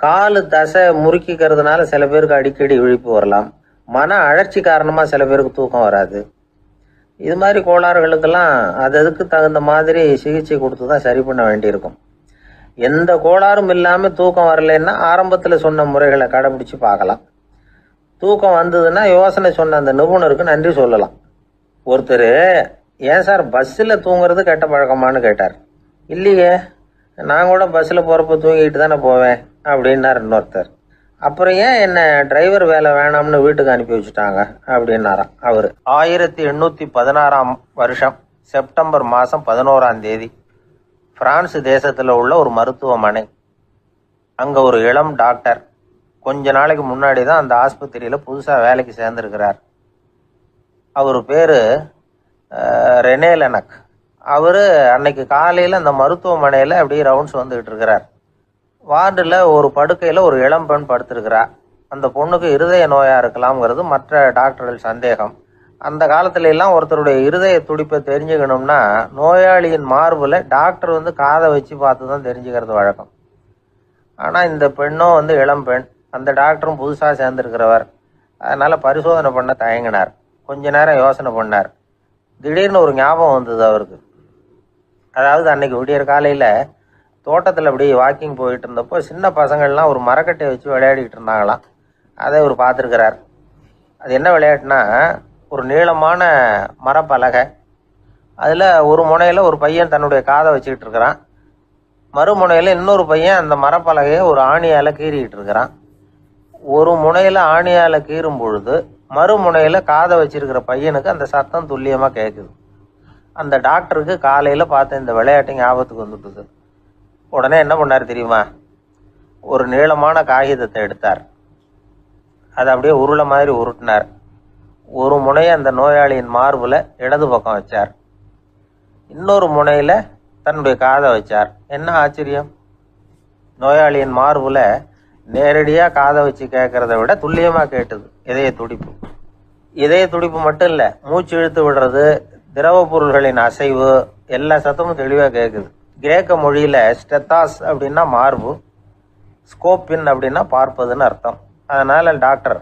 காலு தசை முறுக்கிக்கிறதுனால சில பேருக்கு அடிக்கடி விழிப்பு வரலாம். மன அழற்சி காரணமாக சில பேருக்கு தூக்கம் வராது. இது மாதிரி கோளாறுகளுக்கெல்லாம் அதுக்கு தகுந்த மாதிரி சிகிச்சை கொடுத்து தான் சரி பண்ண வேண்டியிருக்கும். எந்த கோளாறும் இல்லாமல் தூக்கம் வரலைன்னா ஆரம்பத்தில் சொன்ன முறைகளை கடைபிடிச்சு பார்க்கலாம். தூக்கம் வந்ததுன்னா யோசனை சொன்ன அந்த நிபுணருக்கு நன்றி சொல்லலாம். ஒருத்தர், ஏன் சார் பஸ்ஸில் தூங்குறது கெட்ட பழக்கமானு கேட்டார். இல்லையே, நான் கூட பஸ்ஸில் போகிறப்ப தூங்கிட்டு தானே போவேன் அப்படின்னார் இன்னொருத்தர். அப்புறம் ஏன் என்ன டிரைவர் வேலை வேணாம்னு வீட்டுக்கு அனுப்பி வச்சுட்டாங்க அப்படின்னாராம் அவர். 1816 வருஷம் செப்டம்பர் மாதம் 11ஆம் தேதி பிரான்ஸ் தேசத்தில் உள்ள ஒரு மருத்துவமனை. அங்கே ஒரு இளம் டாக்டர் கொஞ்ச நாளைக்கு முன்னாடி தான் அந்த ஆஸ்பத்திரியில் புதுசாக வேலைக்கு சேர்ந்துருக்கிறார். அவர் பேர் ரெனே லெனக். அவர் அன்னைக்கு காலையில் அந்த மருத்துவமனையில் அப்படியே ரவுண்ட்ஸ் வந்துக்கிட்டு இருக்கிறார். வார்டில் ஒரு படுக்கையில் ஒரு இளம் பெண் படுத்திருக்கிறார். அந்த பொண்ணுக்கு இருதய நோயாக இருக்கலாம்ங்கிறது மற்ற டாக்டர்கள் சந்தேகம். அந்த காலத்துல எல்லாம் ஒருத்தருடைய இருதய துடிப்பை தெரிஞ்சுக்கணும்னா நோயாளியின் மார்பில் டாக்டர் வந்து காதை வச்சு பார்த்து தான் தெரிஞ்சுக்கிறது வழக்கம். ஆனால் இந்த பெண்ணும் வந்து இளம் பெண், அந்த டாக்டரும் புதுசாக சேர்ந்துருக்கிறவர். அதனால் பரிசோதனை பண்ண தயங்கினார். கொஞ்ச நேரம் யோசனை பண்ணார். திடீர்னு ஒரு ஞாபகம் வந்தது அவருக்கு. அதாவது அன்னைக்கு விடியற் காலையில் தோட்டத்தில் அப்படி வாக்கிங் போயிட்டு இருந்தப்போ சின்ன பசங்கள்லாம் ஒரு மரக்கட்டையை வச்சு விளையாடிக்கிட்டு இருந்தாங்களாம். அதை இவர் பார்த்துருக்கிறார். அது என்ன விளையாட்டுனா, ஒரு நீளமான மரப்பலகை, அதில் ஒரு முனையில் ஒரு பையன் தன்னுடைய காதை வச்சுக்கிட்டு இருக்கிறான், மறுமுனையில் இன்னொரு பையன் அந்த மரப்பலகையை ஒரு ஆணியால் கீறிக்கிட்டு இருக்கிறான். ஒரு முனையில் ஆணியால் கீறும் பொழுது மறுமுனையில் காதை வச்சிருக்கிற பையனுக்கு அந்த சத்தம் துல்லியமாக கேட்குது. அந்த டாக்டருக்கு காலையில் பார்த்த இந்த விளையாட்டு ஞாபகத்துக்கு வந்துட்டுது. உடனே என்ன பண்ணார் தெரியுமா? ஒரு நீளமான காகிதத்தை எடுத்தார். அதை அப்படியே உருளை மாதிரி உருட்டினார். ஒரு முனையை அந்த நோயாளியின் மார்பில் இடது பக்கம் வச்சார். இன்னொரு முனையில் தன்னுடைய காதை வச்சார். என்ன ஆச்சரியம்! நோயாளியின் மார்பில் நேரடியாக காதை வச்சு கேட்கறத விட துல்லியமாக கேட்டுது இதய துடிப்பு. இதய துடிப்பு மட்டும் இல்லை, மூச்சு இழுத்து விடுறது, திரவ பொருள்களின் அசைவு, எல்லா சத்தமும் தெளிவாக கேட்குது. கிரேக்க மொழியில் ஸ்டெத்தாஸ் அப்படின்னா மார்பு, ஸ்கோப்பின் அப்படின்னா பார்ப்பதுன்னு அர்த்தம். அதனால் டாக்டர்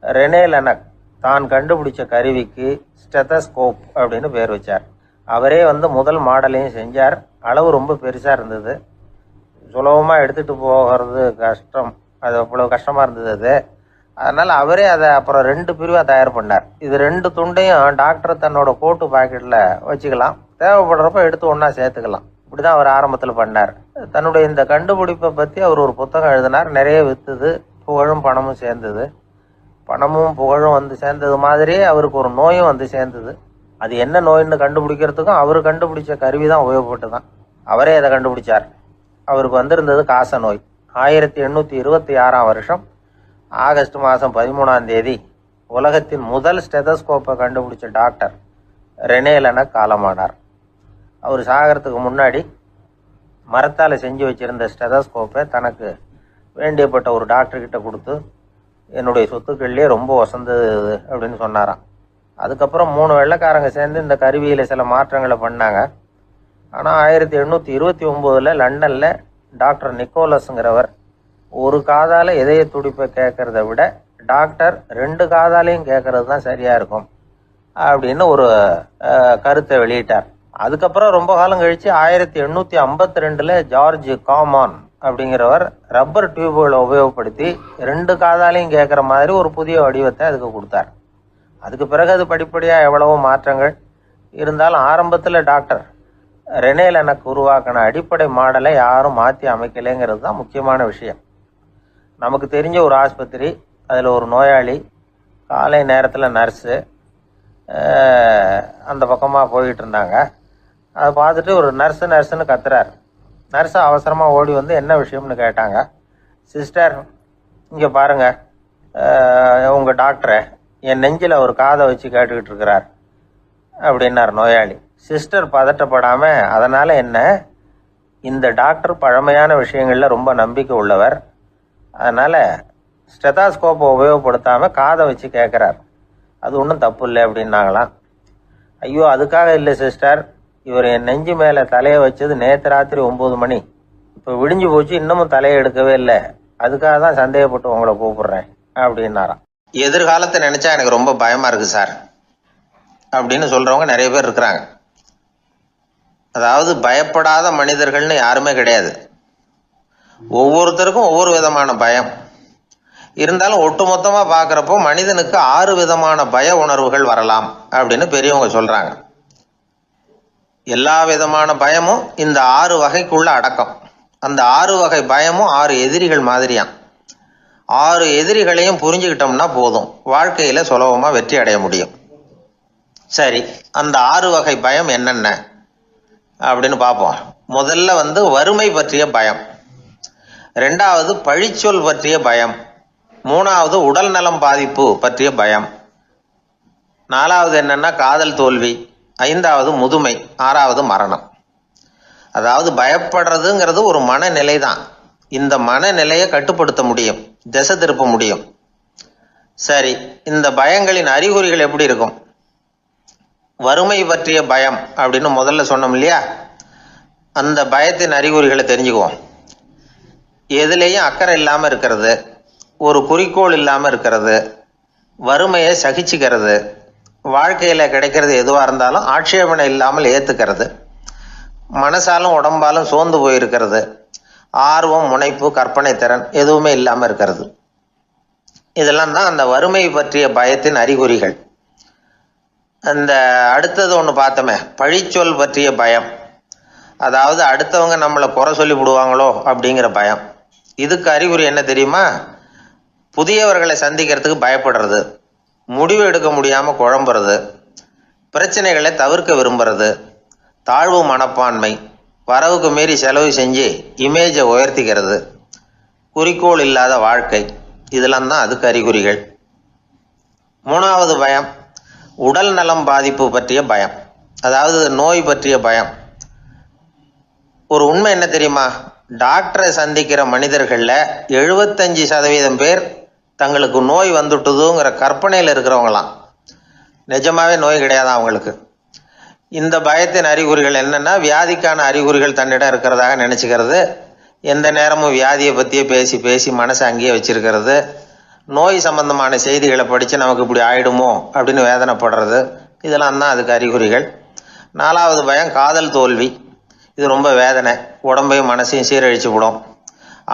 ரெனே லெனக் தான் கண்டுபிடிச்ச கருவிக்கு ஸ்டெத்தஸ்கோப் அப்படின்னு பேர் வச்சார். அவரே முதல் மாடலையும் செஞ்சார். அளவு ரொம்ப பெருசாக இருந்தது, சுலபமாக எடுத்துகிட்டு போகிறது கஷ்டம், அது அவ்வளோ கஷ்டமாக இருந்தது அது. அதனால் அவரே அதை அப்புறம் 2 பிரிவாக தயார் பண்ணார். இது 2 துண்டையும் டாக்டர் தன்னோட கோட்டு பாக்கெட்டில் வச்சுக்கலாம், தேவைப்படுறப்ப எடுத்து ஒன்றா சேர்த்துக்கலாம். இப்படி தான் அவர் ஆரம்பத்தில் பண்ணார். தன்னுடைய இந்த கண்டுபிடிப்பை பற்றி அவர் ஒரு புத்தகம் எழுதினார். நிறைய விற்றுது, புகழும் பணமும் சேர்ந்தது. பணமும் புகழும் சேர்ந்தது மாதிரியே அவருக்கு ஒரு நோயும் சேர்ந்தது. அது என்ன நோயின்னு கண்டுபிடிக்கிறதுக்கும் அவர் கண்டுபிடிச்ச கருவி தான் உபயோகப்பட்டு தான். அவரே அதை கண்டுபிடிச்சார். அவருக்கு வந்திருந்தது காச நோய். 1826ஆம் வருஷம் ஆகஸ்ட் மாதம் 13ஆம் தேதி உலகத்தின் முதல் ஸ்டெதஸ்கோப்பை கண்டுபிடிச்ச டாக்டர் ரெனே லெனக் காலமானார். அவர் சாகிறதுக்கு முன்னாடி மரத்தால் செஞ்சு வச்சிருந்த ஸ்டெதஸ்கோப்பை தனக்கு வேண்டியப்பட்ட ஒரு டாக்டர்கிட்ட கொடுத்து, என்னுடைய சொத்துக்கள்லேயே ரொம்ப வசந்தது அப்படின்னு சொன்னாராம். அதுக்கப்புறம் 3 வெள்ளைக்காரங்க சேர்ந்து இந்த கருவியில் சில மாற்றங்களை பண்ணாங்க. ஆனால் 1829 லண்டனில் டாக்டர் நிக்கோலஸுங்கிறவர் ஒரு காதால் இதய துடிப்பை கேட்கறத விட டாக்டர் 2 காதாலையும் கேட்கறது தான் சரியாக இருக்கும் அப்படின்னு ஒரு கருத்தை வெளியிட்டார். அதுக்கப்புறம் ரொம்ப காலம் கழித்து 1852 ஜார்ஜ் காமான் அப்படிங்கிறவர் ரப்பர் டியூப்களை உபயோகப்படுத்தி 2 காதாலையும் கேட்குற மாதிரி ஒரு புதிய வடிவத்தை அதுக்கு கொடுத்தார். அதுக்கு பிறகு அது படிப்படியாக எவ்வளவோ மாற்றங்கள் இருந்தாலும் ஆரம்பத்தில் டாக்டர் ரெனே லெனக் உருவாக்கின அடிப்படை மாடலை யாரும் மாற்றி அமைக்கலைங்கிறது தான் முக்கியமான விஷயம். நமக்கு தெரிஞ்ச ஒரு ஆஸ்பத்திரி, அதில் ஒரு நோயாளி, காலை நேரத்தில் நர்ஸு அந்த பக்கமாக போயிட்டு இருந்தாங்க. அதை பார்த்துட்டு ஒரு நர்ஸுன்னு கத்துறார். நர்ஸு அவசரமாக ஓடி வந்து என்ன விஷயம்னு கேட்டாங்க. சிஸ்டர், இங்கே பாருங்கள், உங்கள் டாக்டரை என் நெஞ்சில் ஒரு காதை வச்சு கேட்டுக்கிட்டு இருக்கிறார் அப்படின்னார் நோயாளி. சிஸ்டர் பதட்டப்படாமல், அதனால் என்ன, இந்த டாக்டர் பழமையான விஷயங்களில் ரொம்ப நம்பிக்கை உள்ளவர், அதனால் ஸ்டெதாஸ்கோப்பை உபயோகப்படுத்தாமல் காதை வச்சு கேட்குறார், அது ஒன்றும் தப்பு இல்லை அப்படின்னாங்களாம். ஐயோ, அதுக்காக இல்லை சிஸ்டர், இவர் என் நெஞ்சு மேலே தலையை வச்சது நேற்று ராத்திரி 9 மணி, இப்போ விடிஞ்சு போச்சு, இன்னமும் தலையை எடுக்கவே இல்லை, அதுக்காக தான் சந்தேகப்பட்டு உங்களை கூப்பிடுறேன் அப்படின்னாராம். எதிர்காலத்தை நினச்சா எனக்கு ரொம்ப பயமாக இருக்குது சார் அப்படின்னு சொல்கிறவங்க நிறைய பேர் இருக்கிறாங்க. அதாவது பயப்படாத மனிதர்கள்னு யாருமே கிடையாது. ஒவ்வொருத்தருக்கும் ஒவ்வொரு விதமான பயம் இருந்தாலும் ஒட்டுமொத்தமாக பார்க்குறப்போ மனிதனுக்கு 6 விதமான பய உணர்வுகள் வரலாம் அப்படின்னு பெரியவங்க சொல்கிறாங்க. எல்லா விதமான பயமும் இந்த 6 வகைக்குள்ள அடக்கம். அந்த 6 வகை பயமும் 6 எதிரிகள் மாதிரியாம். 6 எதிரிகளையும் புரிஞ்சுக்கிட்டோம்னா போதும், வாழ்க்கையில் சுலபமாக வெற்றி அடைய முடியும். சரி, அந்த 6 வகை பயம் என்னென்ன அப்படின்னு பார்ப்போம். முதல்ல வறுமை பற்றிய பயம், 2வது பழிச்சொல் பற்றிய பயம், 3வது உடல் நலம் பாதிப்பு பற்றிய பயம், 4வது என்னன்னா காதல் தோல்வி, 5வது முதுமை, 6வது மரணம். அதாவது பயப்படுறதுங்கிறது ஒரு மனநிலை தான். இந்த மனநிலையை கட்டுப்படுத்த முடியும், திசை திருப்ப முடியும். சரி, இந்த பயங்களின் அறிகுறிகள் எப்படி இருக்கும்? வறுமை பற்றிய பயம் அப்படின்னு முதல்ல சொன்னோம் இல்லையா, அந்த பயத்தின் அறிகுறிகளை தெரிஞ்சுக்குவோம். எதுலேயும் அக்கறை இல்லாமல் இருக்கிறது, ஒரு குறிக்கோள் இல்லாமல் இருக்கிறது, வறுமையை சகிச்சுக்கிறது, வாழ்க்கையில் கிடைக்கிறது எதுவாக இருந்தாலும் ஆட்சேபனை இல்லாமல் ஏற்றுக்கிறது, மனசாலும் உடம்பாலும் சோர்ந்து போயிருக்கிறது, ஆர்வம், முனைப்பு, கற்பனை திறன் எதுவுமே இல்லாமல் இருக்கிறது. இதெல்லாம் தான் அந்த வறுமை பற்றிய பயத்தின் அறிகுறிகள். அந்த அடுத்தது ஒன்று பார்த்தோமே, பழிச்சொல் பற்றிய பயம். அதாவது அடுத்தவங்க நம்மளை குறை சொல்லி விடுவாங்களோ அப்படிங்கிற பயம். இதுக்கு அறிகுறி என்ன தெரியுமா? புதியவர்களை சந்திக்கிறதுக்கு பயப்படுறது, முடிவு எடுக்க முடியாமல் குழம்புறது, பிரச்சனைகளை தவிர்க்க விரும்புறது, தாழ்வு மனப்பான்மை, வரவுக்கு மீறி செலவு செஞ்சு இமேஜை உயர்த்திக்கிறது, குறிக்கோள் இல்லாத வாழ்க்கை, இதெல்லாம் தான் அதுக்கு அறிகுறிகள். 3வது பயம் உடல் நலம் பாதிப்பு பற்றிய பயம், அதாவது நோய் பற்றிய பயம். ஒரு உண்மை என்ன தெரியுமா? டாக்டரை சந்திக்கிற மனிதர்களில் 75% பேர் தங்களுக்கு நோய் வந்துட்டுதுங்கிற கற்பனையில் இருக்கிறவங்களாம். நிஜமாவே நோய் கிடையாது அவங்களுக்கு. இந்த பயத்தின் அறிகுறிகள் என்னென்னா, வியாதிக்கான அறிகுறிகள் தன்னிடம் இருக்கிறதாக நினச்சிக்கிறது, எந்த நேரமும் வியாதியை பற்றியே பேசி பேசி மனசை அங்கேயே வச்சிருக்கிறது, நோய் சம்பந்தமான செய்திகளை படித்து நமக்கு இப்படி ஆயிடுமோ அப்படின்னு வேதனைப்படுறது, இதெல்லாம் தான் அதுக்கு அறிகுறிகள். 4வது பயம் காதல் தோல்வி. இது ரொம்ப வேதனை, உடம்பையும் மனசையும் சீரழிச்சு விடும்.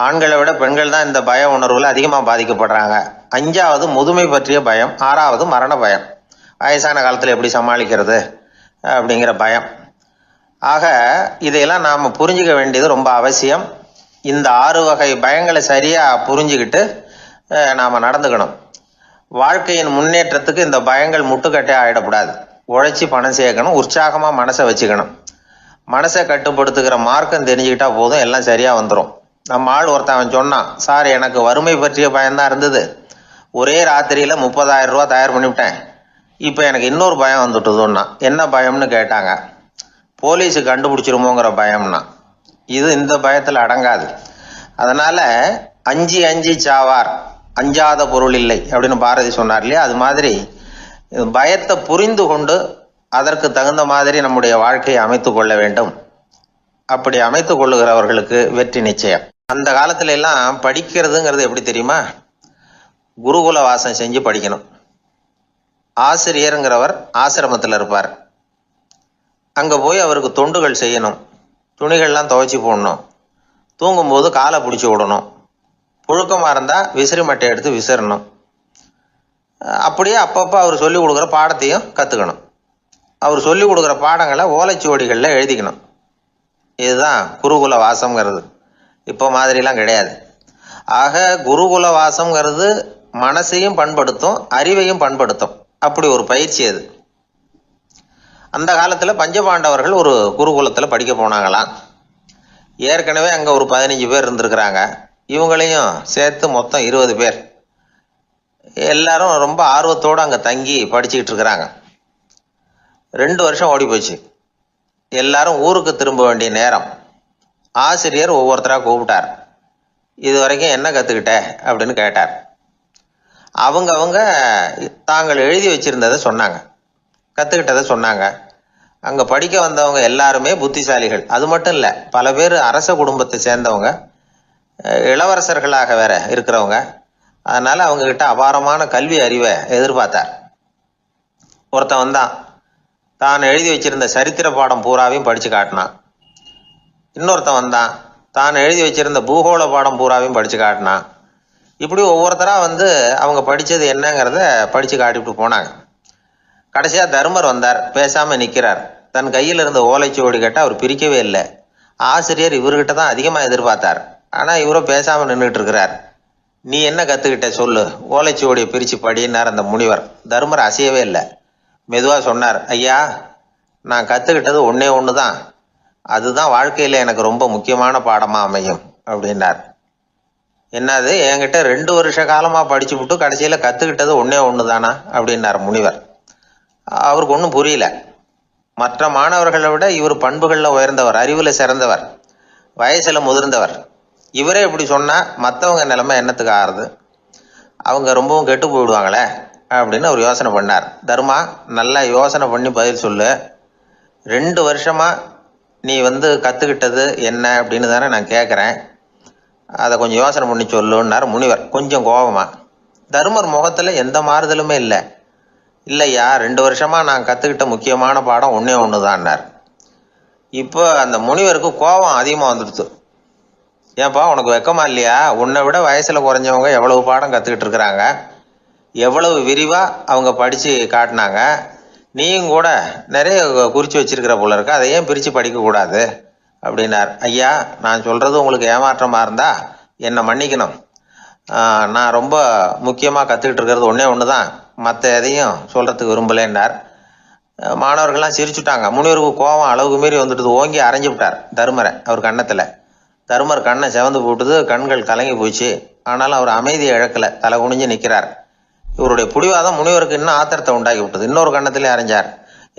ஆண்களை விட பெண்கள் தான் இந்த பய உணர்வில் அதிகமாக பாதிக்கப்படுறாங்க. 5வது முதுமை பற்றிய பயம். 6வது மரண பயம், வயசான காலத்தில் எப்படி சமாளிக்கிறது அப்படிங்கிற பயம். ஆக இதையெல்லாம் நாம் புரிஞ்சிக்க வேண்டியது ரொம்ப அவசியம். இந்த 6 வகை பயங்களை சரியாக புரிஞ்சுக்கிட்டு நாம் நடந்துக்கணும். வாழ்க்கையின் முன்னேற்றத்துக்கு இந்த பயங்கள் முட்டுக்கட்டே ஆகிடக்கூடாது. உழைச்சி பணம் சேர்க்கணும், உற்சாகமாக மனசை வச்சுக்கணும். மனசை கட்டுப்படுத்துகிற மார்க்கம் தெரிஞ்சுக்கிட்டா போதும், எல்லாம் சரியாக வந்துடும். நம்ம ஆள் ஒருத்தன் சொன்னான், சார் எனக்கு வறுமை பற்றிய பயம்தான் இருந்தது, ஒரே ராத்திரியில் 30,000 ரூபா தயார் பண்ணிவிட்டேன், இப்போ எனக்கு இன்னொரு பயம் வந்துட்டுதுன்னா. என்ன பயம்னு கேட்டாங்க. போலீஸு கண்டுபிடிச்சிருமோங்கிற பயம்னா. இது இந்த பயத்தில் அடங்காது. அதனால் அஞ்சி அஞ்சி சாவார், அஞ்சாத பொருள் இல்லை அப்படின்னு பாரதி சொன்னார் இல்லையா? அது மாதிரி பயத்தை புரிந்து கொண்டு அதற்கு தகுந்த மாதிரி நம்முடைய வாழ்க்கையை அமைத்து கொள்ள வேண்டும். அப்படி அமைத்து கொள்ளுகிறவர்களுக்கு வெற்றி நிச்சயம். அந்த காலத்துல எல்லாம் படிக்கிறதுங்கிறது எப்படி தெரியுமா? குருகுல வாசம் செஞ்சு படிக்கணும். ஆசிரியருங்கிறவர் ஆசிரமத்தில் இருப்பார். அங்கே போய் அவருக்கு தொண்டுகள் செய்யணும், துணிகள்லாம் துவைச்சி போடணும், தூங்கும்போது காலை பிடிச்சி விடணும், புழுக்கமாக இருந்தால் விசிறி மட்டை எடுத்து விசிறணும். அப்படியே அப்பப்போ அவர் சொல்லிக் கொடுக்குற பாடத்தையும் கற்றுக்கணும். அவர் சொல்லிக் கொடுக்குற பாடங்களை ஓலைச்சுவடிகளில் எழுதிக்கணும். இதுதான் குருகுல வாசம்ங்கிறது. இப்போ மாதிரிலாம் கிடையாது. ஆக குருகுல வாசம்ங்கிறது மனசையும் பண்படுத்தும், அறிவையும் பண்படுத்தும். அப்படி ஒரு பயிற்சி அது. அந்த காலத்தில் பஞ்சபாண்டவர்கள் ஒரு குருகுலத்தில் படிக்க போனாங்களாம். ஏற்கனவே அங்கே ஒரு 15 பேர் இருந்திருக்கிறாங்க. இவங்களையும் சேர்த்து மொத்தம் 20 பேர். எல்லாரும் ரொம்ப ஆர்வத்தோடு அங்கே தங்கி படிச்சுக்கிட்டு இருக்கிறாங்க. 2 வருஷம் ஓடி போச்சு. எல்லாரும் ஊருக்கு திரும்ப வேண்டிய நேரம். ஆசிரியர் ஒவ்வொருத்தராக கூப்பிட்டார். இது வரைக்கும் என்ன கற்றுக்கிட்ட அப்படின்னு கேட்டார். அவங்க தாங்கள் எழுதி வச்சிருந்ததை சொன்னாங்க, கற்றுக்கிட்டதை சொன்னாங்க. அங்கே படிக்க வந்தவங்க எல்லாருமே புத்திசாலிகள். அது மட்டும் இல்லை, பல பேர் அரச குடும்பத்தை சேர்ந்தவங்க, இளவரசர்களாக வேற இருக்கிறவங்க. அதனால் அவங்கக்கிட்ட அபாரமான கல்வி அறிவை எதிர்பார்த்தார். ஒருத்தன் வந்தான், தான் எழுதி வச்சிருந்த சரித்திர பாடம் பூராவையும் படித்து காட்டினான். இன்னொருத்தன் வந்தான், தான் எழுதி வச்சிருந்த பூகோள பாடம் பூராவையும் படித்து காட்டினான். இப்படி ஒவ்வொருத்தராக அவங்க படித்தது என்னங்கிறத படித்து காட்டிவிட்டு போனாங்க. கடைசியாக தர்மர் வந்தார், பேசாமல் நிற்கிறார். தன் கையில் இருந்த ஓலைச்சுவடி கேட்டால் அவர் பிரிக்கவே இல்லை. ஆசிரியர் இவர்கிட்ட தான் அதிகமாக எதிர்பார்த்தார். ஆனால் இவரும் பேசாமல் நின்றுட்டு இருக்கிறார். நீ என்ன கற்றுக்கிட்ட சொல்லு, ஓலைச்சுவடியை பிரித்து படினார் அந்த முனிவர். தர்மர் அசையவே இல்லை. மெதுவாக சொன்னார், ஐயா, நான் கற்றுக்கிட்டது ஒன்று தான், அதுதான் வாழ்க்கையில் எனக்கு ரொம்ப முக்கியமான பாடமாக அமையும் அப்படின்னார். என்னது, என்கிட்ட 2 வருஷ காலமாக படிச்சு விட்டு கடைசியில் கற்றுக்கிட்டது ஒன்று தானா அப்படின்னார் முனிவர். அவருக்கு ஒன்றும் புரியல. மற்ற மாணவர்களை விட இவர் பண்புகளில் உயர்ந்தவர், அறிவில் சிறந்தவர், வயசில் முதிர்ந்தவர். இவரே இப்படி சொன்னால் மற்றவங்க நிலைமை என்னத்துக்கு ஆறுது? அவங்க ரொம்பவும் கெட்டு போயிடுவாங்களே அப்படின்னு அவர் யோசனை பண்ணார். தர்மா, நல்லா யோசனை பண்ணி பதில் சொல்லு. 2 வருஷமாக நீ கற்றுக்கிட்டது என்ன அப்படின்னு தானே நான் கேட்குறேன், அதை கொஞ்சம் யோசனை பண்ணி சொல்லுன்னார் முனிவர் கொஞ்சம் கோபமாக. தர்மர் முகத்தில் எந்த மாறுதலுமே இல்லை. இல்லையா, 2 வருஷமாக நான் கற்றுக்கிட்ட முக்கியமான பாடம் ஒன்று தான்னார். இப்போ அந்த முனிவருக்கு கோபம் அதிகமாக வந்துடுச்சு. ஏன்பா, உனக்கு வெக்கமா இல்லையா? உன்னை விட வயசில் குறைஞ்சவங்க எவ்வளவு பாடம் கற்றுக்கிட்டு இருக்கிறாங்க, எவ்வளவு விரிவாக அவங்க படித்து காட்டினாங்க. நீயும் கூட நிறைய குறித்து வச்சிருக்கிற போல இருக்க, அதை ஏன் பிரித்து படிக்கக்கூடாது அப்படின்னார். ஐயா, நான் சொல்றது உங்களுக்கு ஏமாற்றமா இருந்தா என்னை மன்னிக்கணும். நான் ரொம்ப முக்கியமாக கற்றுக்கிட்டு இருக்கிறது ஒன்று தான், மற்ற எதையும் சொல்கிறதுக்கு விரும்பலைன்னார். மாணவர்கள்லாம் சிரிச்சுட்டாங்க. முனிவருக்கு கோபம் அளவுக்கு மீறி வந்துட்டு ஓங்கி அரைஞ்சு விட்டார் தருமரை அவர் கன்னத்தில். தருமர் கண்ணை செவந்து போட்டுது, கண்கள் கலங்கி போச்சு. ஆனாலும் அவர் அமைதியை இழக்கலை, தலை குனிஞ்சு நிற்கிறார். இவருடைய புடிவாதம் முனிவருக்கு இன்னும் ஆத்திரத்தை உண்டாக்கி விட்டது. இன்னொரு கன்னத்திலே அரைஞ்சார்.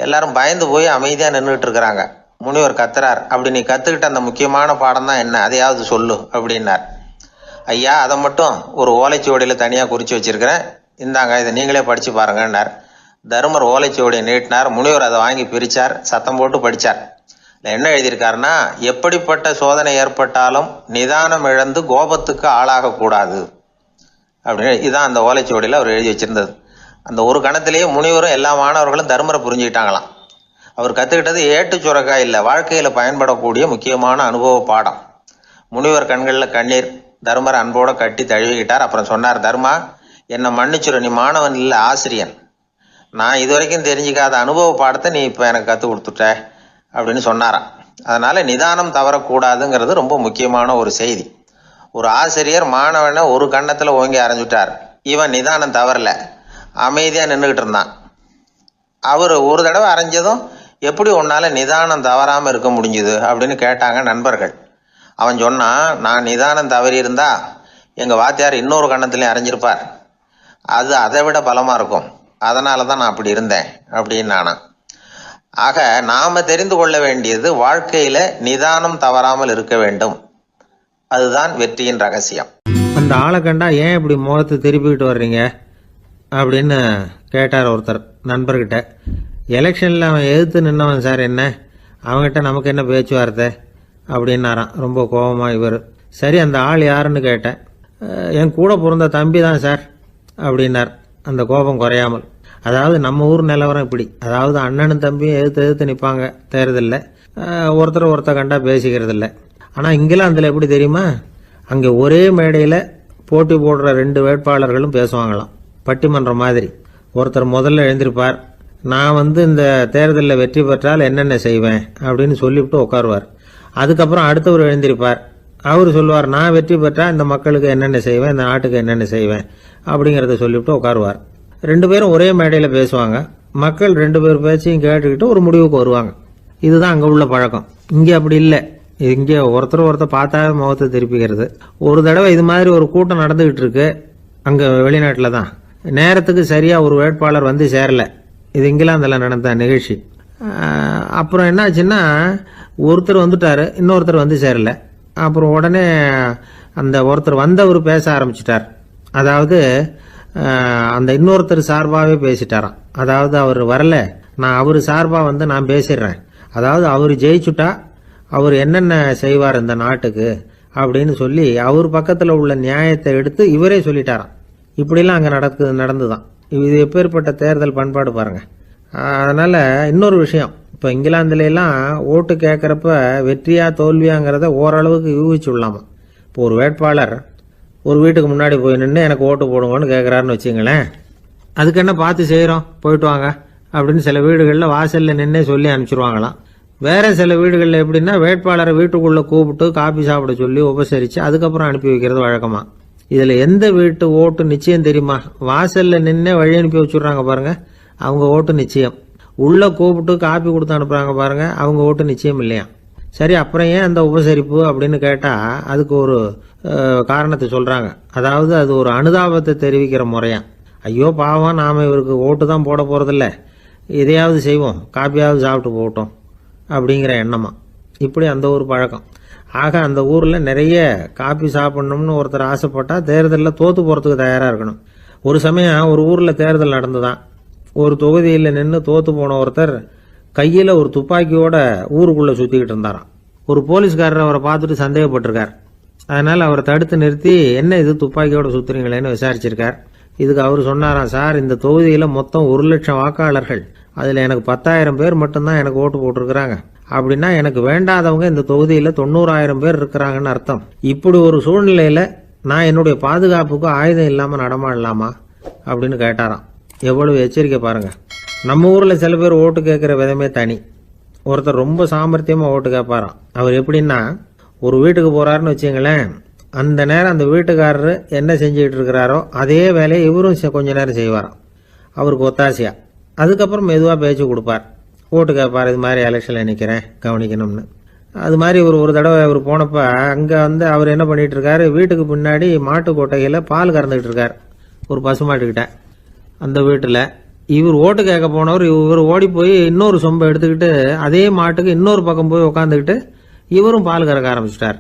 எல்லாரும் பயந்து போய் அமைதியாக நின்றுட்டு இருக்கிறாங்க. முனிவர் கத்துறார், அப்படி நீ கற்றுக்கிட்ட அந்த முக்கியமான பாடம் தான் என்ன, அதையாவது சொல்லு அப்படின்னார். ஐயா, அதை மட்டும் ஒரு ஓலைச்சுவடியில் தனியாக குறித்து வச்சிருக்கிறேன், இந்தாங்க இதை நீங்களே படித்து பாருங்கன்னார். தருமர் ஓலைச்சுவடியை நீட்டினார். முனிவர் அதை வாங்கி பிரித்தார், சத்தம் போட்டு படித்தார். என்ன எழுதியிருக்காருன்னா, எப்படிப்பட்ட சோதனை ஏற்பட்டாலும் நிதானம் இழந்து கோபத்துக்கு ஆளாகக்கூடாது அப்படின்னு. இதுதான் அந்த ஓலைச்சுவடியில் அவர் எழுதி வச்சிருந்தது. அந்த ஒரு கணத்திலேயே முனிவரும் எல்லா மாணவர்களும் தருமரை புரிஞ்சுக்கிட்டாங்களாம். அவர் கற்றுக்கிட்டது ஏட்டு சுரக்காய் இல்லை, வாழ்க்கையில் பயன்படக்கூடிய முக்கியமான அனுபவ பாடம். முனிவர் கண்களில் கண்ணீர். தருமரை அன்போடு கட்டி தழுவிக்கிட்டார். அப்புறம் சொன்னார், தர்மா, என்னை மன்னிச்சுரு, நீ மாணவன் இல்லை, ஆசிரியன். நான் இது வரைக்கும் தெரிஞ்சிக்காத அனுபவ பாடத்தை நீ இப்போ எனக்கு கற்றுக் கொடுத்துட்ட அப்படின்னு சொன்னாராம். அதனால நிதானம் தவறக்கூடாதுங்கிறது ரொம்ப முக்கியமான ஒரு செய்தி. ஒரு ஆசிரியர் மாணவனை ஒரு கன்னத்தில் ஓங்கி அரைஞ்சுட்டார். இவன் நிதானம் தவறல, அமைதியாக நின்றுக்கிட்டு இருந்தான். அவர் ஒரு தடவை அரைஞ்சதும் எப்படி உன்னால நிதானம் தவறாமல் இருக்க முடிஞ்சுது அப்படின்னு கேட்டாங்க நண்பர்கள். அவன் சொன்னான், நான் நிதானம் தவறி இருந்தா எங்கள் வாத்தியார் இன்னொரு கன்னத்திலையும் அரைஞ்சிருப்பார், அது அதை விட பலமாக இருக்கும், அதனால தான் நான் அப்படி இருந்தேன் அப்படின்னு நானான். ஆக நாம தெரிந்து கொள்ள வேண்டியது, வாழ்க்கையில நிதானம் தவறாமல் இருக்க வேண்டும். அதுதான் வெற்றியின் ரகசியம். அந்த ஆளை கண்டா ஏன் இப்படி முகத்தை திருப்பிக்கிட்டு வர்றீங்க அப்படின்னு கேட்டார் ஒருத்தர் நண்பர்கிட்ட. எலெக்ஷனில் அவன் எதிர்த்து நின்னவன் சார், என்ன அவங்ககிட்ட நமக்கு என்ன பேச்சுவார்த்தை அப்படின்னாரான் ரொம்ப கோபமாக இவர். சரி, அந்த ஆள் யாருன்னு கேட்டேன். என் கூட பிறந்த தம்பி தான் சார் அப்படின்னார் அந்த கோபம் குறையாமல். அதாவது நம்ம ஊர் நிலவரம் இப்படி, அதாவது அண்ணனும் தம்பியும் எதிர்த்து நிற்பாங்க தேர்தலில், ஒருத்தர் கண்டா பேசிக்கிறது இல்லை. ஆனால் இங்கிலாந்தில் எப்படி தெரியுமா, அங்கே ஒரே மேடையில் போட்டி போடுற 2 வேட்பாளர்களும் பேசுவாங்களாம், பட்டிமன்றம் மாதிரி. ஒருத்தர் முதல்ல எழுந்திருப்பார், நான் இந்த தேர்தலில் வெற்றி பெற்றால் என்னென்ன செய்வேன் அப்படின்னு சொல்லிவிட்டு உட்காருவார். அதுக்கப்புறம் அடுத்தவர் எழுந்திருப்பார், அவர் சொல்லுவார், நான் வெற்றி பெற்றால் இந்த மக்களுக்கு என்னென்ன செய்வேன், இந்த நாட்டுக்கு என்னென்ன செய்வேன் அப்படிங்கிறத சொல்லிவிட்டு உட்காருவார். 2 பேரும் ஒரே மேடையில் பேசுவாங்க. மக்கள் 2 பேர் பேச்சையும் கேட்டுக்கிட்டு ஒரு முடிவுக்கு வருவாங்க. இதுதான் அங்கே உள்ள பழக்கம். இங்கே அப்படி இல்லை. இங்கே ஒருத்தர் பார்த்தாவே முகத்தை திருப்பிக்கிறது. ஒரு தடவை இது மாதிரி ஒரு கூட்டம் நடந்துகிட்டு இருக்கு அங்கே வெளிநாட்டில் தான். நேரத்துக்கு சரியாக ஒரு வேட்பாளர் வந்து சேரல. இது இங்கிலாந்தில் நடந்த நிகழ்ச்சி. அப்புறம் என்னாச்சுன்னா, ஒருத்தர் வந்துட்டாரு, இன்னொருத்தர் வந்து சேரல. அப்புறம் உடனே அந்த ஒருத்தர் வந்தவர் பேச ஆரம்பிச்சிட்டார். அதாவது அந்த இன்னொருத்தர் சார்பாகவே பேசிட்டாராம். அதாவது அவர் வரல, நான் அவர் சார்பாக நான் பேசிடுறேன். அதாவது அவர் ஜெயிச்சுட்டா அவர் என்னென்ன செய்வார் இந்த நாட்டுக்கு அப்படின்னு சொல்லி அவர் பக்கத்தில் உள்ள நியாயத்தை எடுத்து இவரே சொல்லிட்டாராம். இப்படிலாம் அங்கே நடந்துதான். இது எப்பேற்பட்ட தேர்தல் பண்பாடு பாருங்க. அதனால இன்னொரு விஷயம், இப்போ இங்கிலாந்துலாம் ஓட்டு கேட்குறப்ப வெற்றியா தோல்வியாங்கிறத ஓரளவுக்கு யூகிச்சு விடலாமா. இப்போ ஒரு வேட்பாளர் ஒரு வீட்டுக்கு முன்னாடி போய் நின்று எனக்கு ஓட்டு போடுங்கன்னு கேட்குறாருன்னு வச்சுங்களேன், அதுக்கு என்ன பார்த்து செய்கிறோம், போயிட்டு வாங்க அப்படின்னு சில வீடுகளில் வாசலில் நின்னே சொல்லி அனுப்பிச்சிருவாங்களாம். வேற சில வீடுகளில் எப்படின்னா, வேட்பாளரை வீட்டுக்குள்ளே கூப்பிட்டு காபி சாப்பிட சொல்லி உபசரித்து அதுக்கப்புறம் அனுப்பி வைக்கிறது வழக்கமாக. இதில் எந்த வீட்டு ஓட்டு நிச்சயம் தெரியுமா? வாசலில் நின்னே வழி அனுப்பி வச்சுடுறாங்க பாருங்க, அவங்க ஓட்டு நிச்சயம். உள்ளே கூப்பிட்டு காப்பி கொடுத்து அனுப்புகிறாங்க பாருங்க, அவங்க ஓட்டு நிச்சயம் இல்லையா. சரி, அப்புறம் ஏன் அந்த உபசரிப்பு அப்படின்னு கேட்டால் அதுக்கு ஒரு காரணத்தை சொல்கிறாங்க. அதாவது அது ஒரு அனுதாபத்தை தெரிவிக்கிற முறையா. ஐயோ பாவம், நாம் இவருக்கு ஓட்டு தான் போட போகிறதில்ல, எதையாவது செய்வோம், காப்பியாவது சாப்பிட்டு போகட்டும் அப்படிங்கிற எண்ணமா. இப்படி அந்த ஒரு பழக்கம். ஆக அந்த ஊரில் நிறைய காப்பி சாப்பிடணும்னு ஒருத்தர் ஆசைப்பட்டால் தேர்தலில் தோற்று போகிறதுக்கு தயாராக இருக்கணும். ஒரு சமயம் ஒரு ஊரில் தேர்தல் நடந்துதான். ஒரு தொகுதியில் நின்று தோற்று போன ஒருத்தர் கையில் ஒரு துப்பாக்கியோட ஊருக்குள்ளே சுற்றிக்கிட்டு இருந்தாராம். ஒரு போலீஸ்காரர் அவரை பார்த்துட்டு சந்தேகப்பட்டிருக்கார். அதனால் அவரை தடுத்து நிறுத்தி, என்ன இது துப்பாக்கியோட சுற்றுறீங்களேன்னு விசாரிச்சிருக்கார். இதுக்கு அவர் சொன்னாராம், சார், இந்த தொகுதியில் மொத்தம் 1,00,000 வாக்காளர்கள், அதில் எனக்கு 10,000 பேர் மட்டும்தான் எனக்கு ஓட்டு போட்டிருக்கிறாங்க. அப்படின்னா எனக்கு வேண்டாதவங்க இந்த தொகுதியில் 90,000 பேர் இருக்கிறாங்கன்னு அர்த்தம். இப்படி ஒரு சூழ்நிலையில் நான் என்னுடைய பாதுகாப்புக்கு ஆயுதம் இல்லாமல் நடமாடலாமா அப்படின்னு கேட்டாராம். எவ்வளவு எச்சரிக்கை பாருங்க. நம்ம ஊரில் சில பேர் ஓட்டு கேட்குற விதமே தனி. ஒருத்தர் ரொம்ப சாமர்த்தியமாக ஓட்டு கேட்பாராம். அவர் எப்படின்னா, ஒரு வீட்டுக்கு போகிறாருன்னு வச்சுங்களேன், அந்த நேரம் அந்த வீட்டுக்காரரு என்ன செஞ்சுக்கிட்டு இருக்கிறாரோ அதே வேலையை இவரும் கொஞ்ச நேரம் செய்வாராம், அவருக்கு ஒத்தாசையா. அதுக்கப்புறம் மெதுவாக பேச்சு கொடுப்பார், ஓட்டு கேட்பார், இது மாதிரி எலெக்ஷனில் நிற்கிறேன் கவனிக்கணும்னு. அது மாதிரி ஒரு தடவை அவர் போனப்போ அங்கே அவர் என்ன பண்ணிகிட்டு இருக்காரு, வீட்டுக்கு பின்னாடி மாட்டு கொட்டையில் பால் கறந்துக்கிட்டு இருக்கார் ஒரு பசுமாட்டுக்கிட்ட. அந்த வீட்டில் இவர் ஓட்டு கேட்க போனவர் இவர் ஓடி போய் இன்னொரு சொம்பை எடுத்துக்கிட்டு அதே மாட்டுக்கு இன்னொரு பக்கம் போய் உட்காந்துக்கிட்டு இவரும் பால் கறக்க ஆரம்பிச்சிட்டார்.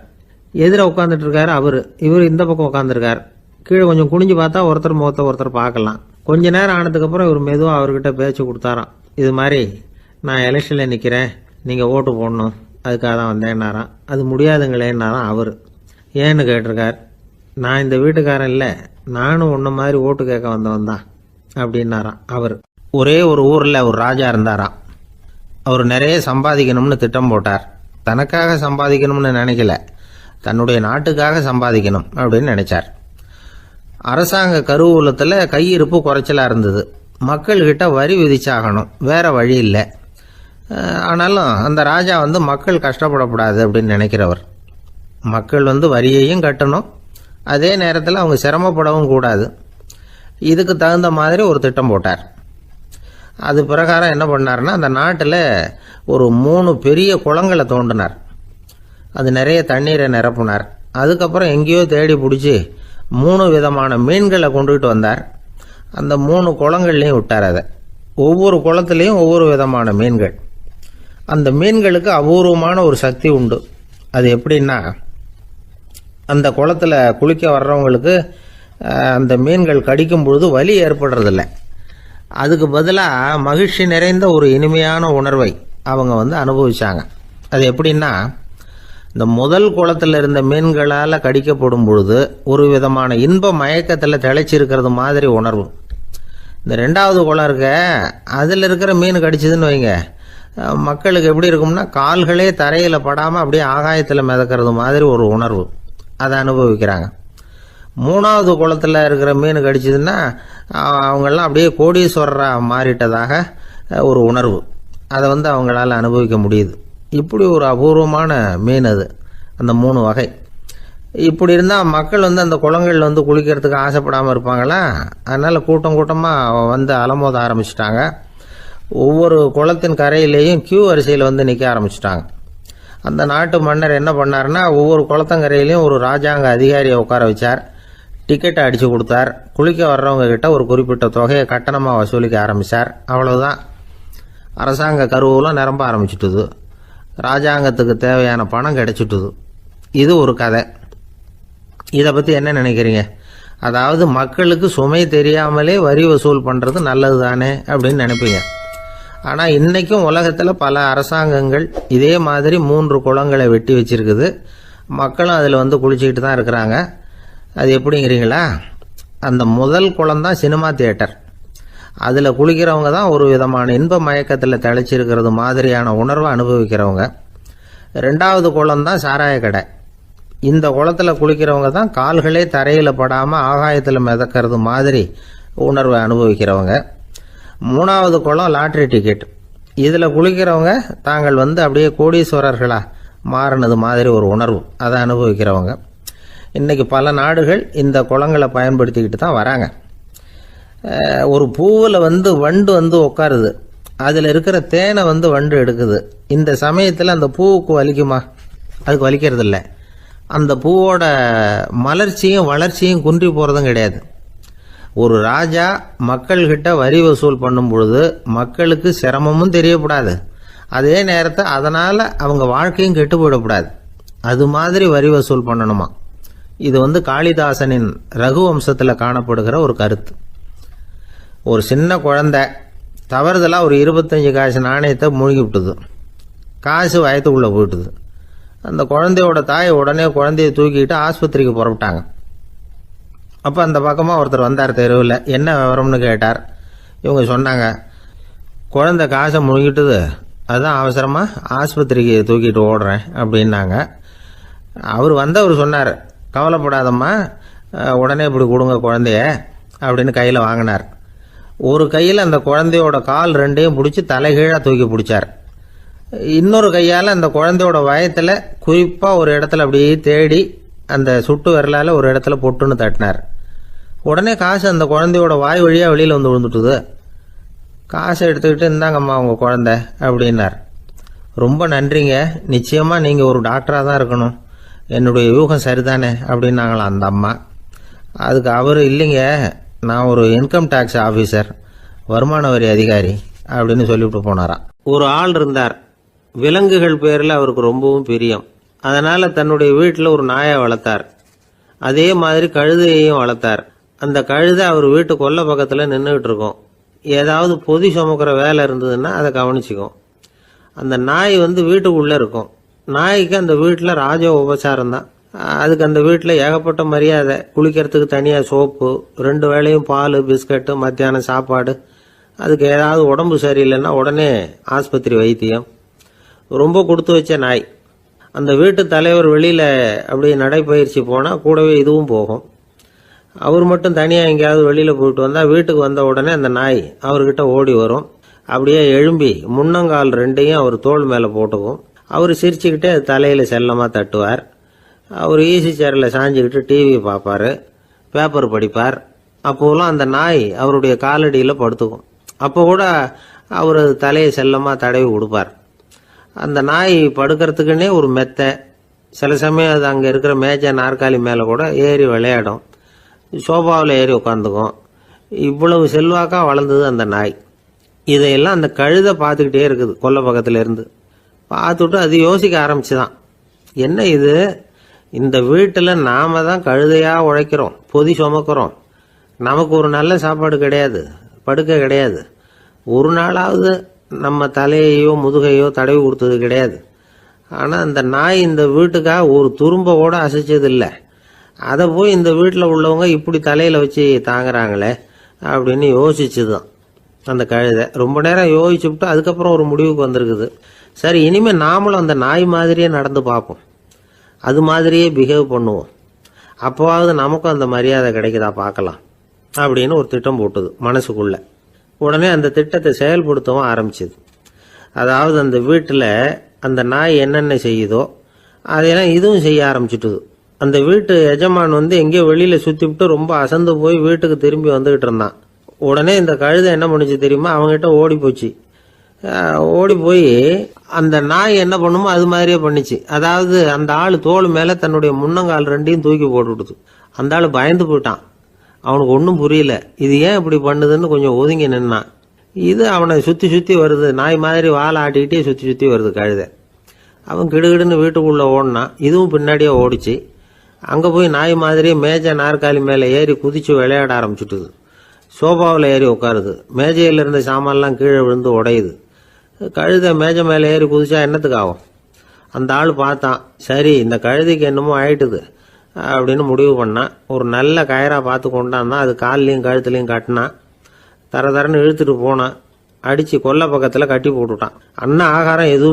எதிர உட்காந்துட்டு இருக்காரு இவர் இந்த பக்கம் உட்காந்துருக்கார். கீழே கொஞ்சம் குனிஞ்சு பார்த்தா ஒருத்தர் முகத்தை ஒருத்தர் பார்க்கலாம். கொஞ்ச நேரம் ஆனதுக்கப்புறம் இவர் மெதுவாக அவர்கிட்ட பேச்சு கொடுத்தாராம், இது மாதிரி நான் எலெக்ஷனில் நிற்கிறேன், நீங்கள் ஓட்டு போடணும், அதுக்காக தான் வந்தேன்னாராம். அது முடியாதுங்களேன்னாராம் அவர். ஏன்னு கேட்டிருக்கார். நான் இந்த வீட்டுக்காரன் இல்லை, நானும் உன்ன மாதிரி ஓட்டு கேட்க வந்தவன் தான் அப்படின்னாராம் அவர். ஒரே ஒரு ஊரில் ஒரு ராஜா இருந்தாராம். அவர் நிறைய சம்பாதிக்கணும்னு திட்டம் போட்டார். தனக்காக சம்பாதிக்கணும்னு நினைக்கல, தன்னுடைய நாட்டுக்காக சம்பாதிக்கணும் அப்படின்னு நினைச்சார். அரசாங்க கருவூலத்தில் கையிருப்பு குறைச்சலாக இருந்தது. மக்கள்கிட்ட வரி விதிச்சாகணும், வேற வழி இல்லை. ஆனாலும் அந்த ராஜா மக்கள் கஷ்டப்படக்கூடாது அப்படின்னு நினைக்கிறவர். மக்கள் வரியையும் கட்டணும், அதே நேரத்தில் அவங்க சிரமப்படவும் கூடாது. இதுக்கு தகுந்த மாதிரி ஒரு திட்டம் போட்டார். அது பிரகாரம் என்ன பண்ணார்னா, அந்த நாட்டில் ஒரு 3 பெரிய குளங்களை தோண்டினார். அது நிறைய தண்ணீரை நிரப்புனார். அதுக்கப்புறம் எங்கேயோ தேடி பிடிச்சி 3 விதமான மீன்களை கொண்டுகிட்டு வந்தார். அந்த 3 குளங்கள்லையும் விட்டார். அதை ஒவ்வொரு குளத்துலேயும் ஒவ்வொரு விதமான மீன்கள். அந்த மீன்களுக்கு அபூர்வமான ஒரு சக்தி உண்டு. அது எப்படின்னா, அந்த குளத்தில் குளிக்க வர்றவங்களுக்கு அந்த மீன்கள் கடிக்கும் பொழுது வலி ஏற்படுறதில்ல. அதுக்கு பதிலாக மகிழ்ச்சி நிறைந்த ஒரு இனிமையான உணர்வை அவங்க அனுபவிச்சாங்க. அது எப்படின்னா, இந்த முதல் குளத்தில் இருந்த மீன்களால் கடிக்கப்படும் பொழுது ஒரு விதமான இன்ப மயக்கத்தில் திளைச்சிருக்கிறது மாதிரி உணர்வு. இந்த 2வது குளம் இருக்க, அதில் இருக்கிற மீன் கடிச்சதுன்னு வைங்க, மக்களுக்கு எப்படி இருக்கும்னா, கால்களே தரையில் படாமல் அப்படியே ஆகாயத்தில் மிதக்கிறது மாதிரி ஒரு உணர்வு, அதை அனுபவிக்கிறாங்க. 3வது குளத்தில் இருக்கிற மீன் கடிச்சதுன்னா அவங்கெல்லாம் அப்படியே கோடீஸ்வரராக மாறிட்டதாக ஒரு உணர்வு, அதை அவங்களால அனுபவிக்க முடியுது. இப்படி ஒரு அபூர்வமான மீன் அது, அந்த 3 வகை. இப்படி இருந்தால் மக்கள் அந்த குளங்கள் குளிக்கிறதுக்கு ஆசைப்படாமல் இருப்பாங்களா? அதனால் கூட்டம் கூட்டமாக அலமோத ஆரம்பிச்சிட்டாங்க. ஒவ்வொரு குளத்தின் கரையிலேயும் கியூ வரிசையில் நிற்க ஆரம்பிச்சிட்டாங்க. அந்த நாட்டு மன்னர் என்ன பண்ணார்னா, ஒவ்வொரு குளத்தங்கரையிலையும் ஒரு ராஜாங்க அதிகாரியை உட்கார வச்சார். டிக்கெட்டை அடித்து கொடுத்தார். குளிக்க வர்றவங்க கிட்ட ஒரு குறிப்பிட்ட தொகையை கட்டணமாக வசூலிக்க ஆரம்பித்தார். அவ்வளவுதான். அரசாங்க கருவூலம் நிரம்ப ஆரம்பிச்சுட்டுது. ராஜாங்கத்துக்கு தேவையான பணம் கிடைச்சிட்டுது. இது ஒரு கதை. இதை பற்றி என்ன நினைக்கிறீங்க? அதாவது மக்களுக்கு சுமை தெரியாமலே வரி வசூல் பண்ணுறது நல்லது தானே அப்படின்னு நினைப்பீங்க. ஆனால் இன்றைக்கும் உலகத்தில் பல அரசாங்கங்கள் இதே மாதிரி 3 குளங்களை வெட்டி வச்சிருக்குது. மக்களும் அதில் குளிச்சுக்கிட்டு தான் இருக்கிறாங்க. அது எப்படிங்கிறீங்களா? அந்த முதல் குளம் தான் சினிமா தியேட்டர். அதில் குளிக்கிறவங்க தான் ஒரு விதமான இன்ப மயக்கத்தில் திளைச்சிருக்கிறது மாதிரியான உணர்வை அனுபவிக்கிறவங்க. 2வது குளம் தான் சாராய கடை. இந்த குளத்தில் குளிக்கிறவங்க தான் கால்களே தரையில் படாமல் ஆகாயத்தில் மிதக்கிறது மாதிரி உணர்வை அனுபவிக்கிறவங்க. 3வது குளம் லாட்ரி டிக்கெட். இதில் குளிக்கிறவங்க தாங்கள் அப்படியே கோடீஸ்வரர்களாக மாறினது மாதிரி ஒரு உணர்வு, அதை அனுபவிக்கிறவங்க. இன்றைக்கி பல நாடுகள் இந்த குளங்களை பயன்படுத்திக்கிட்டு தான் வராங்க. ஒரு பூவில் வண்டு உட்காருது, அதில் இருக்கிற தேனை வண்டு எடுக்குது. இந்த சமயத்தில் அந்த பூவுக்கு வலிக்குமா? அதுக்கு வலிக்கிறது இல்லை. அந்த பூவோட மலர்ச்சியும் வளர்ச்சியும் குன்றி போகிறதும் கிடையாது. ஒரு ராஜா மக்கள்கிட்ட வரி வசூல் பண்ணும் பொழுது மக்களுக்கு சிரமமும் தெரியக்கூடாது, அதே நேரத்தை அதனால் அவங்க வாழ்க்கையும் கெட்டு போயிடக்கூடாது. அது மாதிரி வரி வசூல் பண்ணணுமா. இது காளிதாசனின் ரகுவம்சத்தில் காணப்படுகிற ஒரு கருத்து. ஒரு சின்ன குழந்தை தவறுதலாக ஒரு 25 காசு நாணயத்தை மூழ்கி விட்டுது. காசு வயத்துக்குள்ளே போயிட்டுது. அந்த குழந்தையோட தாய் உடனே குழந்தைய தூக்கிட்டு ஆஸ்பத்திரிக்கு புறப்பட்டாங்க. அப்போ அந்த பக்கமாக ஒருத்தர் வந்தார் தெருவில். என்ன விவரம்னு கேட்டார். இவங்க சொன்னாங்க, குழந்தை காசை முழுங்கிட்டுது, அதுதான் அவசரமாக ஆஸ்பத்திரிக்கு தூக்கிட்டு ஓடுறேன் அப்படின்னாங்க. அவர் சொன்னார், கவலைப்படாதம்மா, உடனே இப்படி கொடுங்க குழந்தைய அப்படின்னு கையில் வாங்கினார். ஒரு கையில் அந்த குழந்தையோட கால் 2ஐயும் பிடிச்சி தலைகீழாக தூக்கி பிடிச்சார். இன்னொரு கையால் அந்த குழந்தையோட வயத்தில் குறிப்பாக ஒரு இடத்துல அப்படியே தேடி அந்த சுட்டு விரலால் ஒரு இடத்துல பொட்டுன்னு தட்டினார். உடனே காசு அந்த குழந்தையோட வாய் வழியாக வெளியில் வந்து விழுந்துட்டுது. காசை எடுத்துக்கிட்டு இந்தாங்கம்மா உங்கள் குழந்தை அப்படின்னார். ரொம்ப நன்றிங்க, நிச்சயமாக நீங்கள் ஒரு டாக்டராக தான் இருக்கணும், என்னுடைய யூகம் சரிதானே அப்படின்னாங்களாம் அந்த அம்மா. அதுக்கு அவர் இல்லைங்க, நான் ஒரு இன்கம் டேக்ஸ் ஆஃபீஸர், வருமான வரி அதிகாரி அப்படின்னு சொல்லிவிட்டு போனாராம். ஒரு ஆள் இருந்தார், விலங்குகள் பேரில் அவருக்கு ரொம்பவும் பிரியம். அதனால் தன்னுடைய வீட்டில் ஒரு நாயை வளர்த்தார். அதே மாதிரி கழுதையையும் வளர்த்தார். அந்த கழுதை அவர் வீட்டு கொல்லை பக்கத்தில் நின்றுக்கிட்டு இருக்கும். ஏதாவது பொதி சுமக்கிற வேலை இருந்ததுன்னா அதை கவனிச்சிக்கும். அந்த நாய் வீட்டுக்குள்ளே இருக்கும். நாய்க்கு அந்த வீட்டில் ராஜ உபசாரம் தான். அதுக்கு அந்த வீட்டில் ஏகப்பட்ட மரியாதை. குளிக்கிறதுக்கு தனியாக சோப்பு, 2 வேளையும் பால், பிஸ்கட்டு, மத்தியானம் சாப்பாடு. அதுக்கு ஏதாவது உடம்பு சரியில்லைன்னா உடனே ஆஸ்பத்திரி வைத்தியம். ரொம்ப கொடுத்து வச்ச நாய். அந்த வீட்டு தலைவர் வெளியில் அப்படியே நடைப்பயிற்சி போனால் கூடவே இதுவும் போகும். அவர் மட்டும் தனியாக எங்கேயாவது வெளியில் போயிட்டு வந்தால் வீட்டுக்கு வந்த உடனே அந்த நாய் அவர்கிட்ட ஓடி வரும். அப்படியே எழும்பி முன்னங்கால் 2ஐயும் அவர் தோள் மேலே போட்டுக்கும். அவர் சிரிச்சுக்கிட்டே அது தலையில் செல்லமாக தட்டுவார். அவர் ஈசி சேரில் சாஞ்சிக்கிட்டு டிவி பார்ப்பார், பேப்பர் படிப்பார். அப்போலாம் அந்த நாய் அவருடைய காலடியில் படுத்துக்கும். அப்போ கூட அவர் அது தலையை செல்லமாக தடவி கொடுப்பார். அந்த நாய் படுக்கிறதுக்குன்னே ஒரு மெத்தை, சில சமயம் அது அங்கே இருக்கிற மேஜை நாற்காலி மேலே கூட ஏறி விளையாடும். சோபாவில் ஏறி உட்காந்துக்கும். இவ்வளவு செல்வாக்காக வளர்ந்தது அந்த நாய். இதையெல்லாம் அந்த கழுதை பார்த்துக்கிட்டே இருக்குது கொல்லை பக்கத்தில் இருந்து. பார்த்துட்டு அது யோசிக்க ஆரம்பிச்சுதான், என்ன இது, இந்த வீட்டில் நாம தான் கழுதையாக உழைக்கிறோம், பொதி சுமக்கிறோம், நமக்கு ஒரு நல்ல சாப்பாடு கிடையாது, படுக்கை கிடையாது, ஒரு நாளாவது நம்ம தலையையோ முதுகையோ தடவி கொடுத்தது கிடையாது. ஆனால் அந்த நாய் இந்த வீட்டுக்காக ஒரு துரும்ப கூட அசைச்சதில்லை. அதை போய் இந்த வீட்டில் உள்ளவங்க இப்படி தலையில் வச்சு தாங்குறாங்களே அப்படின்னு யோசிச்சுதான் அந்த கழுதை. ரொம்ப நேரம் யோசிச்சுவிட்டு அதுக்கப்புறம் ஒரு முடிவுக்கு வந்திருக்குது. சரி, இனிமேல் நாமளும் அந்த நாய் மாதிரியே நடந்து பார்ப்போம், அது மாதிரியே பிஹேவ் பண்ணுவோம், அப்போவாவது நமக்கும் அந்த மரியாதை கிடைக்குதா பார்க்கலாம் அப்படின்னு ஒரு திட்டம் போட்டுது மனசுக்குள்ள. உடனே அந்த திட்டத்தை செயல்படுத்தவும் ஆரம்பிச்சுது. அதாவது அந்த வீட்டில் அந்த நாய் என்னென்ன செய்யுதோ அதையெல்லாம் இதுவும் செய்ய ஆரம்பிச்சுட்டுது. அந்த வீட்டு எஜமான் எங்கேயோ வெளியில் சுற்றிவிட்டு ரொம்ப அசந்து போய் வீட்டுக்கு திரும்பி வந்துகிட்டு இருந்தான். உடனே இந்த கழுதை என்ன பண்ணுச்சு தெரியுமா, அவங்ககிட்ட ஓடி போச்சு. ஓடி போய் அந்த நாய் என்ன பண்ணுமோ அது மாதிரியே பண்ணிச்சு. அதாவது அந்த ஆள் தோள் மேலே தன்னுடைய முன்னங்கால் 2ஐயும் தூக்கி போட்டு விடுது. அந்த ஆள் பயந்து போயிட்டான். அவனுக்கு ஒன்றும் புரியல, இது ஏன் இப்படி பண்ணுதுன்னு கொஞ்சம் ஒதுங்கி நின்னான். இது அவனை சுற்றி சுற்றி வருது, நாய் மாதிரி வாழை ஆட்டிக்கிட்டே சுற்றி சுற்றி வருது கழுதை. அவன் கிடுகிடுன்னு வீட்டுக்குள்ளே ஓடினான். இதுவும் பின்னாடியே ஓடிச்சு. அங்கே போய் நாய் மாதிரியே மேஜை நாற்காலி மேலே ஏறி குதிச்சு விளையாட ஆரம்பிச்சுட்டுது. சோபாவில் ஏறி உட்காருது. மேஜையில் இருந்த சாமான்லாம் கீழே விழுந்து உடையுது. கழுதை மேஜை மேலே ஏறி குதிச்சா என்னத்துக்கு ஆகும்? அந்த ஆள் பார்த்தான், சரி இந்த கழுதைக்கு என்னமோ ஆயிட்டுது அப்படின்னு முடிவு பண்ணான். ஒரு நல்ல கயரா பார்த்து கொண்டாந்தான். அது கால்லையும் கழுத்துலையும் கட்டினான். தரன்னு இழுத்துட்டு போனான். அடித்து கொல்லை பக்கத்தில் கட்டி போட்டுவிட்டான். அண்ணன் ஆகாரம் எதுவும்